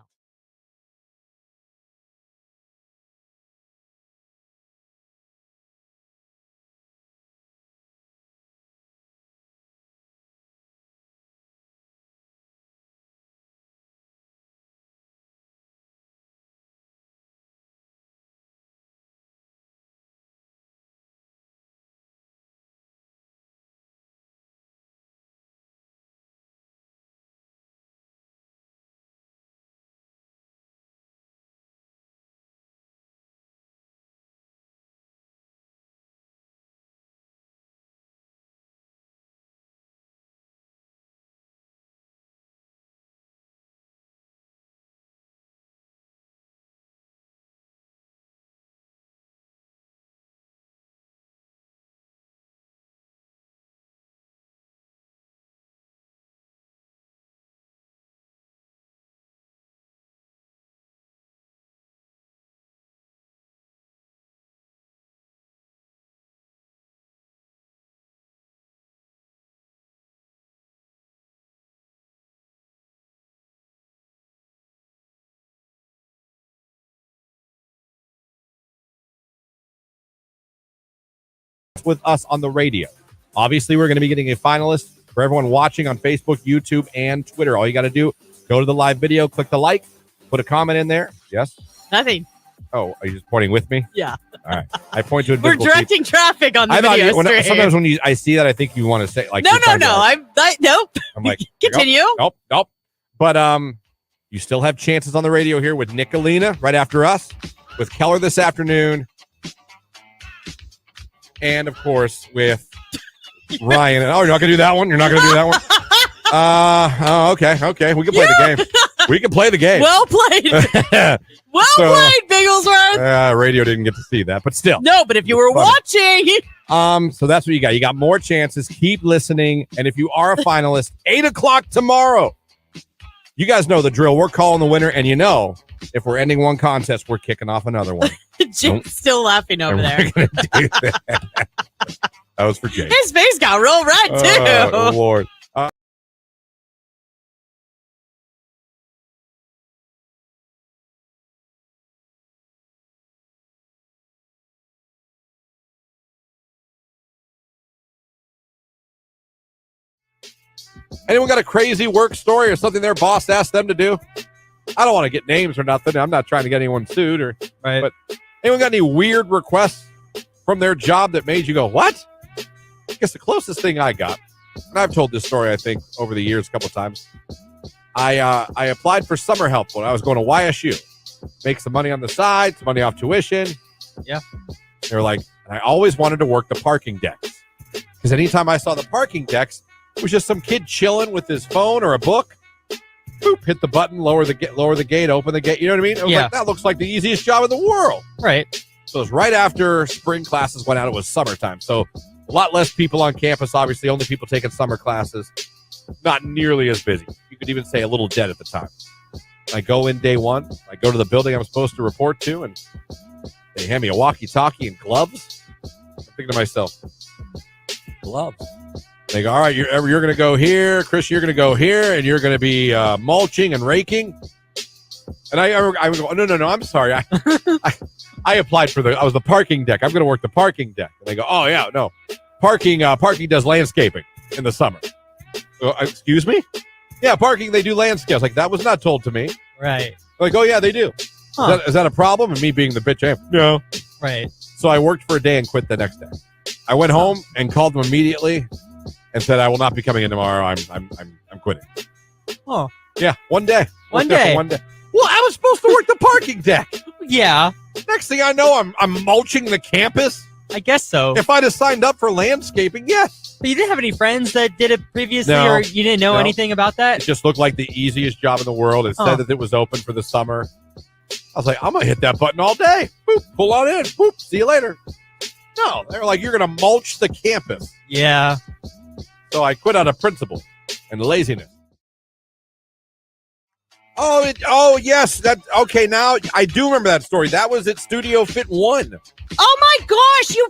With us on the radio. Obviously, we're going to be getting a finalist for everyone watching on Facebook, YouTube, and Twitter. All you got to do, go to the live video, click the like, put a comment in there. Yes? Nothing. Oh, are you just pointing with me? Yeah. All right. I point to We're directing traffic on the video stream. Sometimes when I see that, I think you want to say no. Nope. I'm like, continue. Nope. But you still have chances on the radio here with Nicolina right after us, with Keller this afternoon, and of course with Ryan. Oh, you're not gonna do that one. You're not gonna do that one. Okay. We can play the game. We can play the game. Well played. Played, Bigglesworth. Radio didn't get to see that, but still. No, but if you were watching. So that's what you got. You got more chances. Keep listening. And if you are a finalist, 8:00 tomorrow. You guys know the drill. We're calling the winner. And if we're ending one contest, we're kicking off another one. Jim's still laughing over there. That was for Jake. His face got real red, too. Oh, Lord. Anyone got a crazy work story or something their boss asked them to do? I don't want to get names or nothing. I'm not trying to get anyone sued or. Right. But anyone got any weird requests from their job that made you go, what? I guess the closest thing I got, and I've told this story, I think, over the years a couple of times. I applied for summer help when I was going to YSU. Make some money on the side, some money off tuition. Yeah. They were like, and I always wanted to work the parking decks. Because anytime I saw the parking decks, it was just some kid chilling with his phone or a book. Boop, hit the button, lower the gate, open the gate. You know what I mean? It was like, that looks like the easiest job in the world. Right. So it was right after spring classes went out. It was summertime. So a lot less people on campus, obviously. Only people taking summer classes. Not nearly as busy. You could even say a little dead at the time. I go in day one. I go to the building I'm supposed to report to, and they hand me a walkie-talkie and gloves. I'm thinking to myself, gloves. They go, all right, you're going to go here. Chris, you're going to go here, and you're going to be mulching and raking. And I would go, no, I'm sorry. I applied for I was the parking deck. I'm going to work the parking deck. And they go, oh, yeah, no. Parking does landscaping in the summer. Excuse me? Yeah, parking, they do landscapes. Like, that was not told to me. Right. Like, oh, yeah, they do. Huh. Is that a problem? And me being the bitch I am? No. Right. So I worked for a day and quit the next day. I went home and called them immediately and said, I will not be coming in tomorrow. I'm quitting. Oh. Yeah, one day. One day. One day. Well, I was supposed to work the parking deck. Yeah. Next thing I know, I'm mulching the campus. I guess so. If I'd have signed up for landscaping, yes. But you didn't have any friends that did it previously, No. or you didn't know anything about that? It just looked like the easiest job in the world. It said that it was open for the summer. I was like, I'm going to hit that button all day. Boop, pull on in. Boop, see you later. No, they were like, you're going to mulch the campus. Yeah. So I quit out of principle and laziness. Oh, yes. Okay, now I do remember that story. That was at Studio Fit 1. Oh, my gosh. You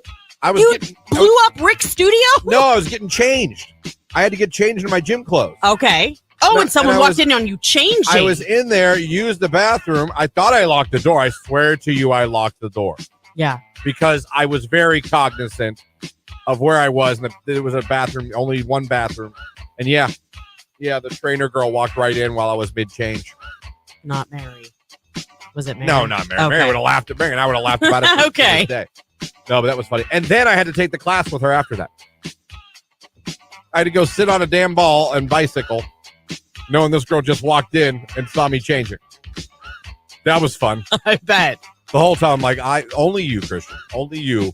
blew up Rick's studio? No, I was getting changed. I had to get changed in my gym clothes. Okay. Oh, and someone walked in on you changing. I was in there, used the bathroom. I thought I locked the door. I swear to you, I locked the door. Yeah. Because I was very cognizant of where I was. And there was a bathroom, only one bathroom. And yeah, the trainer girl walked right in while I was mid-change. Not Mary. Was it Mary? No, not Mary. Okay. Mary would have laughed at Mary, and I would have laughed about it. Okay. Day. No, but that was funny. And then I had to take the class with her after that. I had to go sit on a damn ball and bicycle, knowing this girl just walked in and saw me changing. That was fun. I bet. The whole time, like, only you, Christian, only you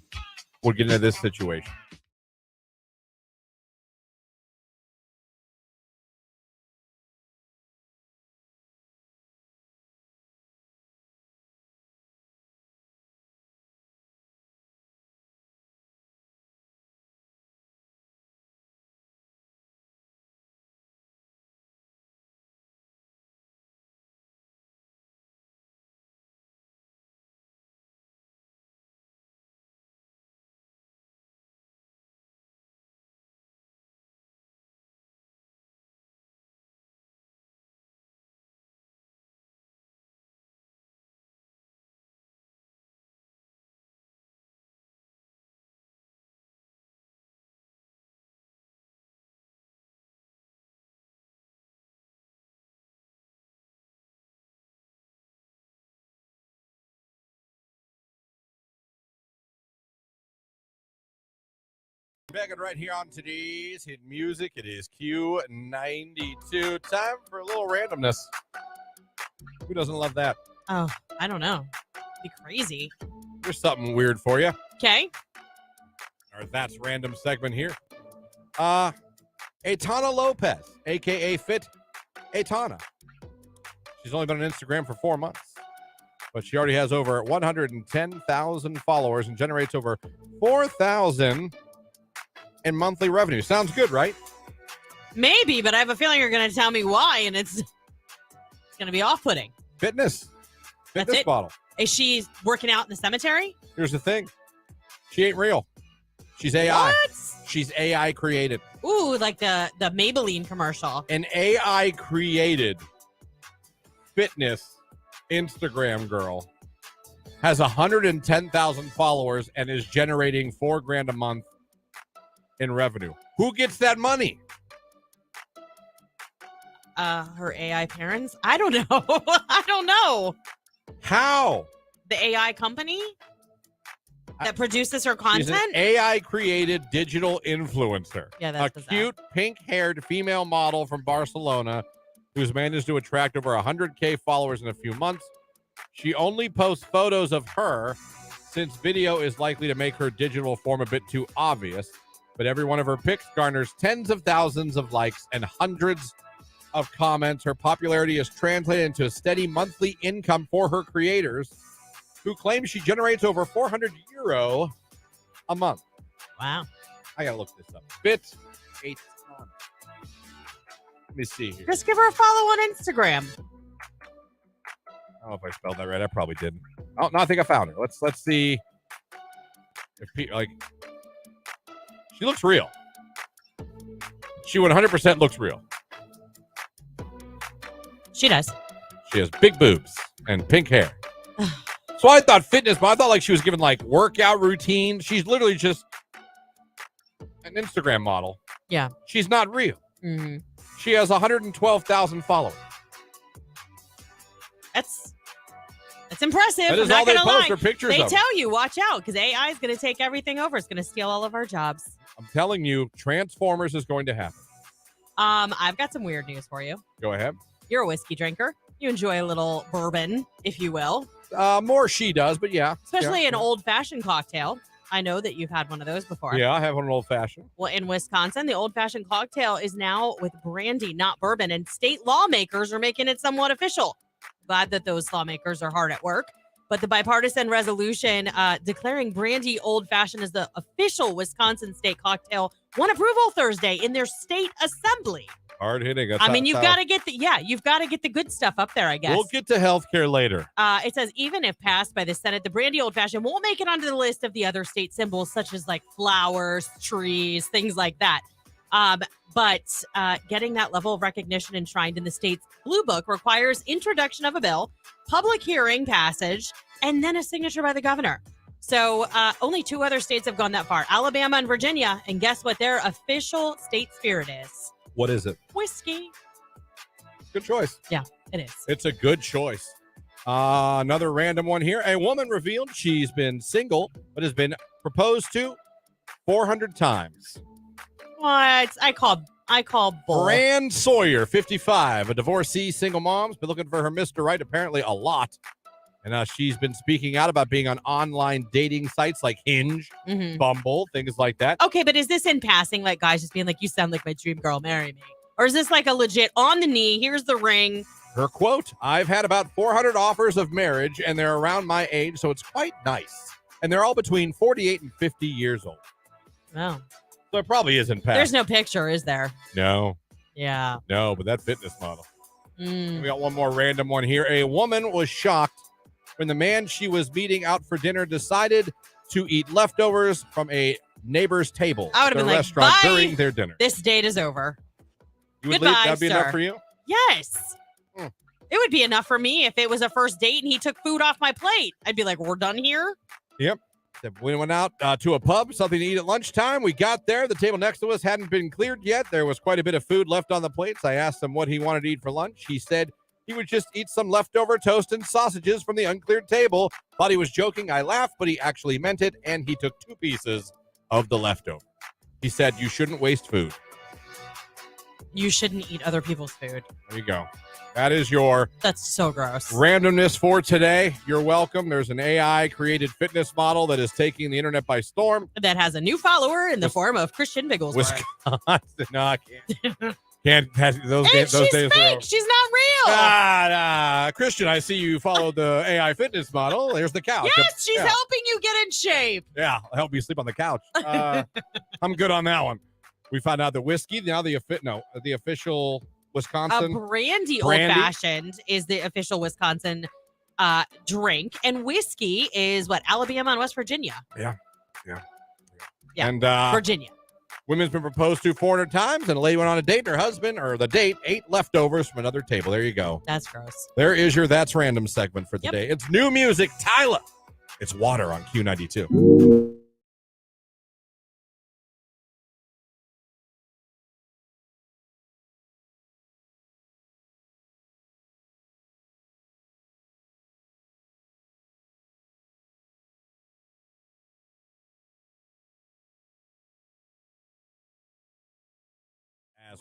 would get into this situation. Back and right here on today's Hit Music, it is Q92. Time for a little randomness. Who doesn't love that? Oh, I don't know. Be crazy. There's something weird for you. Okay. Or That's Random segment here. Aitana Lopez, a.k.a. Fit Aitana. She's only been on Instagram for 4 months, but she already has over 110,000 followers and generates over $4,000 in monthly revenue. Sounds good, right? Maybe, but I have a feeling you're going to tell me why, and it's going to be off-putting. Fitness That's it? bottle. Is she working out in the cemetery? Here's the thing. She ain't real. She's AI. What? She's AI created. Ooh, like the Maybelline commercial. An AI created fitness Instagram girl has 110,000 followers and is generating $4,000 a month in revenue. Who gets that money? her AI parents? I don't know. I don't know. How? The AI company that produces her She's an content? AI-created digital influencer. Yeah, that's a bizarre. cute, pink-haired female model from Barcelona who's managed to attract over 100K followers in a few months. She only posts photos of her since video is likely to make her digital form a bit too obvious. But every one of her pics garners tens of thousands of likes and hundreds of comments. Her popularity is translated into a steady monthly income for her creators, who claim she generates over €400 a month. Wow. I gotta look this up. Bit a ton. Let me see here. Just give her a follow on Instagram. I don't know if I spelled that right. I probably didn't. Oh no, I think I found her. Let's see if she looks real. She 100% looks real. She does. She has big boobs and pink hair. So I thought fitness, but I thought like she was giving like workout routine. She's literally just an Instagram model. Yeah. She's not real. Mm-hmm. She has 112,000 followers. That's impressive. That is I'm all not they gonna post lie. are pictures They of tell you, watch out, because AI is going to take everything over. It's going to steal all of our jobs. I'm telling you, Transformers is going to happen. I've got some weird news for you. Go ahead. You're a whiskey drinker. You enjoy a little bourbon, if you will. More she does, but yeah. Especially yeah. an old-fashioned cocktail. I know that you've had one of those before. Yeah, I have one old-fashioned. Well, in Wisconsin, the old-fashioned cocktail is now with brandy, not bourbon, and state lawmakers are making it somewhat official. Glad that those lawmakers are hard at work. But the bipartisan resolution declaring brandy old-fashioned as the official Wisconsin state cocktail won approval Thursday in their state assembly. Hard hitting. I mean, you've got to get you've got to get the good stuff up there, I guess. We'll get to healthcare later. It says even if passed by the Senate, the brandy old fashioned won't make it onto the list of the other state symbols, such as like flowers, trees, things like that. But getting that level of recognition enshrined in the state's Blue Book requires introduction of a bill, public hearing, passage, and then a signature by the governor. So only 2 other states have gone that far, Alabama and Virginia. And guess what their official state spirit is? What is it? Whiskey. Good choice. Yeah, it is. It's a good choice. Another random one here. A woman revealed she's been single, but has been proposed to 400 times. What? I call bull. Fran Sawyer, 55, a divorcee, single mom's been looking for her Mr. Right apparently a lot. And she's been speaking out about being on online dating sites like Hinge, Bumble, things like that. Okay, but is this in passing, like guys just being like, you sound like my dream girl, marry me? Or is this like a legit on the knee, here's the ring? Her quote, I've had about 400 offers of marriage, and they're around my age, so it's quite nice. And they're all between 48 and 50 years old. Oh. So it probably isn't passing. There's no picture, is there? No. Yeah. No, but that fitness model. We got one more random one here. A woman was shocked when the man she was meeting out for dinner decided to eat leftovers from a neighbor's table I would at have the been like, restaurant bye. during their dinner. This date is over. You would Goodbye, leave? That'd be sir. enough for you? Yes. It would be enough for me if it was a first date and he took food off my plate. I'd be like, we're done here? Yep. We went out to a pub, something to eat at lunchtime. We got there. The table next to us hadn't been cleared yet. There was quite a bit of food left on the plates. I asked him what he wanted to eat for lunch. He said he would just eat some leftover toast and sausages from the uncleared table. Thought he was joking. I laughed, but he actually meant it, and he took 2 pieces of the leftover. He said, you shouldn't waste food. You shouldn't eat other people's food. There you go. That is your That's so gross. randomness for today. You're welcome. There's an AI-created fitness model that is taking the internet by storm. That has a new follower in the form of Christian Bigglesworth. Wisconsin. No, I can't. Those Hey, days are she's over. fake. She's not real. Christian, I see you follow the AI fitness model. There's the couch. Yes, she's Yeah. helping you get in shape. Yeah, I'll help you sleep on the couch. I'm good on that one. We found out that whiskey, now the official Wisconsin. Brandy old fashioned is the official Wisconsin drink, and whiskey is what, Alabama and West Virginia. Yeah. Yeah. And Virginia. Women's been proposed to 400 times, and a lady went on a date, and her husband, or the date, ate leftovers from another table. There you go. That's gross. There is your That's Random segment for today. It's new music. Tyler. It's Water on Q92.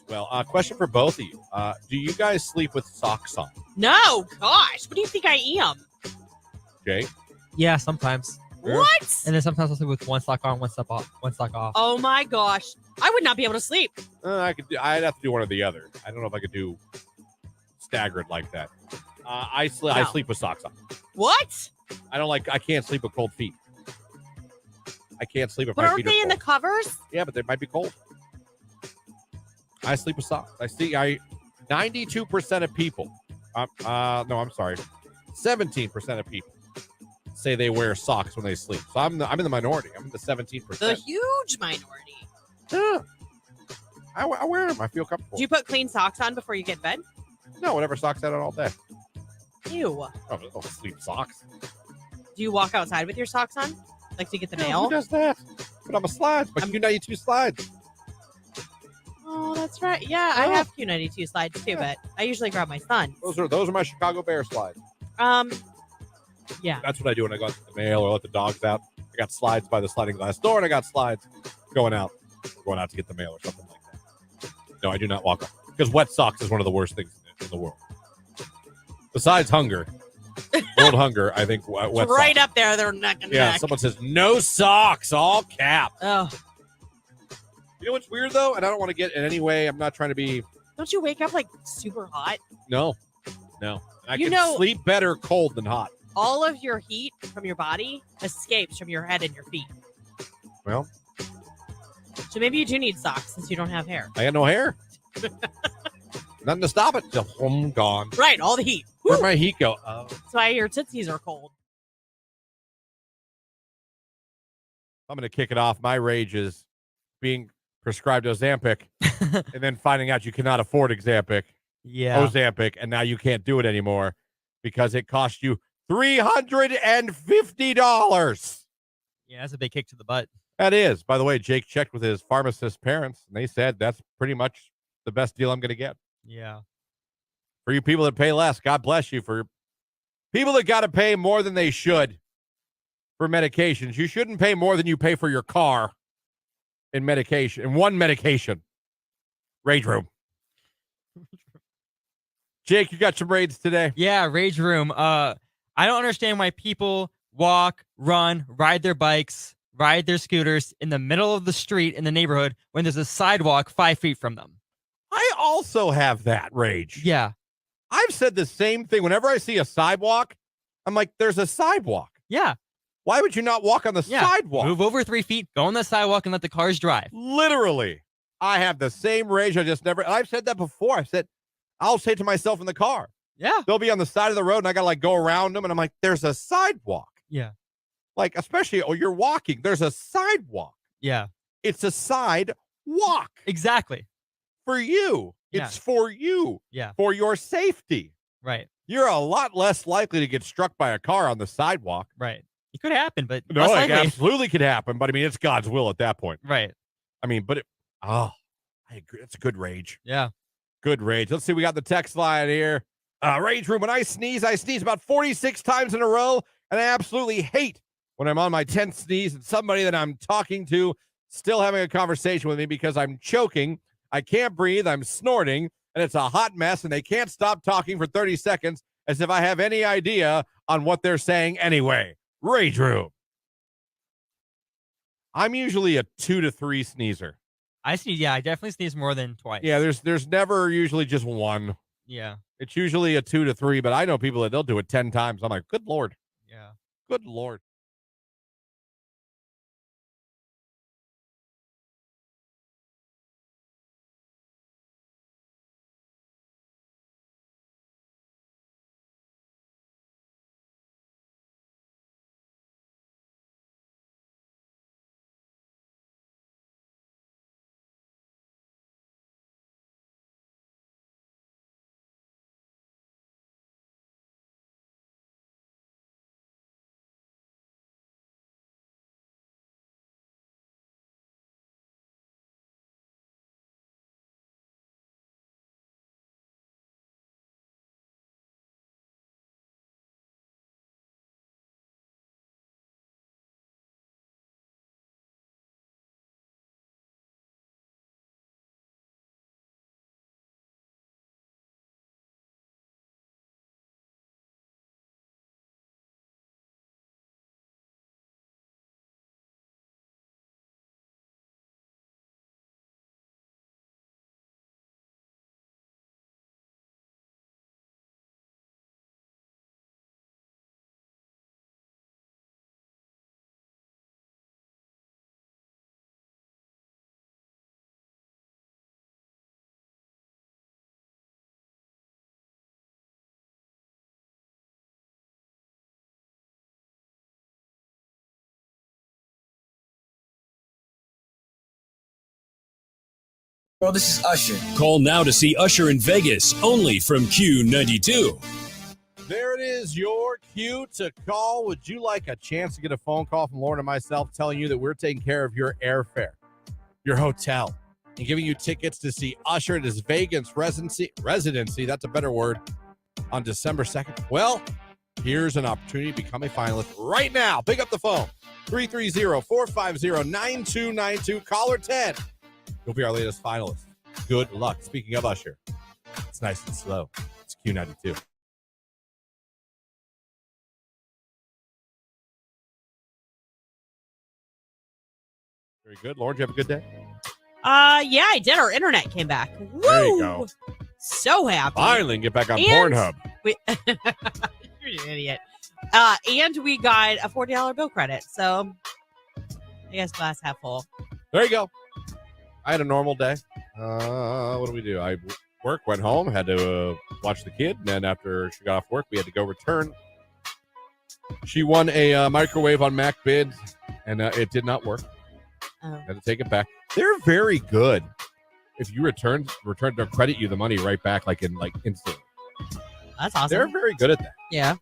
as well. Question for both of you. Do you guys sleep with socks on? No, gosh. What do you think I am? Jay? Yeah, sometimes. What? And then sometimes I'll sleep with one sock on, one sock off. Oh my gosh. I would not be able to sleep. I'd have to do one or the other. I don't know if I could do staggered like that. I sleep with socks on. What? I can't sleep with cold feet. I can't sleep if But my aren't feet are they in the cold. covers? Yeah, but they might be cold. I sleep with socks. 92% of people, no, I'm sorry, 17% of people say they wear socks when they sleep. So I'm in the minority. I'm in the 17%. The huge minority. Yeah. I wear them. I feel comfortable. Do you put clean socks on before you get in bed? No, whatever socks I had on all day. Ew. Oh, sleep socks. Do you walk outside with your socks on? Like to get the mail? Who does that? But I'm a slides. My Q92 slides. Oh, that's right. Yeah, I have Q92 slides too, but I usually grab my son. Those are my Chicago Bear slides. Yeah. That's what I do when I go out to the mail or let the dogs out. I got slides by the sliding glass door, and I got slides going out to get the mail or something like that. No, I do not walk on. Because wet socks is one of the worst things in the world. Besides hunger. World hunger, I think wet It's right socks. up there. They're neck and Yeah, neck. someone says, no socks, all cap. Oh. You know what's weird, though? And I don't want to get in any way. I'm not trying to be... Don't you wake up like super hot? No. I can sleep better cold than hot. All of your heat from your body escapes from your head and your feet. Well, So maybe you do need socks since you don't have hair. I got no hair. Nothing to stop it. Just gone. Right, all the heat. Where'd my heat go? Oh. That's why your tootsies are cold. I'm going to kick it off. My rage is being prescribed Ozempic and then finding out you cannot afford Ozempic, and now you can't do it anymore because it cost you $350. Yeah, that's a big kick to the butt. That is. By the way, Jake checked with his pharmacist parents, and they said that's pretty much the best deal I'm going to get. Yeah. For you people that pay less, God bless you. For people that got to pay more than they should for medications, you shouldn't pay more than you pay for your car in medication, in one medication. Rage room. Jake, you got some raids today? Yeah, rage room. I don't understand why people walk, run, ride their bikes, ride their scooters in the middle of the street in the neighborhood when there's a sidewalk 5 feet from them. I also have that rage. Yeah. I've said the same thing. Whenever I see a sidewalk, I'm like, there's a sidewalk. Yeah. Why would you not walk on the sidewalk? Move over 3 feet, go on the sidewalk, and let the cars drive. Literally. I have the same rage. I've said that before. I'll say to myself in the car. Yeah. They'll be on the side of the road, and I got to go around them, and I'm like, there's a sidewalk. Yeah. Especially, you're walking. There's a sidewalk. Yeah. It's a sidewalk. Exactly. For you. Yeah. It's for you. Yeah. For your safety. Right. You're a lot less likely to get struck by a car on the sidewalk. Right. It could happen, but No, less it likely. absolutely could happen. But, it's God's will at that point. Right. I agree. It's a good rage. Yeah. Good rage. Let's see. We got the text line here. Rage room. When I sneeze about 46 times in a row. And I absolutely hate when I'm on my 10th sneeze and somebody that I'm talking to still having a conversation with me because I'm choking. I can't breathe. I'm snorting. And it's a hot mess. And they can't stop talking for 30 seconds as if I have any idea on what they're saying anyway. Rage room. I'm usually a 2 to 3 sneezer. I definitely sneeze more than twice. Yeah, there's never usually just one. Yeah. It's usually a 2 to 3, but I know people that they'll do it 10 times. I'm like, good Lord. Yeah. Good Lord. Well, this is Usher. Call now to see Usher in Vegas, only from Q92. There it is, your cue to call. Would you like a chance to get a phone call from Lauren and myself telling you that we're taking care of your airfare, your hotel, and giving you tickets to see Usher at his Vegas residency, that's a better word, on December 2nd? Well, here's an opportunity to become a finalist right now. Pick up the phone, 330-450-9292, caller 10. You'll be our latest finalist. Good luck. Speaking of Usher, it's nice and slow. It's Q92. Very good. Lauren, did you have a good day? Yeah, I did. Our internet came back. Woo! There you go. So happy. Finally get back on Pornhub. You're an idiot. And we got a $40 bill credit. So I guess glass half full. There you go. I had a normal day. What do we do? I went home, had to watch the kid, and then after she got off work, we had to go return. She won a microwave on Mac Bid, and it did not work. Oh. Had to take it back. They're very good. If you return, they'll credit you the money right back, instantly. That's awesome. They're very good at that. Yeah.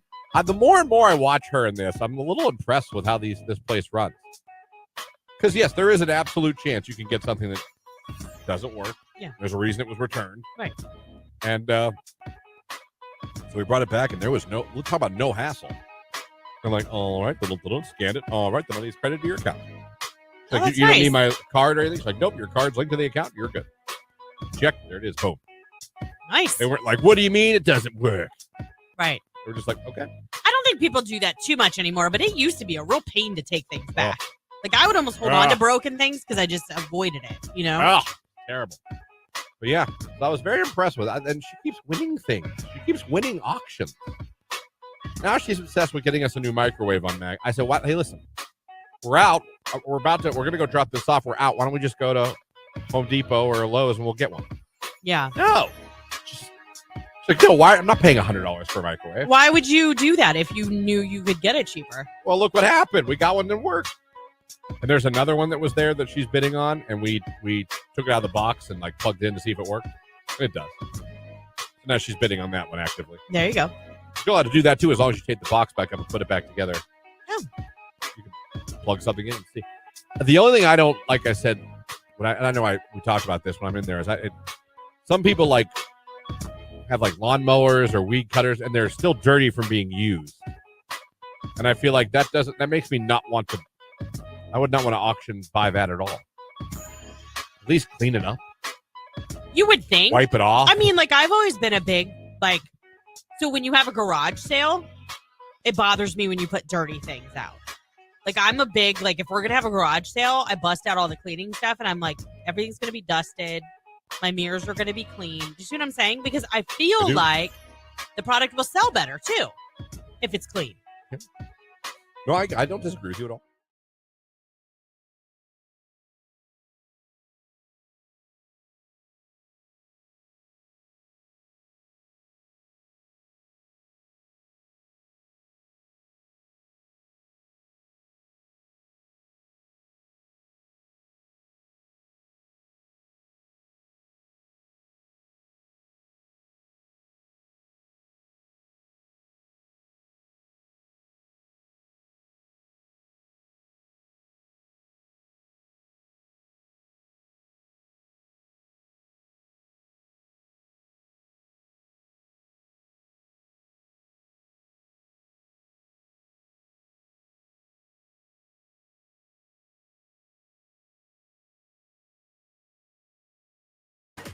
The more and more I watch her in this, I'm a little impressed with how this place runs. Because yes, there is an absolute chance you can get something that doesn't work. Yeah. There's a reason it was returned. Right. And so we brought it back, and there was we'll talk about no hassle. I'm like, all right, little scanned it. All right, the money's credited to your account. Like, that's you don't nice. need my card or anything. She's like, nope, your card's linked to the account. You're good. Check. There it is. Boom. Nice. They weren't like, what do you mean it doesn't work? Right. They were just like, okay. I don't think people do that too much anymore, but it used to be a real pain to take things back. Like, I would almost hold on to broken things because I just avoided it, you know? Oh, terrible. But yeah, so I was very impressed with that. And she keeps winning things. She keeps winning auctions. Now she's obsessed with getting us a new microwave on Mac. I said, "What? Hey, listen, we're out. We're going to go drop this off. We're out. Why don't we just go to Home Depot or Lowe's and we'll get one?" Yeah. No. She's like, no, why? I'm not paying $100 for a microwave. Why would you do that if you knew you could get it cheaper? Well, look what happened. We got one that worked. And there's another one that was there that she's bidding on, and we took it out of the box and plugged it in to see if it worked. It does. So now she's bidding on that one actively. There you go. You're allowed to do that too, as long as you take the box back up and put it back together. Oh. You can plug something in and see. The only thing I don't, like I said, we talked about this when I'm in there, is some people have lawnmowers or weed cutters, and they're still dirty from being used. And I feel like that makes me not want to. I would not want to buy that at all. At least clean it up. You would think. Wipe it off. I mean, I've always been a big, so when you have a garage sale, it bothers me when you put dirty things out. I'm a big, if we're going to have a garage sale, I bust out all the cleaning stuff, and I'm like, everything's going to be dusted. My mirrors are going to be clean. Do you see what I'm saying? Because I feel like the product will sell better, too, if it's clean. No, I don't disagree with you at all.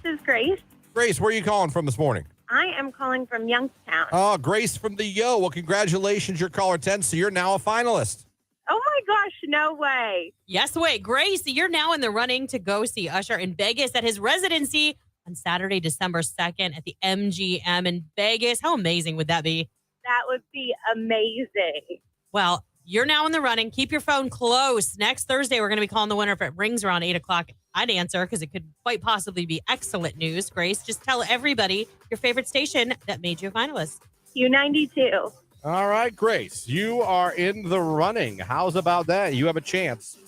This is Grace. Grace, where are you calling from this morning? I am calling from Youngstown. Oh, Grace from the Yo. Well, congratulations. You're caller 10, so you're now a finalist. Oh, my gosh. No way. Yes, wait. Grace, you're now in the running to go see Usher in Vegas at his residency on Saturday, December 2nd at the MGM in Vegas. How amazing would that be? That would be amazing. Well, you're now in the running. Keep your phone close. Next Thursday, we're going to be calling the winner. If it rings around 8 o'clock, I'd answer because it could quite possibly be excellent news. Grace, just tell everybody your favorite station that made you a finalist. Q92. All right, Grace, you are in the running. How's about that? You have a chance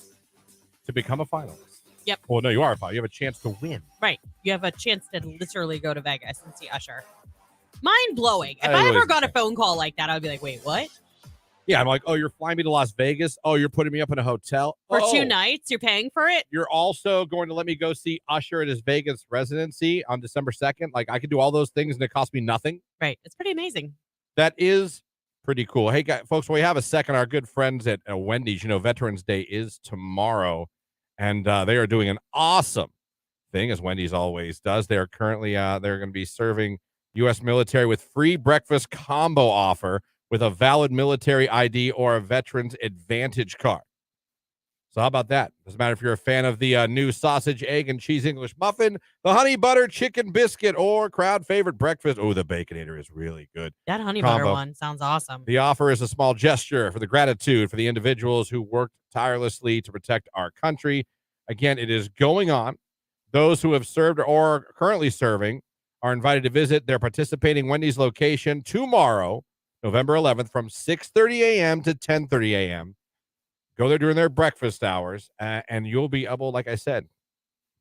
to become a finalist. Yep. Well, no, you are 5. You have a chance to win. Right. You have a chance to literally go to Vegas and see Usher. Mind blowing. If That I really ever is got a insane. phone call like that, I'd be like, wait, what? Yeah, I'm like, oh, you're flying me to Las Vegas? Oh, you're putting me up in a hotel? For Oh, 2 nights, you're paying for it? you're also going to let me go see Usher at his Vegas residency on December 2nd? Like, I could do all those things and it cost me nothing? Right. It's pretty amazing. That is pretty cool. Hey, guys, folks, we have a second. Our good friends at Wendy's, Veterans Day is tomorrow, and they are doing an awesome thing, as Wendy's always does. They're currently they're going to be serving U.S. military with free breakfast combo offer with a valid military ID or a Veterans Advantage card. So how about that? Doesn't matter if you're a fan of the new sausage, egg, and cheese English muffin, the honey butter chicken biscuit, or crowd favorite breakfast. Oh, the Baconator is really good. That honey Combo. butter one sounds awesome. The offer is a small gesture for the gratitude for the individuals who worked tirelessly to protect our country. Again, it is going on. Those who have served or are currently serving are invited to visit their participating Wendy's location tomorrow, November 11th, from 6:30 a.m. to 10:30 a.m. Go there during their breakfast hours, and you'll be able, like I said,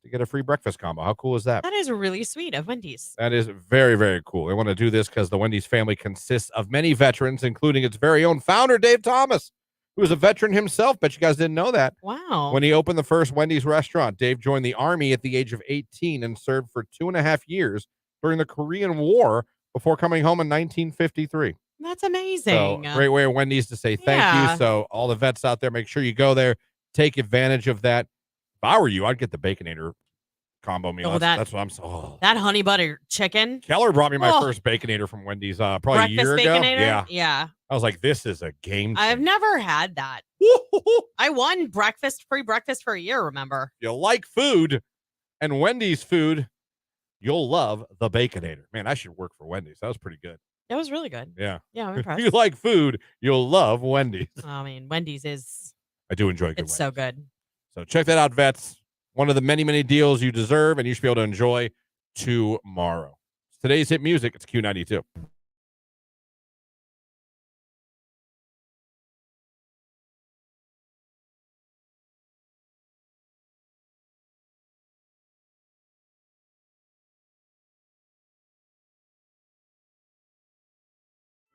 to get a free breakfast combo. How cool is that? That is really sweet of Wendy's. That is very, very cool. They want to do this because the Wendy's family consists of many veterans, including its very own founder, Dave Thomas, who is a veteran himself. Bet you guys didn't know that. Wow. When he opened the first Wendy's restaurant, Dave joined the Army at the age of 18 and served for 2.5 years during the Korean War before coming home in 1953. That's amazing. So, great way of Wendy's to say thank you. So, all the vets out there, make sure you go there, take advantage of that. If I were you, I'd get the Baconator combo meal. Oh, that's what I'm so. That honey butter chicken. Keller brought me my first Baconator from Wendy's probably Breakfast a year ago. Baconator? Yeah. Yeah. I was like, this is a game changer. I've never had that. I won free breakfast for a year, remember? If you like food and Wendy's food, you'll love the Baconator. Man, I should work for Wendy's. That was pretty good. It was really good. Yeah. Yeah, I'm If impressed. you like food, you'll love Wendy's. I mean, Wendy's is. I do enjoy good It's so good. So check that out, vets. One of the many, many deals you deserve and you should be able to enjoy tomorrow. Today's hit music, it's Q92.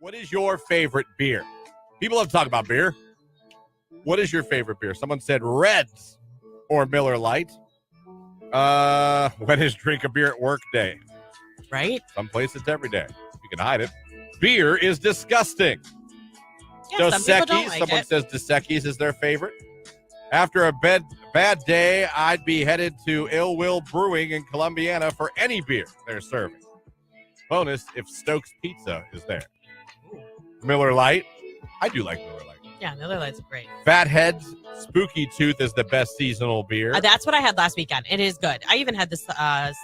What is your favorite beer? People have talked about beer. What is your favorite beer? Someone said Reds or Miller Lite. When is drink a beer at work day? Right? Some places every day. You can hide it. Beer is disgusting. Yeah, some people don't like Someone it. says Dos Equis is their favorite. After a bad day, I'd be headed to Ill Will Brewing in Columbiana for any beer they're serving. Bonus if Stokes Pizza is there. Miller Lite. I do like Miller Lite. Yeah, Miller Lite's great. Fathead's Spooky Tooth is the best seasonal beer. That's what I had last weekend. It is good. I even had this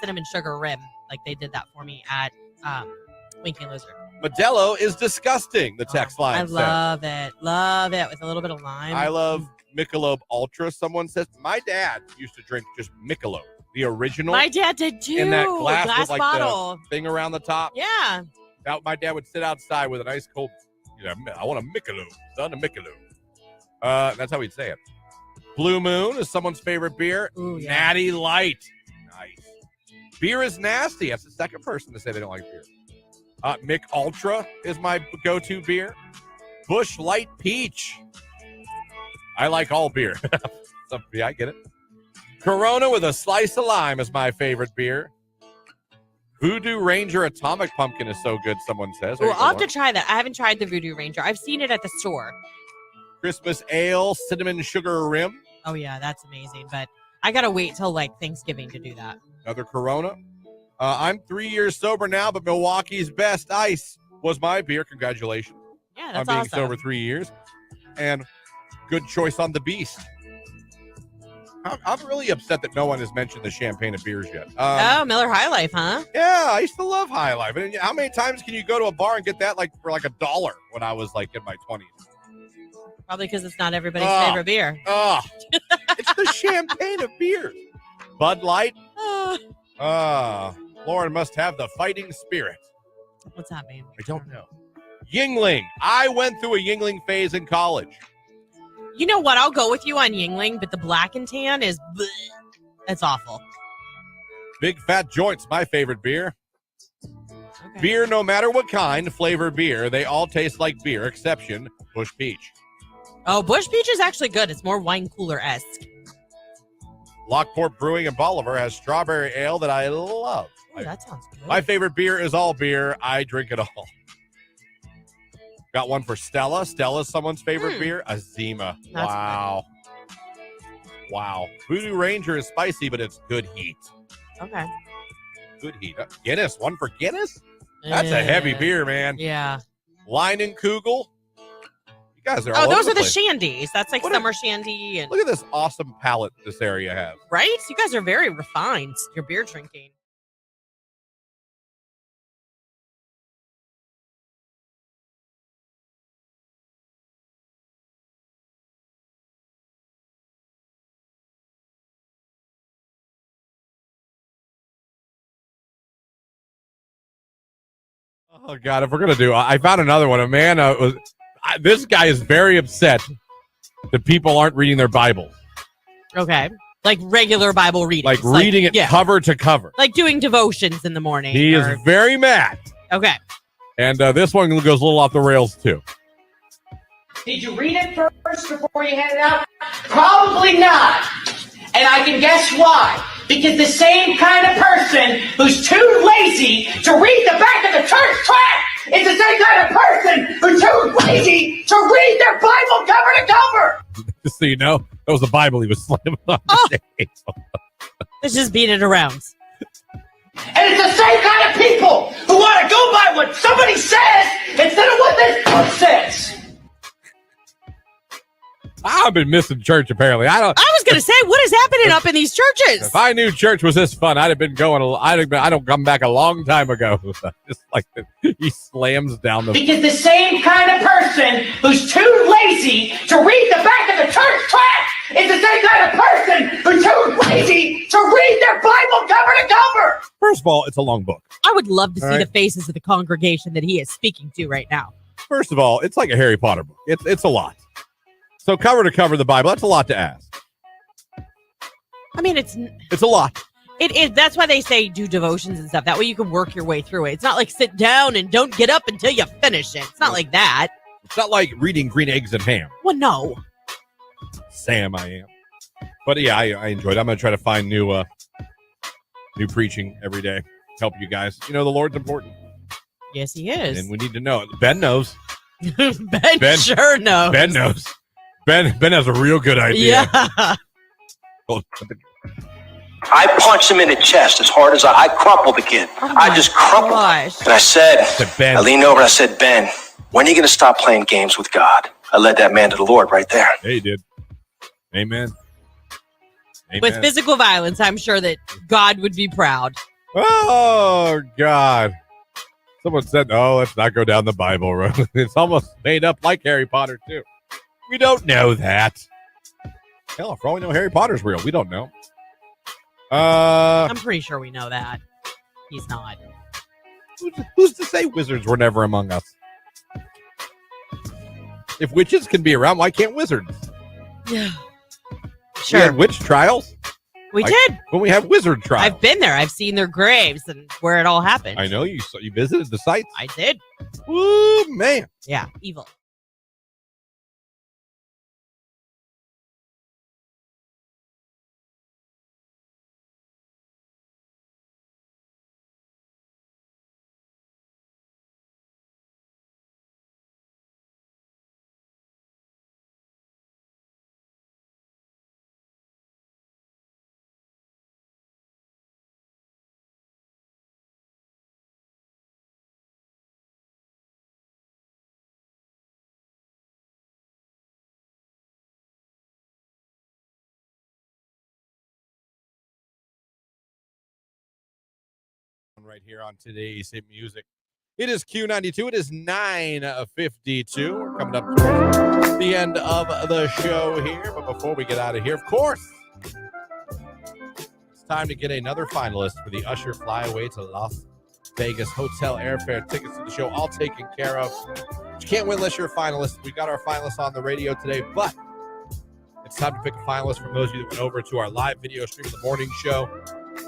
cinnamon sugar rim. Like they did that for me at Winky Loser. Modelo is disgusting, the text line I says. love it. Love it with a little bit of lime. I love Michelob Ultra. Someone says, my dad used to drink just Michelob, the original. My dad did too. In that glass with like bottle. the thing around the top. Yeah. My dad would sit outside with a nice cold, I want a Michelob, son, a Michelob. That's how he'd say it. Blue Moon is someone's favorite beer. Ooh, yeah. Natty Light. Nice. Beer is nasty. That's the second person to say they don't like beer. Mick Ultra is my go-to beer. Busch Light Peach. I like all beer. Yeah, I get it. Corona with a slice of lime is my favorite beer. Voodoo Ranger Atomic Pumpkin is so good, someone says. Well, I'll have to try that. I haven't tried the Voodoo Ranger. I've seen it at the store. Christmas Ale Cinnamon Sugar Rim. Oh, yeah, that's amazing. But I got to wait till like Thanksgiving to do that. Another Corona. I'm 3 years sober now, but Milwaukee's Best Ice was my beer. Congratulations. Yeah, that's on being awesome. sober 3 years. And good choice on the Beast. I'm really upset that no one has mentioned the champagne of beers yet. Miller High Life, huh? Yeah, I used to love High Life. And how many times can you go to a bar and get that for $1 when I was in my 20s? Probably because it's not everybody's favorite beer. It's the champagne of beers. Bud Light. Lauren must have the fighting spirit. What's that mean? I don't know. Yingling. I went through a Yingling phase in college. You know what? I'll go with you on Yingling, but the black and tan is bleh. That's awful. Big Fat Joint's my favorite beer. Okay. Beer, no matter what kind, flavor beer, they all taste like beer, exception Bush Peach. Oh, Bush Peach is actually good. It's more wine cooler-esque. Lockport Brewing in Bolivar has strawberry ale that I love. Ooh, that sounds good. My favorite beer is all beer. I drink it all. Got one for Stella. Stella's someone's favorite beer. Azima. That's wow. Good. Wow. Voodoo Ranger is spicy, but it's good heat. Okay. Good heat. Guinness. One for Guinness? That's a heavy beer, man. Yeah. Line and Kugel. You guys are Oh, all those over are the place. shandies. That's like summer shandy. And Look at this awesome palette this area has. right? You guys are very refined. Your beer drinking. Oh, God, if we're going to do, I found another one. A man, this guy is very upset that people aren't reading their Bible. Okay. Like regular Bible reading. Like reading it cover to cover. Like doing devotions in the morning. He is very mad. Okay. And this one goes a little off the rails, too. Did you read it first before you hand it out? Probably not. And I can guess why. Because the same kind of person who's too lazy to read the back of the church tract is the same kind of person who's too lazy to read their Bible cover to cover. Just so you know, that was the Bible he was slamming on the stage. Let's just beat it around. And it's the same kind of people who want to go by what somebody says instead of what this book says. I've been missing church, apparently. I was going to say, what is happening up in these churches? If I knew church was this fun, I'd have been going. I don't come back a long time ago. Just like he slams down the. Because the same kind of person who's too lazy to read the back of the church tract is the same kind of person who's too lazy to read their Bible cover to cover. First of all, it's a long book. I would love to see All right. the faces of the congregation that he is speaking to right now. First of all, it's like a Harry Potter book. It's a lot. So cover to cover the Bible, that's a lot to ask. I mean, it's a lot. That's why they say do devotions and stuff. That way you can work your way through it. It's not like sit down and don't get up until you finish it. It's not like that. It's not like reading Green Eggs and Ham. Well, no. Sam, I am. But yeah, I enjoyed it. I'm going to try to find new preaching every day. Help you guys. You know, the Lord's important. Yes, he is. And we need to know it. Ben knows. Ben sure knows. Ben knows. Ben has a real good idea. Yeah. I punched him in the chest as hard as I crumpled the kid. I just crumpled him. And I said, I leaned over and I said, Ben, when are you going to stop playing games with God? I led that man to the Lord right there. Yeah, he did. Amen. Amen. With physical violence, I'm sure that God would be proud. Oh, God. Someone said, oh, let's not go down the Bible road. It's almost made up like Harry Potter, too. We don't know that. Hell, for all we know, Harry Potter's real. We don't know. I'm pretty sure we know that. He's not. Who's to say wizards were never among us? If witches can be around, why can't wizards? Yeah. We Sure. had witch trials. We did. When we have wizard trials. I've been there. I've seen their graves and where it all happened. I know you visited the sites. I did. Woo, man. Yeah, evil. Right here on today's hit music. It is Q92. It is 9:52. We're coming up to the end of the show here. But before we get out of here, of course, it's time to get another finalist for the Usher Flyaway to Las Vegas hotel airfare tickets to the show, all taken care of. But you can't win unless you're a finalist. We got our finalists on the radio today, but It's time to pick a finalist from those of you that went over to our live video stream of the morning show.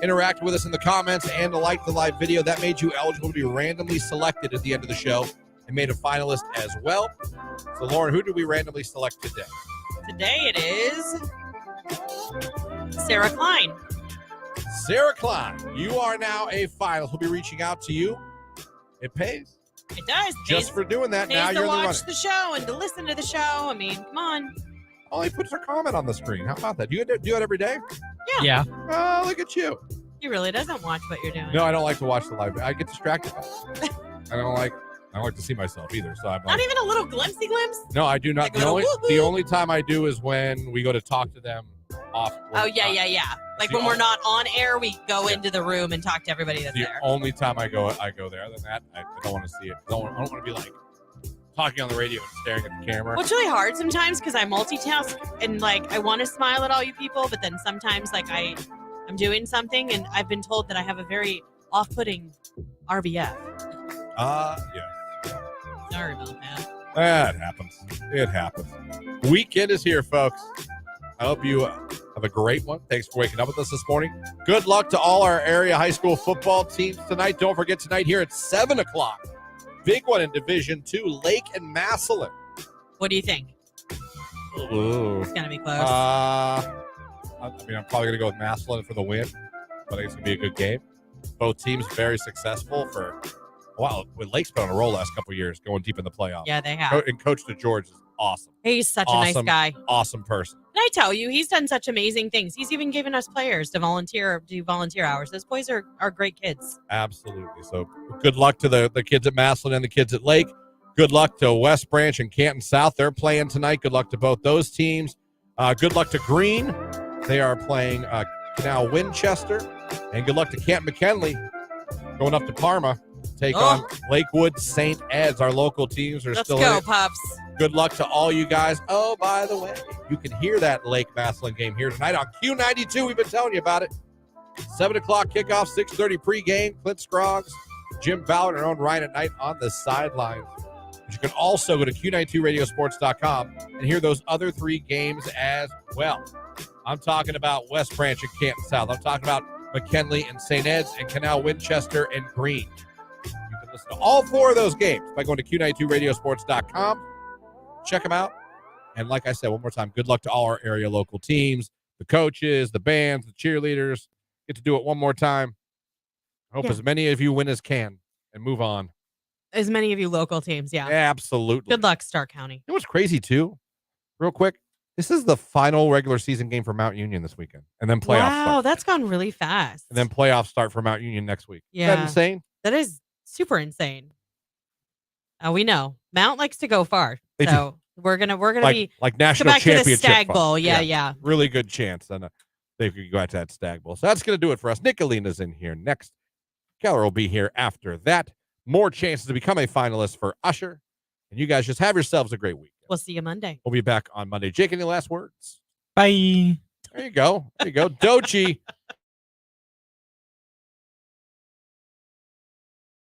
Interact with us in the comments and like the live video. That made you eligible to be randomly selected at the end of the show and made a finalist as well. So, Lauren, who did we randomly select today? Today it is Sarah Klein. Sarah Klein, you are now a finalist. We'll be reaching out to you. It pays. It does. Just for doing that, now you're to in the running. watch the show and to listen to the show. I mean, come on. Oh, he puts her comment on the screen. How about that? Do you do it every day? Yeah. Oh, look at you. He really doesn't watch what you're doing. No, I don't like to watch the live. I get distracted by it. I don't like to see myself either. So I'm Not like, even a little glimpsy glimpse? no, I do not. Like The only time I do is when we go to talk to them off. Oh, yeah. Like when we're not on air, we go into the room and talk to everybody that's The there. only time I go there. Other than that, I don't want to see it. I don't want to be like talking on the radio and staring at the camera. Well, it's really hard sometimes because I multitask and like I want to smile at all you people, but then sometimes like I'm doing something and I've been told that I have a very off-putting RBF. Yeah. Sorry about that. That happens. It happens. Weekend is here, folks. I hope you have a great one. Thanks for waking up with us this morning. Good luck to all our area high school football teams tonight. Don't forget tonight here at 7 o'clock. Big one in Division 2, Lake and Massillon. What do you think? Ooh. It's going to be close. I'm probably going to go with Massillon for the win, but I think it's going to be a good game. Both teams very successful for a while. Lake's been on a roll last couple of years, going deep in the playoffs. Yeah, they have. And Coach DeGeorge is awesome. He's such a nice guy. Awesome person. And I tell you, he's done such amazing things. He's even given us players to do volunteer hours. Those boys are great kids. Absolutely. So good luck to the kids at Massillon and the kids at Lake. Good luck to West Branch and Canton South. They're playing tonight. Good luck to both those teams. Good luck to Green. They are playing Canal Winchester. And good luck to Canton McKinley going up to Parma. Take on Lakewood St. Ed's. Our local teams are still in it. Let's go, Pups. Good luck to all you guys. Oh, by the way, you can hear that Lake Massillon game here tonight on Q92. We've been telling you about it. 7 o'clock kickoff, 6:30 pregame. Clint Scroggs, Jim Ballard, and our own Ryan at Night on the sidelines. But you can also go to Q92radiosports.com and hear those other 3 games as well. I'm talking about West Branch and Canton South. I'm talking about McKinley and St. Ed's and Canal Winchester and Green. You can listen to all 4 of those games by going to Q92radiosports.com. Check them out. And like I said, one more time, good luck to all our area local teams, the coaches, the bands, the cheerleaders. Get to do it one more time. I hope as many of you win as can and move on. As many of you local teams, yeah. Absolutely. Good luck, Stark County. You know what's crazy, too? Real quick. This is the final regular season game for Mount Union this weekend. And then playoffs start. Wow, that's gone really fast. And then playoffs start for Mount Union next week. Yeah. Isn't that insane? That is super insane. We know. Mount likes to go far. They so we're gonna be like national come back championship to the Stag fun. Bowl. Yeah. Really good chance. And they could go out to that Stag Bowl. So that's going to do it for us. Nicolina's in here next. Keller will be here after that. More chances to become a finalist for Usher. And you guys just have yourselves a great week. We'll see you Monday. We'll be back on Monday. Jake, any last words? Bye. There you go. Dochi.